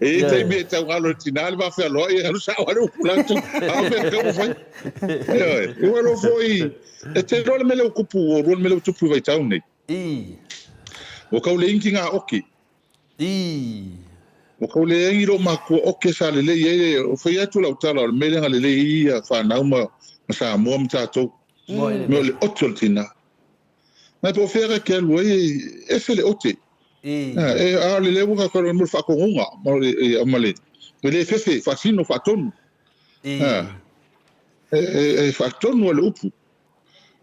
Te me tau ngalo tinal va fe lo e sa o lo planto a me como foi e lo foi e te role me le kupu o role me le tupu vai tau nei o ka le inkinga oki o ka le ngiro ma ko oke sa le e o foi atu la utala me le ngale le ia fa na uma sa mo mta to me le otol tina na po fere ke lo e fele ote e a le buka ko mo fa ko nga mo le amale le fefe fasino faton faton o le upu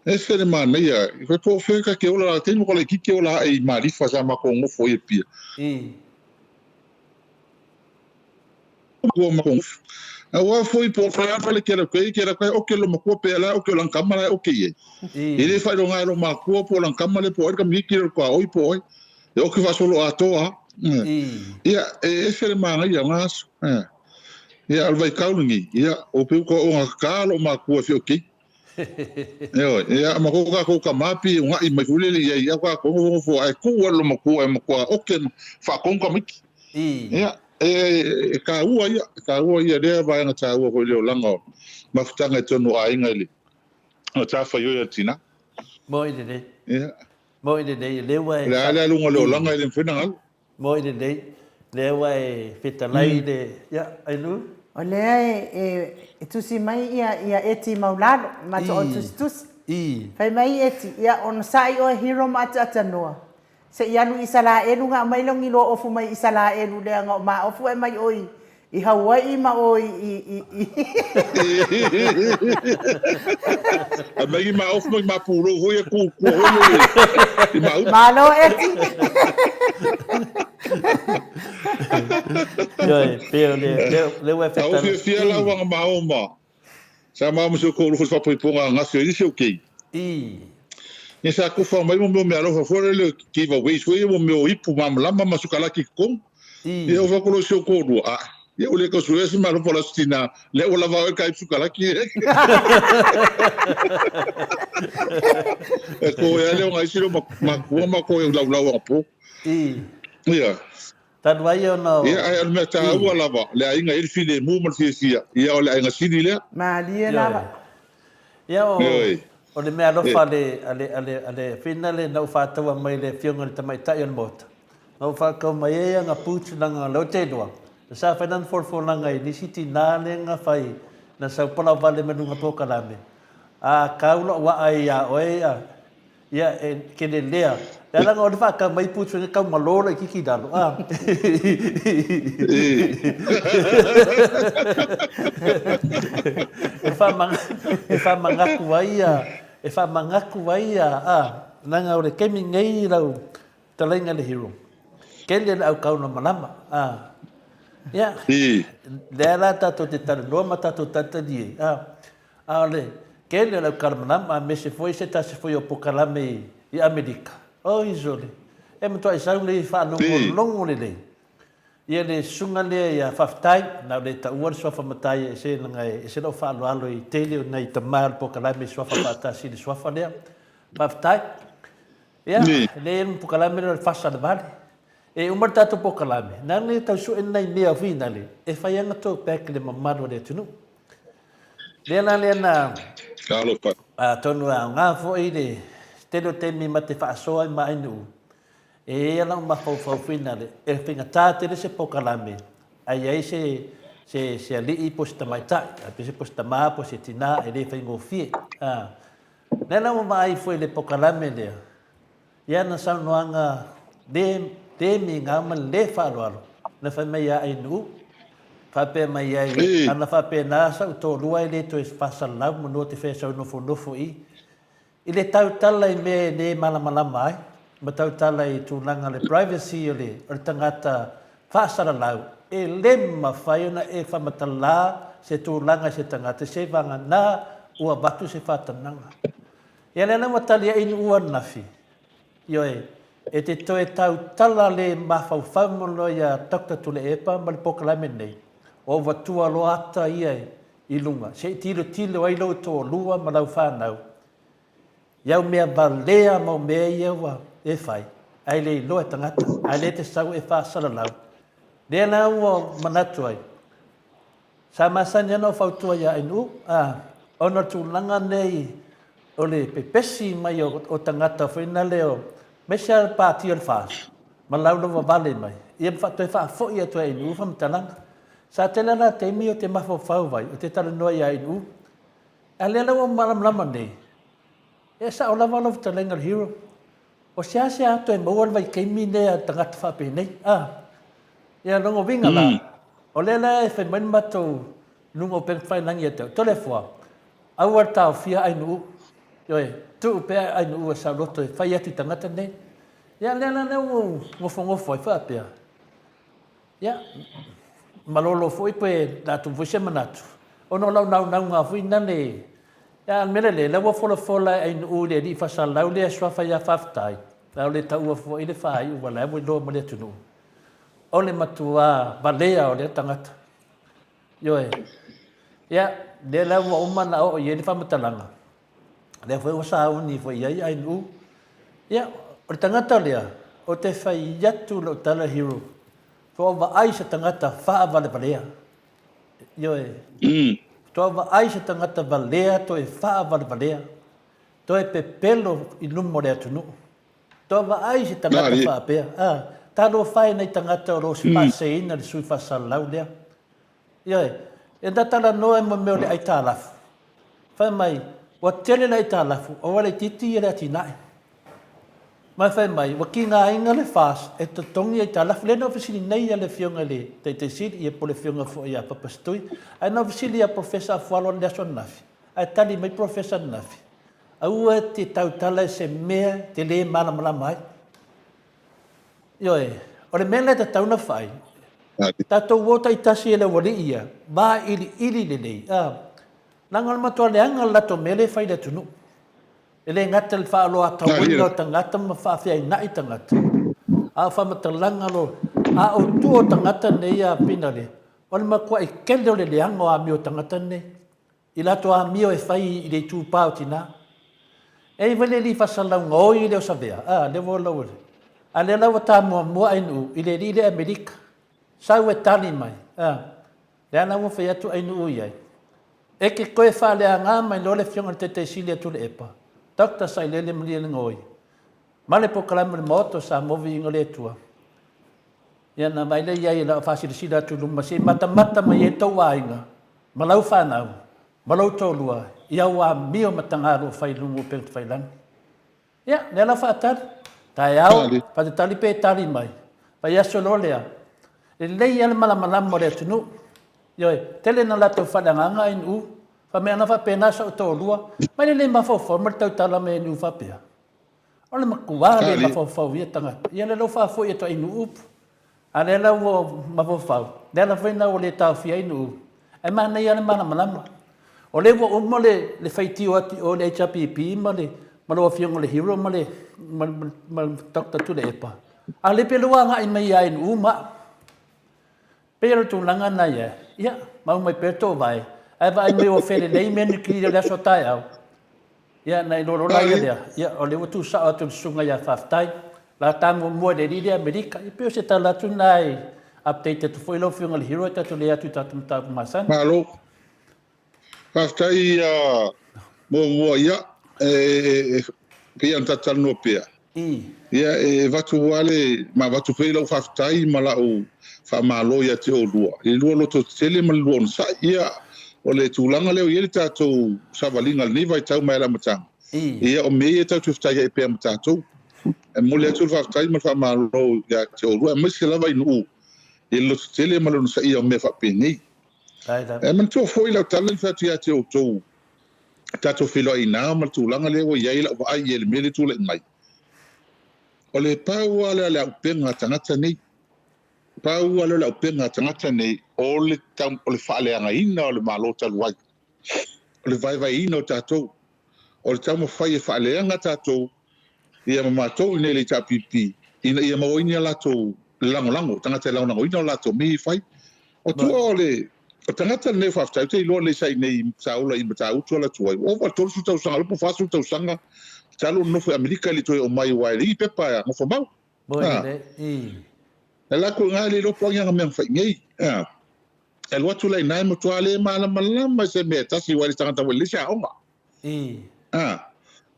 e fele mana ia ko po fere ke ola te mo le kike ola e marifa sa ma ko ngo foi pia ko ma ko awa foi por fa le que o que lo mo ko pe la o que lo kamala o que ele fa lo ngalo ma ko po lo kamala po ka mi kiro ko oi po e o que fa solo a toa ia e se le manga ia ngas ia al vai kaulingi ia o pe ko o ka lo ma ko fi o que ia ma ko ka mapi nga i mai kulele ia ko fo ai ku lo ma ko o que fa kon ka mi ia ka ua ia le vai na ta ua ko le langa ma futanga tonu a inga le o ta fa yo tina mo ide dei le wai la lunga le langa le fina ngal mo ide dei le wai fitalai de ya ai nu o le e tusi mai ia eti maulado ma to tus fai mai eti ia on sai o hero mata noa se ianu isala elu nga mai longi lo ofu mai isala elu le nga ma ofu e mai oi i Hawaii ma oi a mai ma ofu mai ma puro ho e ku ma lo eti yo le wa fa ta o fia la wa ma o ma sa ma mo so ko fu fa ponga nga se isi okay ni sa ku fa mai mo me alo fa le ki va we so mo me o ipu ma lama ma su kala ki kom e o va ko lo so ko do a e o le ko su esi ma lo Palestina le o la va ka su kala ki e ko ya le ngai siro ma ko e la po ia tan vai yo no ia ai me ta u la va le inga il file mo mo fisia ia o le inga sini le ma lie la ia o le mea lofa ale finale nau whātaua mai le whionga le tamai tai on mota. Nau whākau mai ea ngā pūtu na ngā lau te doa. Na sa whainan forwhonanga i nisiti nāne ngā whai na sau pola wale menu ngā pōkarame. A kaula wa ai a oe a ia e kene lea Ya lang o fa ka mai putu ni ka malora kiki dalo. E fa mangaku ia nanga o le kemi ngai lau talenga le hero. Kele au kauna malama. Ya. Dela tato te talo ma tato tata di. Ale kele lau karmanama me se foi se ta se foi o pokalame i Amerika. O izole. E mto ai sau le fa no longo le. Ia le sunga le ia faftai na le ta uar sofa matai se nga se no fa lo i tele na i tamal pokalame sofa pata si sofa le. Faftai. Ya, le un pokalame le fasa de vale. E umar tato pokalame. Na le tau su en nai mea fina le. E fa yanga to pek le mamado le tunu. Le na tonu a ngā fo i le telo te mi ma te whaasoa i mai nu. E alang ma fau fina le. E whinga tātere se pokalame. Ai se alii po se tamaitai. Ape se po se tamā po se tina e le whaingo fie. Nena mo mai fo i le pokalame lea. Ia na sau noanga de mi ngā man le whaaloalo. Na whai mai a ai nu. Whape mai ai, ana whape nasa u tō lua i le to e whasalau mo te whesau nofo i. I le tautala i me ne malamalama ai. Ma tautala i tūlanga le privacy o le tangata whasaralau. E lema whaiona e whamatala se tūlanga se tangata se vanga nā ua batu se whatananga. Ia lena matalia inu ua nafi. Ioe, e te toe tautala le mawhauwhau mono ia Dr. Tule Epa ma le pokalame nei. O watua lo ata ia i lunga. Se tilo ai lau tō lua ma lau whanau. Iau mea balea mau mea ia wa e whai. Ai le loa tangata. Ai le te sau e whaasara lau. Lea na ua manatu ai. Sa masani ana o whautua ia inu. Ona tūlanga nei o le pepesi mai o tangata whaina leo. Mesa pāti al whaas. Ma lau lawa vale mai. Ia mwhatoe whaafo ia tua inu whamtalanga. Sa te lana te mi o te mawhau vai, o te tala noa ia inu. A le lawa malamlama nei. E sa o lawa lawa ta lenga hero. O sia ato e mauan vai keimi nei a tangata whape nei. Ia longo vinga la. O le la e whai mani matou lungo peng whainangi e tau. Tole fua. Awar tau fia ainu. Ioe, tu pea ainu ua sa loto e whai ati tangata nei. Ia le la neu ngofo e whapea. Ia. Malolo foi pe datu foi semanatu. Ono lau nau ngā fui nane. Ya mele le lawa fola ai u le di fasa lau le swafa ya faftai. Lau le tau foi le fai u wala mo lo mo le tunu. Ole matua balea o le tangata. Yoe. Ya le lawa umana o ye le famatalanga. Le foi o sa uni foi ai u. Ya o tangata le o te fai yatu lo tala hero. Toa wa ai se tangata wha vale valea. Ioe. Toa wa ai se tangata valea to e wha vale valea. To e pepelo i lumo rea tunu. Toa wa ai se tangata wha pea. Talo whae nei tangata o rosi pase ina le sui whasalau lea. Ioe. E datala noe mo meo le ai tālafu. Whae mai, wa tele le ai tālafu, o wale titi e rea tinai. Mai whai mai, wa ki ngā inga le whaas, e to tongi ai tālafu, le no fisili nei a le fionga le, te siri, e po le fionga fo i a papastui, ai no fisili a profesa a fualo le aso nafi, ai tali mai profesa nafi. A ua te tautala se mea, te le malamala mai. Ioe, o le mea le ta tauna whai, tatou wota i tasi e le wali ia, ba ili le nei, nanga le matua le anga lato mele whai le tunu. Ele ngata le whaalo a tawina o tangata ma whaafia i nai tangata. A whamatalanga lo, a o tu o tangata nei a pinale. O le makua i kele o le leanga o a mi o tangata nei. I lato a mi o e whai i le tūpā o tina. E i wale li whasalau ngoi i leo savea. Le wo lau le. A le lau ta mua ainu i le li le Amerika. Sau e tali mai. Le ana wo whai atu ainu ui ai. E ke koe whaale a ngā mai lo le fionga te sili atu le epa. Dr. Sailele Mlia Ngoi. Male po kalama le moto sa movi ingo le tua. Ia na mai le ia la fasili sida tu luma se mata mai e tau ainga. Malau whanau. Malau tolua. Ia wa mio matangaro whai lungu pe whai lang. Ia, ne la whaatar. Tai au, pa te tali pe tali mai. Pa ia solo lea. E lei ala malama le tunu. Yoi, tele na lato whananganga in u. Fa mea na fa pena sa o tō lua. Mai le mawhawhau, mar tau tala me nu fa pea. Ole makua le mawhawhau ia tanga. Ia le lo fa fo ia to inu upu. A le la o mawhawhau. Le la whaina o le tau fia inu upu. E mana ia le malama. O le wo mo le whaitio ati o le HPP ma le malo fiongo le hero ma le Dr. Tule Epa. A le pelua nga in mai ai in uma. Pero tu langa na ia. Ia, mau mai perto vai. Ai vai me o fere nei men ki le so tai au. Ia nei lo la ia. Ia o le tu sa atu sunga ia faftai. La tango mo de dia Amerika. E pe se ta la tu nai update tu foi lo fiongo le hero ta tu le atu ta ta masan. Malo. Faftai mo ia kia tata no pea. Ia vatu wale ma vatu pela faftai mala o fa malo ia te o lua. I lua loto tele ma lua sa ia o le tulanga leo ia tato savalinga ni vai tau mai la matang. Ia o me tau tu faftai e pea matato. E mo le tu faftai ma fa malo ia te o lua. Ma se lava inu. I loto tele ma lua sa ia o me fa peni. E man tu foi la talen fatu ia te o tou. Tato filo ina ma tulanga leo ia ila wa ai ele mele tu le mai. O le pau ala le upenga tangata nei. Pau ala le upenga tangata nei o le tam o le fale anga ina o le malo taluai. O le vai ina o tatou. O le tamo fai fale anga tatou. Ia mamatou ina le tapipi. Ina ia maoini ala tou lango tangata lango ina o lato mi fai. O tu o le o tangata nei faftai te ilo le sai nei saula i matau tu ala tuai. O va tolu su tau sanga lupo fasu tau sanga. Talo no foi Amerika li toi o mai wai ri pepa mo fo mau. Boile e la ko ngali lo po nga men fa ngai. E lo tu lai nai mo tu ale mala se me tasi wai tanga wali sa onga.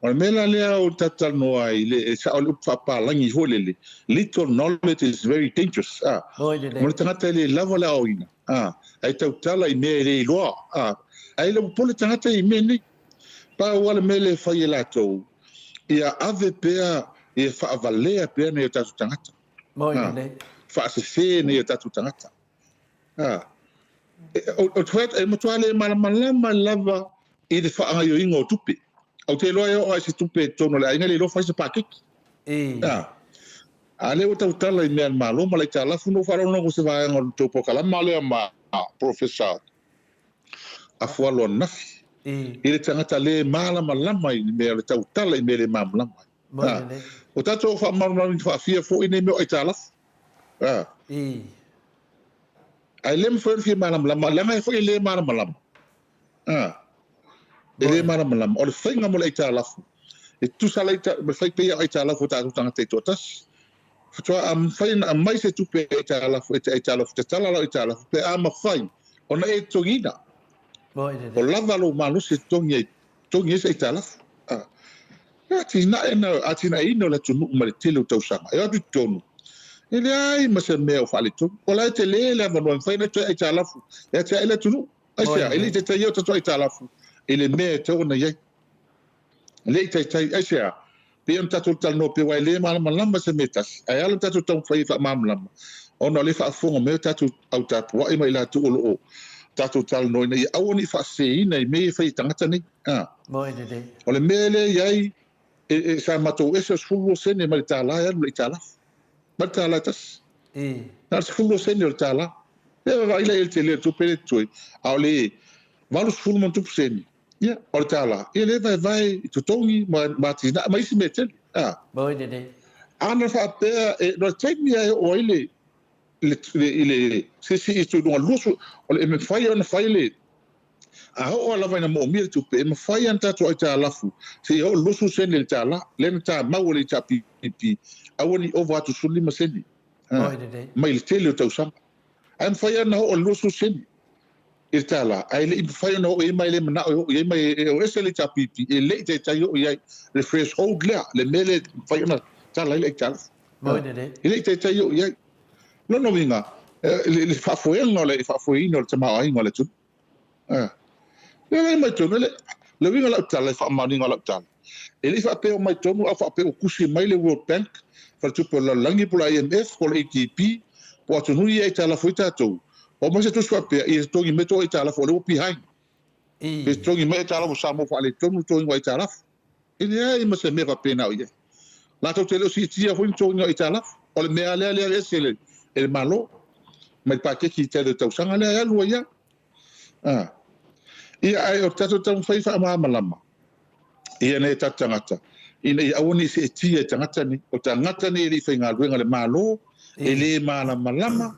O mela le o tata no ai le sa o fa pa langi holele. Little knowledge is very dangerous. Mo tanga tele lava la oina. Ai tau tala i me le lo. Ai le pole tanga te me ni. Pa wala mele fa yela to. Ia ave pea e whaavalea pea nei o tatu tangata. Whaasese nei o tatu tangata. O tuet e matuale malama lava i de whaangaio ingo o tupe. Au te loa o ai se tupe tono le ainga le lo fai se pakiki. A le o tau tala i mea malo ma le ta lafu no wharono ko se vaenga o tupo kalama lea ma professor Afualo Nafi. I le tangata le malama lama i mea le tau tala i mea le mamalama. O tato wha mamalama i whaafia fo i ne mea o i talafu. Ai le mwhen fia malama lama, langa e fo i le malama lama. E le malama lama. O le whainga mo le i talafu. E tusala i talafu, me whai pia o i talafu o tato tangata i totas. Fatua am whaina am mai se tupe i talafu, i talafu, te talala i talafu, pe ama whai. Ona e tongina. O lava lo malusi tongi se talafu. Atina ina la tunu ma le tele tau sanga. E atu tonu. Ele ai ma se mea o fale tonu. O la te le la vano whaina te ai talafu. E te ai la tunu. Aisea, ele te tai o tatu ai talafu. Ele mea tau na iei. Le te tai, aisea. Pe am tatu talno pe wai le malama lama se metas. Ai ala tatu tau whai wha mamalama. Ona le wha fonga mea tatu au tapu. Wa ima ila tu olo o. Tatu tal no nei awoni fa se ina me fa tangata nei o le mele yai e sa mato eso fullo sene mal tala ya le tala mal tala tas nas fullo sene le tala e va ila el tele tu pele tu ale valus fullo mon tu sene ya o tala ele vai tu tongi ma tina ma isi metel ana fa pe no teknia o ile ile se tu no luso o le me fai ona fai le a o la vai na mo mi tu pe me fai anta tu ata lafu se o luso se le tala le ta ma o le ta pipi a woni o va tu suli ma seni mai le tele tu sa am fai na o luso se il tala ai le fai na o e mai le na o e mai o se le ta pipi e le te ta yo ya le fresh hold le mele fai na tala le tala ile te ta yo ya no vinga le fa foi no le fa foi no te mai no le tu le mai tu le le winga la tala fa mani ngala tala ele fa pe o mai tonu a fa pe o kusi mai le World Bank fa tu po la langi po la IMF po le ATP po atu nui e tala foi tatou o ma se tu fa pe e tongi meto e tala fo le o pi hai pe tongi me tala fo samo fa le tonu tongi wa tala ele ai ma se me fa pe na o ye la to tele si tia fo tongi o tala o le me ale sele el malo mai pa ke ki tele tau sanga le ya lu ya ia ai o tato tau fai fa malama ia nei tatangata ina ia oni se tia tangata ni o tangata ni li fai ngaluenga le malo ele malama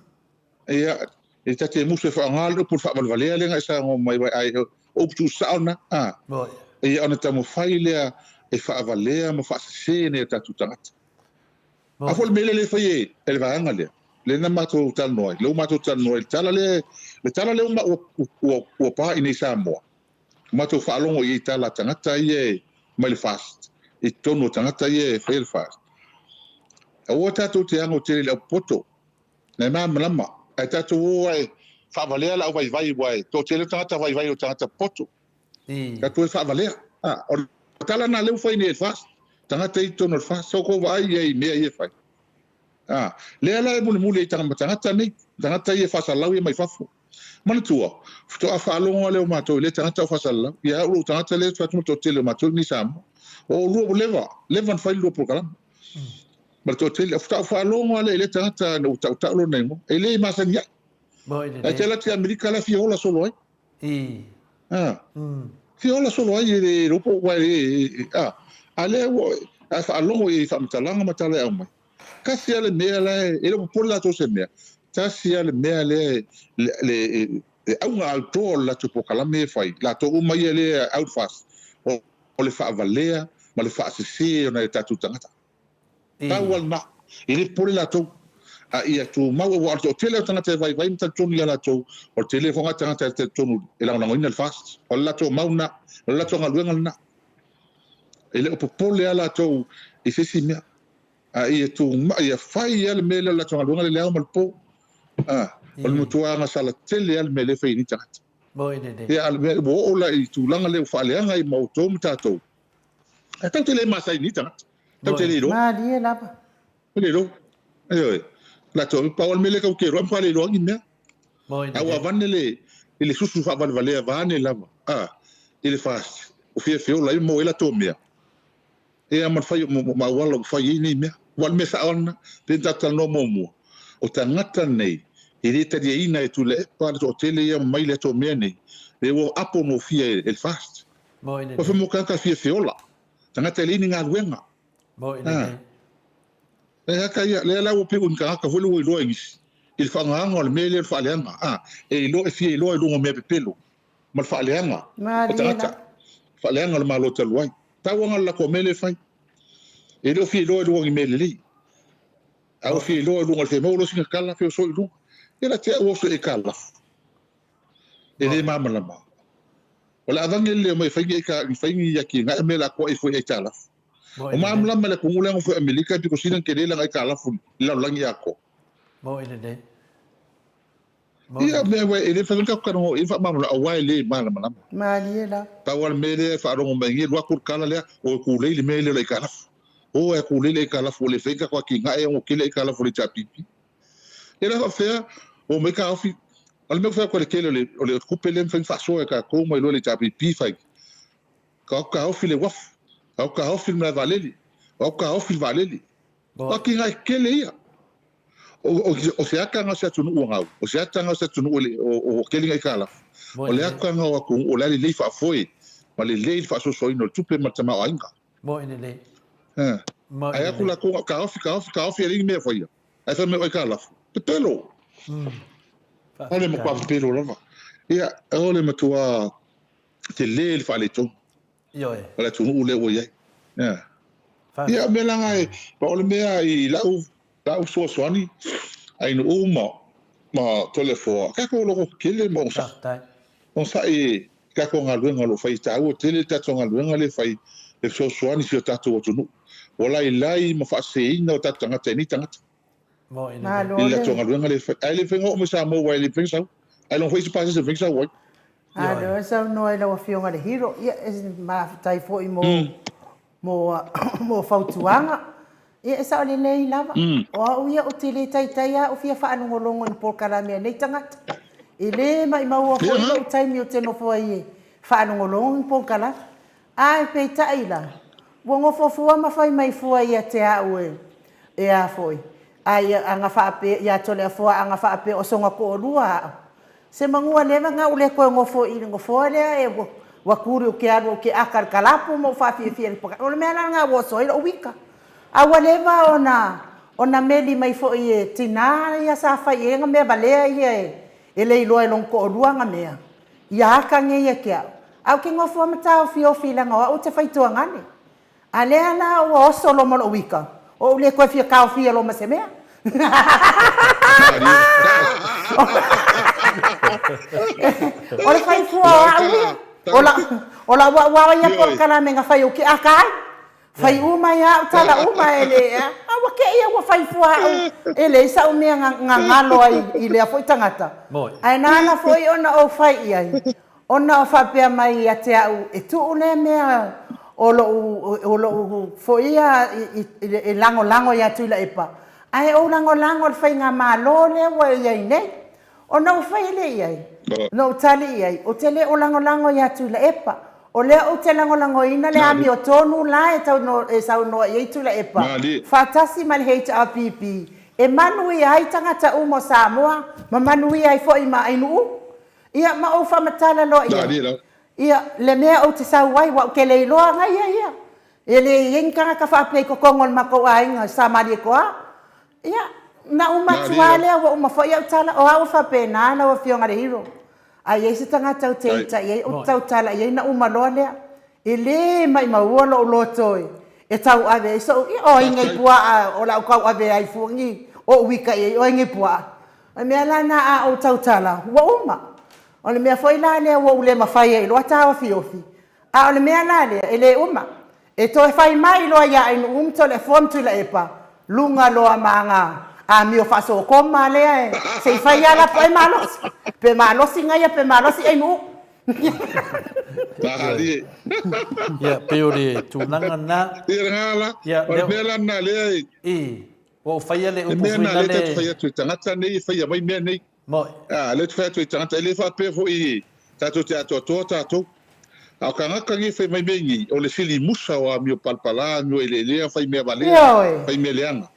ia e tate muso fa ngalo por fa valvalea le sa ngo mai ai o tu sauna ia ona tamo fai le e fa valea mo fa se ne tatu tangata a fol mele le fai ele va ngale le na mato tal noi le mato tal noi tala le ma o pa ina sa mo mato fa longo i tala tangata ie mai fast e tono tangata ie fail fast o tato te ango te le poto na malama ai tato ai fa valea la vai to te le tangata vai o tangata poto ka to fa valea o tala na le fai ni fast tangata i tono fast so ko vai ie me ie fai le ala e mule tangata ni tangata ie fa salau ie mai fafo mana tua fto afa longo le mato le tangata fa salau ia u tangata le fa to tele mato ni sam o lu leva fai lo program ma to tele fto afa longo le tangata no ta lo nengo ele ma sa nya e tela ti america la fiola solo fiola solo ai le ropo wa ale afa longo e fa mtalanga matale au mai kasi ale mea le e lo por la to se mea kasi ale mea le au nga alto la to pokala me fai la to uma ye le out fast o le fa valea ma le fa se ona tatu tangata ta wal na ele por la to a ia tu ma wa to tele tangata vai mta tonu ya la to o telefona tangata te tonu ela nga ngina fast o la to mauna la to ngaluenga na ele o popole ala to e se simia ia tu ia fai al mele la tonga lunga le mal po o le mutua nga sala tele al mele fai ni tangata ia al mele bo ola i tu langa le fa le nga i mo to mtato ta tele ma sai ni tangata ta tele ro ma di la pa le ro la to pa al mele ka ke ro pa le ro ni me awa vanele ele susu fa valvalea vane lava ele fast o fie ola i mo ela to mea e ama fai ma wala fai ni me wal me sa ona tenta tal no momo o tangata nei e reta di ina e tule pa to tele ia mai le to me nei e wo apo mo fie el fast o fe mo ka fie ola tangata le ni nga wenga e ka ia le la o pe un ka fu lo lo ngis il fa nga ngol me le fa le nga e lo e fie lo lo me pelo mal fa le nga tangata fa le nga ma lo telwai ta wanga la ko mele fai e lo fi lo ngi mele li au fi lo ngi mo lo singa kala fi so lu ela te o so e kala e le mama la ma wala avanga le mai fai ka fai ya ki nga mela ko e fo e kala o mam la mele ko ngulang fo amerika bi ko sinan ke le la kala fu la langi yako ia me we ele fa ka no e fa mamla o wai le mala ma liela ta wal mele fa ro mo ngi wa kur kala le o ku le mele le kala o e ku le kala fo le feka ko ki nga e o ki le kala fo le chapipi era fa fa o me ka ofi al me fa ko le kele le o le ku pele fa so e ka ko mo le chapipi fa ka ofi le waf ka ofi me valeli ka ofi valeli ko ki nga kele ia o se aka nga se tunu ngau o se aka nga se tunu o kelinga kala o le aka nga o ku o le fa foi ma le fa so no tupe matama ainga le ai aku la ko ka ofi ring me foi ai fa me o kala te pelo ole mo kwa pelo lava ia ole mo tua te le fa le tu ole tunu le o ye ia me la ngai pa ole me ai la so swani ai no ma telefo ka ko lo kele mo sa on sa e ka ko ngaluenga lo fai ta o tele ta so ngaluenga le fai le so swani si ta to no wala ilai ma fa se ina ta tanga teni tanga ma lo le to ngaluenga le fai ai le fengo mo sa mo wai le pensa ai lo fai se pasa se pensa wai Ano sa no ila wa fionga le hiro ia ma tai fo i mo fautuanga ia sa le nei lava o ia o tele tai tai o fia fa anu ngolongo ni por kalamia nei tangata ile mai mau fo i lo tai mi o te no fo ai fa anu ngolongo ni por kala ai pe tai la wo ngo fo fo ma fai mai fo ai te a o e a foi ai anga fa pe ia tole fo anga fa pe o songa ko lua se mangua leva nga ule ko ngofo i ngofo le e wa kuri o ke aro ke akar kalapu mo fa fi fi o le mena nga wo so ilo wika a wa leva ona meli mai fo i tina ya sa fa i nga me bale i e le ilo long ko lua nga mea ya ka nge ye ke au ke ngofo mata fi o fi la nga o te fai to ngani ale ana o solo mo wika o le ko fi ka fi lo ma se mea Ola fai fua ola wa ya por kana menga fai o ki akai fai uma ya tala uma ele ya awa ke ia wa fai fua ele sa o me nga ngalo ai ile foi tangata ai nana foi ona o fai ai ona o fa pe mai ya te au e tu une me o foi ya e lango ya tu la epa ai o lango fai nga malo le wa ia nei o no fai le ai no tali ai o tele o lango ya tu la epa o le o te lango ina le ami o tonu la e tau no e sau no e tu la epa fatasi mal HRPP e manui ai tangata umo Samoa ma manui ai fo i ma inu ia ma o fa matala lo ia le mea o te sau ai wa ke le loa ngai ia ele yenka ka fa pe ko kongol mako ai nga samari ko ia na uma tuale wa uma fo ia tala o au fa pena na o fionga de hiro ai ese tanga tau teita ia o tau tala ia na uma lole ele mai mauolo lo toi e tau ave so o ingai pua o la ka ave ai fungi o wika ia o ingai pua a me la na o tau tala wa uma o le me foi la le o le mafai e lo tau fiofi a o le me la le ele uma e to fai mai lo ia in telefon tu la epa lunga lo amanga a mi o faso ko male se fai ala pe malos singa ya pe malos ai mu ya peore tu nanga na ya mela na le o fai ale o fai na le fai tu tangata nei fai mai me nei mo le fai tu tangata le fa pe fo i tato tato au kanga kangi fai mai me ngi o le fili musa o mi o palpala no ele fai me vale fai me leanga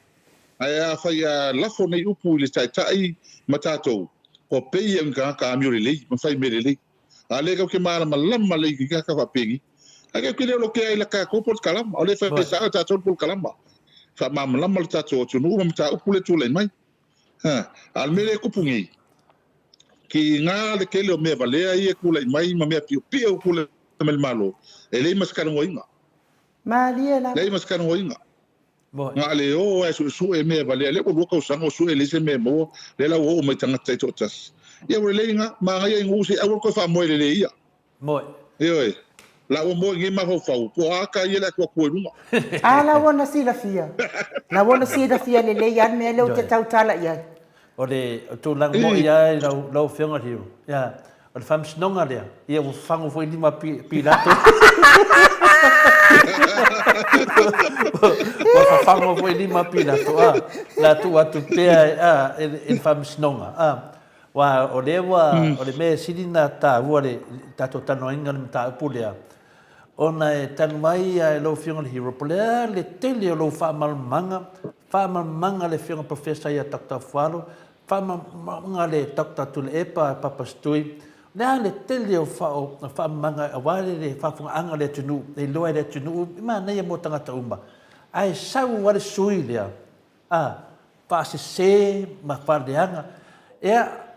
ai fai lafo nei upu le tai matato ko pei en ka mi le ma fai me le ale ka ke mala malama le ki ka fa pegi ake ke le lo ke ai la ka ko por kalama ole fai sa ta por kalama fa ma malama ta to no ma ta upu le tu le mai al me le kupungi ki nga le ke le me vale ai ku le mai ma me pio ku le mal malo ele maskan ngoinga maliela le maskan ngoinga nga le o e su e me vale le ko ko sango su ele se me mo le la o me tanga tai totas ia le nga ma nga ngu se a ko fa mo le ia mo e la o mo ngi ma ho fa ko aka ia la ko ko numa ala wona si la fia na wona si da fia le yan me le o te tau tala ia o le tu lang mo ia lo fionga hiu ya o fam snonga le ia o fango foi lima pilato o fango foi lima pilato la tu atu pe en fam snonga wa o le me silina ta wo le tato tano inga le ta pulea ona e tanu mai e lo fionga hero pulea le tele lo fa manga le fionga professor ia Dr. Fualo fa manga le Dr. Tule Epa papastui na le tele o fa manga awale le fa funga anga le tunu le loa le tunu ma na ia mo tangata umba ai sau wale sui lea pa se ma fa de anga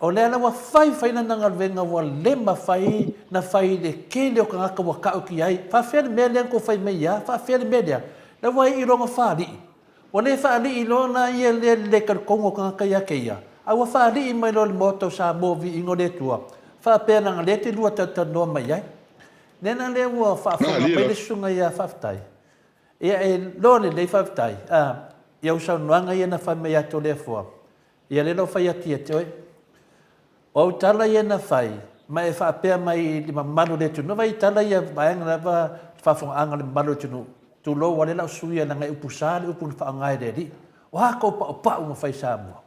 o le ala wa fai na nanga venga wa le ma fai na fai le kele o kanga wa ka o ki ai fa fer me le ko fai me ya fa fer me dia le wa i ronga fa li o le fa li i lona ia le ka kongo kanga ya ke ya a wa fa li mai lo moto sa movi ingo le tua fa pe na le te lua ta no mai ai nena le wa fa me le sunga ya fa tai e lo le fa tai ia usa noanga ia na fa me ya to le fo ia le lo fai ati te oi o tala ia na fai ma e whaapea mai li mamanu le tunu, vai tala ia vaenga na wa whafonga le mamanu tunu, tu lo wale lau suia na ngai upusa, le upu na whaangai re di, wa ko pa unga whai Samoa.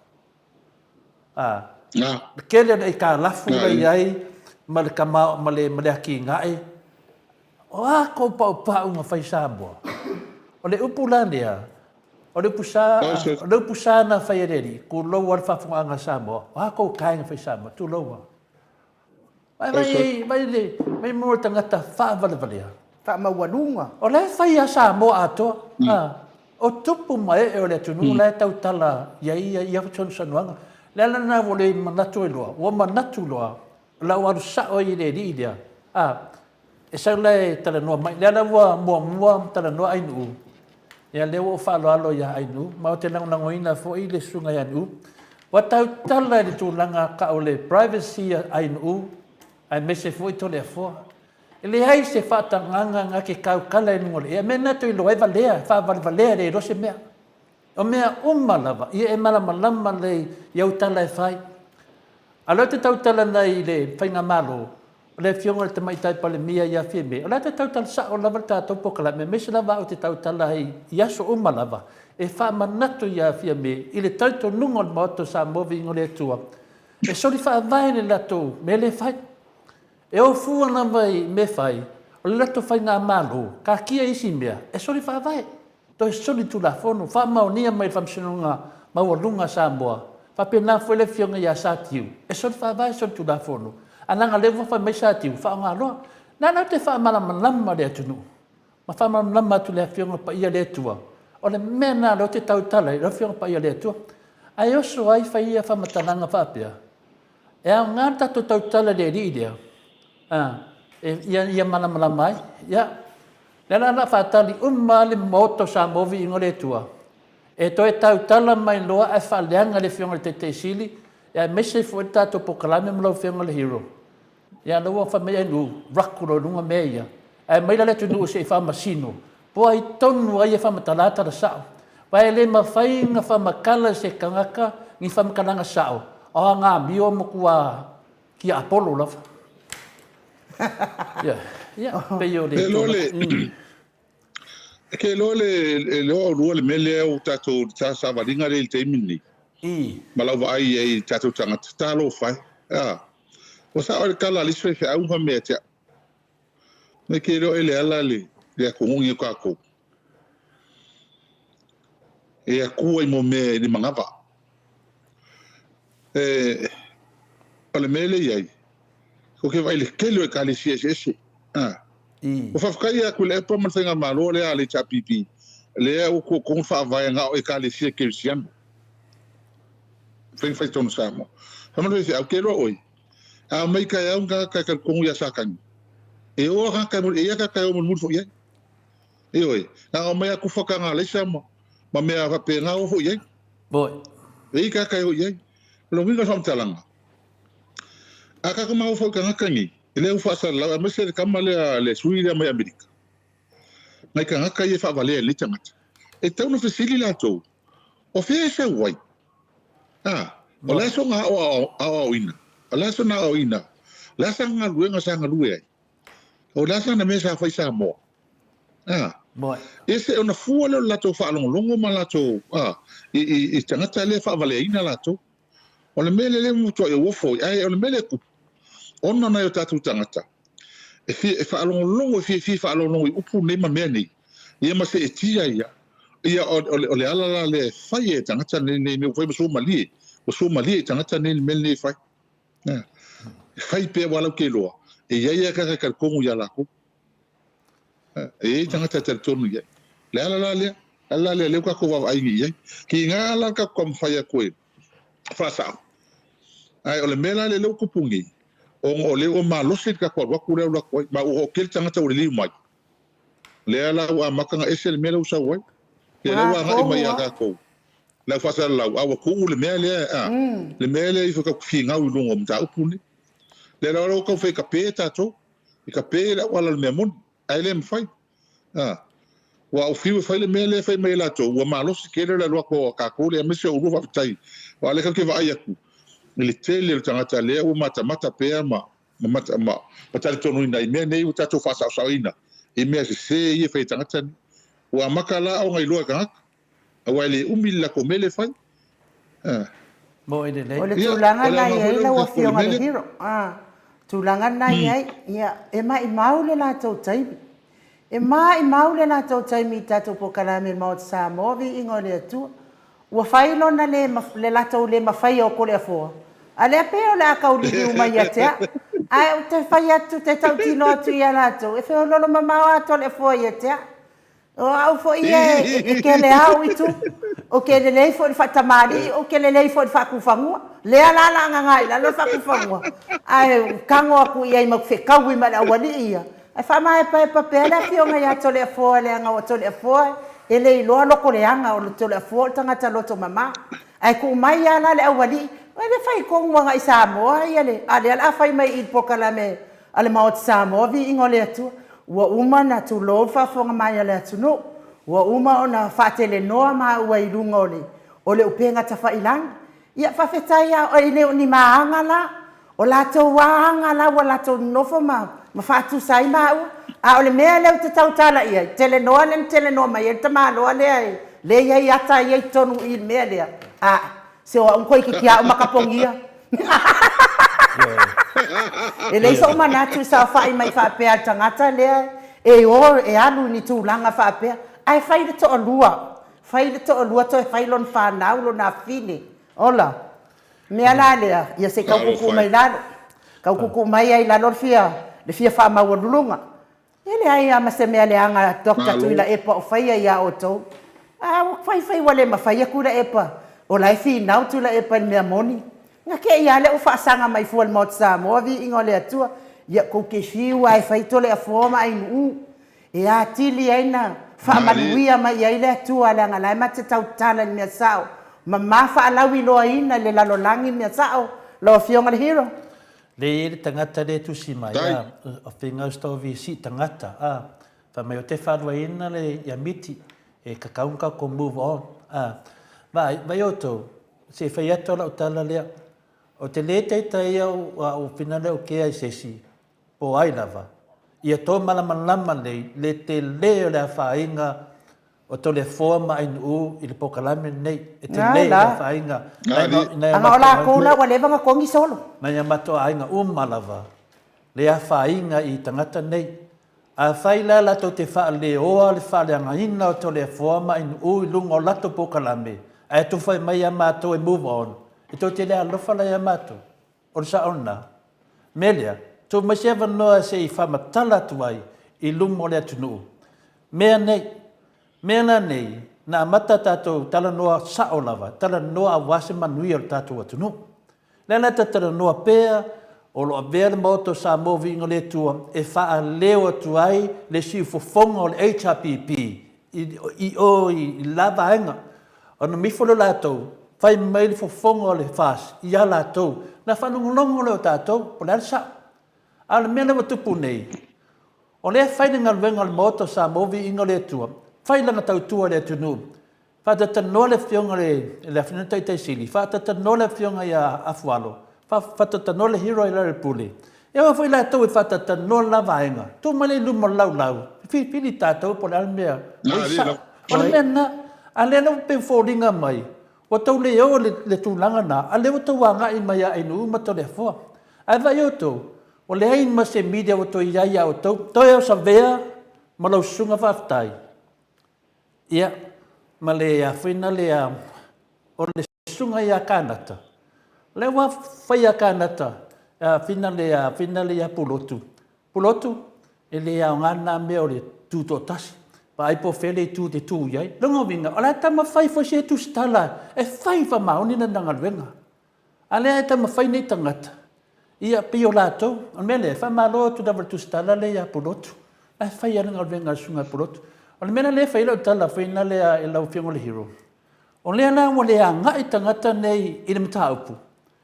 Kele na i ka lafu lai ai, ma le kamao, ma le haki ngai, wa ko pa unga whai Samoa. O le upu lanea, o le pusa na whai re di, ku lo wale whafonga Samoa, wa ko kainga whai Samoa, tu lo wa. Mai mo tangata whaavalewalea. Whaamaualunga. O le whai a Samoa atoa. O tupu mai e o le tunu, le tau tala ia whatonsanuanga. Le lana o le manatu e loa, o manatu loa, la waru sao i le riidea. E sa le tala noa mai, le ana mua tala noa ainu. Ia le o whaaloalo ia ainu, ma o te nangoina fo i le sunga i ainu. Wa tau tala i le tūlanga ka o le privacy ainu, ai me se foi tole fo ele ai se fata nganga ke kau kala ni ngole e mena to lo eva lea fa valea re rose mea o mea lava e mala malama le ia utala e fai ala te tau tala nei le fainga malo le fionga te mai tai pale mia ia fime ala te tau tala sa o lava ta to pokala me se lava o te tau tala ai ia so lava e fa manato ia fime ile tau to nungo moto sa movi ngole tua e so li fa vai le lato me le fai e o fua na vai me fai, o le lato fai ngā malo, ka kia isi mea, e sori wha vai. To e sori tu la fono, wha maunia mai whamsinunga maualunga Samoa, wha pena fwe le fionga ia sa tiu, e sori wha vai sori tu la fono. Ananga lewa wha mai sa tiu, wha ngā loa, nana te wha malamalama le atunu, ma wha malamalama tu le fionga pa ia le tua, o le mena lo te tau tala, le fionga pa ia le tua. Ai oso ai wha ia wha matananga whapea. E au ngā tato tau tala le riidea, ia mana mai ya nana na fatali le moto sa movi ngore tua e to e tau tala mai loa e faleanga le fionga te sili ya mese fu tato pokalame mlo fionga le hero ya no fa me nu rakuro lunga meia e mai le tu se fa masino po ai tonu ai fa matalata da sa vai le ma fai nga fa makala se kangaka ni fa makalanga sao o nga bio mo kua ki apolo la ke lo le mele o tato ta sa valinga le te mini malau vai e tato tanga talo fai o sa o kala li se fa u me te me ke lo ele ala le ko ngi ka ko e ku i mo me ni mangava ole mele ye o ke vai le kelo e kali ese o fa kai ku le po man senga malo le ali chapipi le o ko fa vai nga o e kali ese ke sian fai ton samo fa man se au kelo oi a mai ka ya nga ka ko ya sakan e o ha ka mo e ya ka o mo fo ye e oi na o mai ku fa ka nga le samo ma me a pe nga o fo ye boy e ka o ye lo mi ga fam talanga aka ka mau fo ka ngakangi ele u fa sa la me se ka male le suira mai amerika mai ka ngaka ye fa vale le tanga e tau no fesili la to o fe se wai o la so nga o ina o la so na o ina la sa nga luenga sa nga lue o la sa na me sa fa sa mo boy ese ona fu la to fa longo ma la to i tanga tale fa vale ina la to o le mele le mu to e wo fo ai o le mele ku ona na yo tatu tangata e fa longo fi fa longo upu ne ma meni ia ma se tia ia o le ala le fai e tangata ne foi so mali tangata ne mele fai fai pe wala ke lo e ia ka ko ya la ko e tangata te tonu ia le ala le ka ko va ai ia ki ngala ka kom fai ko fa sa ai o le mela le lo kupungi o le o malosi ka ko wa kure la ko ma o kel tanga ta o le mai le ala wa makanga esel mela usa wa le wa ga mai ka ko la fa sa la wa ko le mela le mela i fa ka finga u longo mta upuni le la ko fe ka peta to ka pe la wala le memon ai le mfai wa o fiu fa le mela to wa malosi ke le la ko ka ko le me se o va tai wa le ka ke va ia ku le tele le tangata le o mata pe ma ma tale tonu ina I mea nei o tatou whasausaoina I mea se ia whai tangata ni ua maka la o ngai loa kangaka awa le umi la ko mele fai mo ine nei o le tūlanga nai ai la ua whionga le hiro tūlanga nai ai ia e mai mau le la tau taimi e mai mau le la tau taimi tatou pokalame mau te Samovi ingo le atua ua whai lona le la tau le mawhai o kole a fōa a le apeo le akau li umai atea ai o te whai atu te tau tino atu ia la tau e whio lolo mamau ato le fōa ia tea o au fo ia e ke le au itu o ke le lei fo fatamari o ke le lei fo fakufangua le ala la ngai la lo fakufangua ai kango aku ia I mo fe kau I ma la wali ia ai fa mai pa pe la fio ngai ato le fo le anga o to le fo e le lo lo ko le anga o to le fo tanga ta lo to mama ai ku mai ala le wali ai le fai ko ngai Samoa ia le ale ala fai mai I pokalame ale mau Samovi ingole atu ua uma na tu lo fa fonga mai ale atu no ua uma ona fatele noa ma ua I lunga o le upenga ta whailang ia whawhetai o ile ni maanga la o lato waanga la ua lato nofo ma whatu sai ma ua a o le mea leo te tautala ia tele noa mai e tama loa lea le iai ata iai tonu I mea lea a se o unkoi ki kia o makapongia e le so manatu sa fai mai fa pe tangata le e o e alu ni tūlanga fa pe ai fai le to lua to fai lon fa na lo na fine ola me ala le ia se ka ku mai la ka ku mai ai la lor fia le fia fa ma wonulunga ele ai ama se me ale anga dokta tuila e pa fai ia o to a fai wale ma fai ku la e pa o la fi na tu la e pa me moni nga ke ia le o fa sanga mai fu al mot sa mo vi ingole atua ia ko ke fiu ai fai tole a forma ai nu e a tili aina fa maluia mai ia le atua la ngala ma te tau tala ni sao ma fa alawi lo ina le la lo langi ni sao lo fionga le hero le tangata le tu si mai a finga sto vi si tangata fa mai o te fa ina le ia miti e kakaunga ko move on vai oto se fai ato la utala lea o te le teitai au o finale o ke ai sesi po ai lava ia tō malamalama le te leo le a whainga o to le forma ai nu I le pokalame nei e te leo le a whainga anga o la koula wa levanga kongi solo mai amato ainga malava le a whainga I tangata nei a whaila lato te wha leoa le wha le anga ina o to le forma ai nu I lungo lato pokalame ai tu fai mai amato e move on I tō te lea lofa la yamato, o sa ona. Melea, tō masiawa noa se I whamatala tuai I lumo lea tunu. Mea nei, na mata tātou tala noa sao lava, tala noa wase manui o tātou atunu. Lena tala noa pēa, o loa vea le moto sa movi ingo le tua, e wha leo tuai le siu fofonga o le HRPP, I lava ainga. Ona mifolo lātou, fai mai le fofonga o le fas, ia lātou, na whanungolongo leo tātou, po le alisa. Ale mea lewa tupu nei. O lea whaine ngalwenga le moto sa movi ingo le tua, whailanga tautua le tunu. Whatatanoa le whionga le whanata I taisili, whatatanoa le whionga I afualo, whatatanoa le hero I le puli. Ewa whai lātou I whatatanoa la vaenga, tō male lumo lau. Whipili tātou po le almea. O le mea na, a lea lau pe whoringa mai, o tau leo le tūlanga na, a leo tau wanga I mai a inu mato le fua. Ai vai o tau, o le hain ma se media o tau iaia o tau, tau eo sa vea, ma lau sunga whaftai. Ia, ma le a whina le a, o le sunga I a kānata. Le wa whai a kānata, whina le a pulotu. Pulotu, e le a ngana mea o le tūto tasi. Pa ai po fele tu te tu iai. Longa winga, ala tama whai fo se tu stala, e whai wha maoni na nangalwenga. Ale ai tama whai nei tangata. Ia pio lato, on mele, wha malo tu davar tu stala le a pulotu. Ai whai a nangalwenga sunga pulotu. On mele le whai lau tala, whai na le a lau whiongo le hero. On lea na mo le a ngai tangata nei I le mta upu.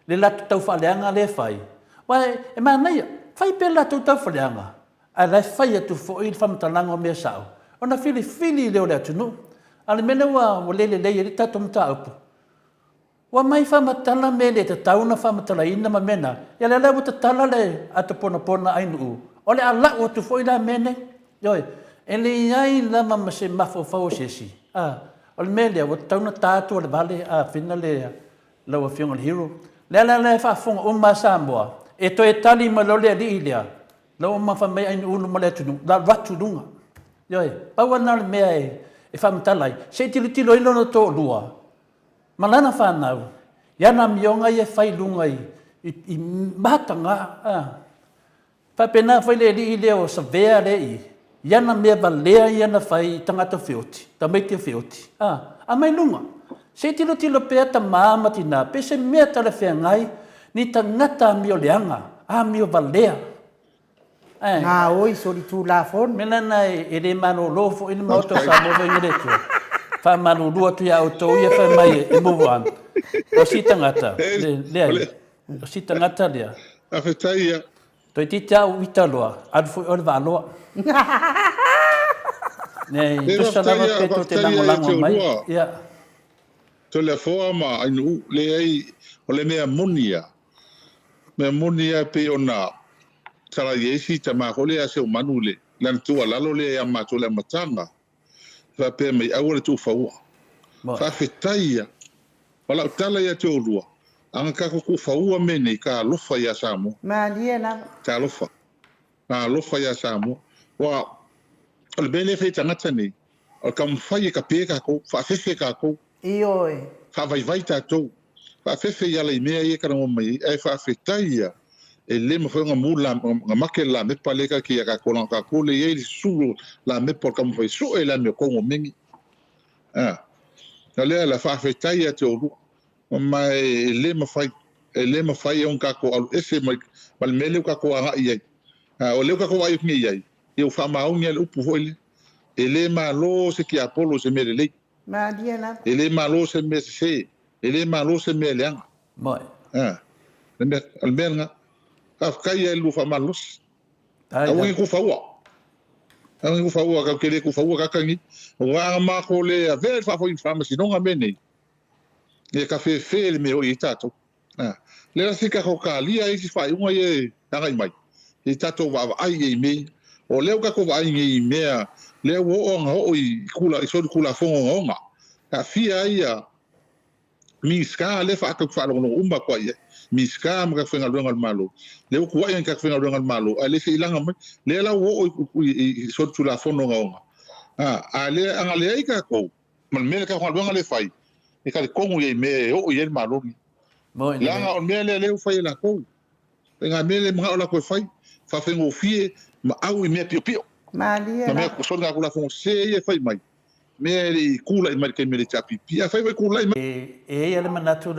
Le lato tau whaleanga le whai. Wai, e maa nei, whai pe lato tau whaleanga. Ai lai whai atu fo I whamtalanga o mea sao. Ona fili leo le atunu. Ale mena wa lele le tato mta upu. Wa mai whamatala me le te tauna whamatala ina ma mena. Ia le lau te tala le ata pona ainu. O le ala o tu foi la mene. Yoi. E le iai lama ma se mafo fau sesi. O le mele o tauna tātua le vale a whina le lau a whionga le hero. Le whafonga o ma Samoa. E to e tali ma lo le li ilea. Lau ma whamei ainu ulu ma le tunu. La ratu dunga. Yoi. Paua na le mea e whamatalai. Se tilo ilo no tō lua. Malana whanau, iana mionga i e whailunga i matanga. Whapena whaile li leo sa vea rei, iana mea valea iana whai tangata whioti, tamaiti whioti. A mai lunga, se tilo pea ta maamatina, pe se mea tala whengai, ni tangata mio leanga, mio valea. Ngā oi sori tū la fon. Mena nai e re mano lofo ina mauto sa movo ingeretua. Fa manu lua tu ya auto ia fa mai e muan. O si tangata. O si tangata lea. A whetaia. Toi tita u italoa. Adu fui ore valoa. Nei, tusa lava peto te lango mai. Ia. To le foa ma ainu le ai o le mea monia. Mea monia pe ona tala yesi ta ma hole a se o manule. Lan tua lalo le a ma to le matanga. Fa pe mai au le tu faua. Fa fetaia. Wala tala ia te olua. Anga ka ko faua mene ka lofa ia Samoa. Ma dia na. Ka lofa. Ka lofa ia Samoa. Wa o le bene fei tangata nei. O kam fai ka pe ka ko, fa fefe ka ko. Io e. Fa vai tātou. Fa fefe ia le mea ia kana mai e fa fetaia. E le mo fanga mula nga make la me paleka ki ka kola ka kole ye sulu la me por kam fai so e la me ko mengi. Le la fa fetaia te o mai le mo fai on ka ko al ese mai mal mele ka ko a ia. O le ka ko ai ni ia. Eu fa ma un ele upu foi ele malo se ki apolo se me le. Ma dia na. Ele malo se me se. Ele malo se me le. Moi. Le alberga. Kai e lu fa malos. Awi ku faua. Awi ku faua ka kele ku faua ka kangi. Wa ma ko le a ver fa foi pharmacy non a mene. E ka fe le me o i tato. Le la sika ko ka lia i fa un ye tanga mai. I tato wa ai e me. O leo ka ko wa ai e me. Le wo on ho i kula i so kula fo on. Ka fia ia mi ska le fa ka fa lo umba ko ia. Miska mga fenga luenga malo le ku ai ka fenga luenga malo ale se ilanga le la wo so tu la fono nga ale anga le ai ka ko mal me ka ko luenga le fai e ka ko ye me o ye malo la nga on me le fai la ko nga me le mga la ko fai fa fengo fie ma au me pio pio ma dia me ko so nga ko la fon se ye fai mai me kula i mai ke me le chapi pia fai kula e ele manatu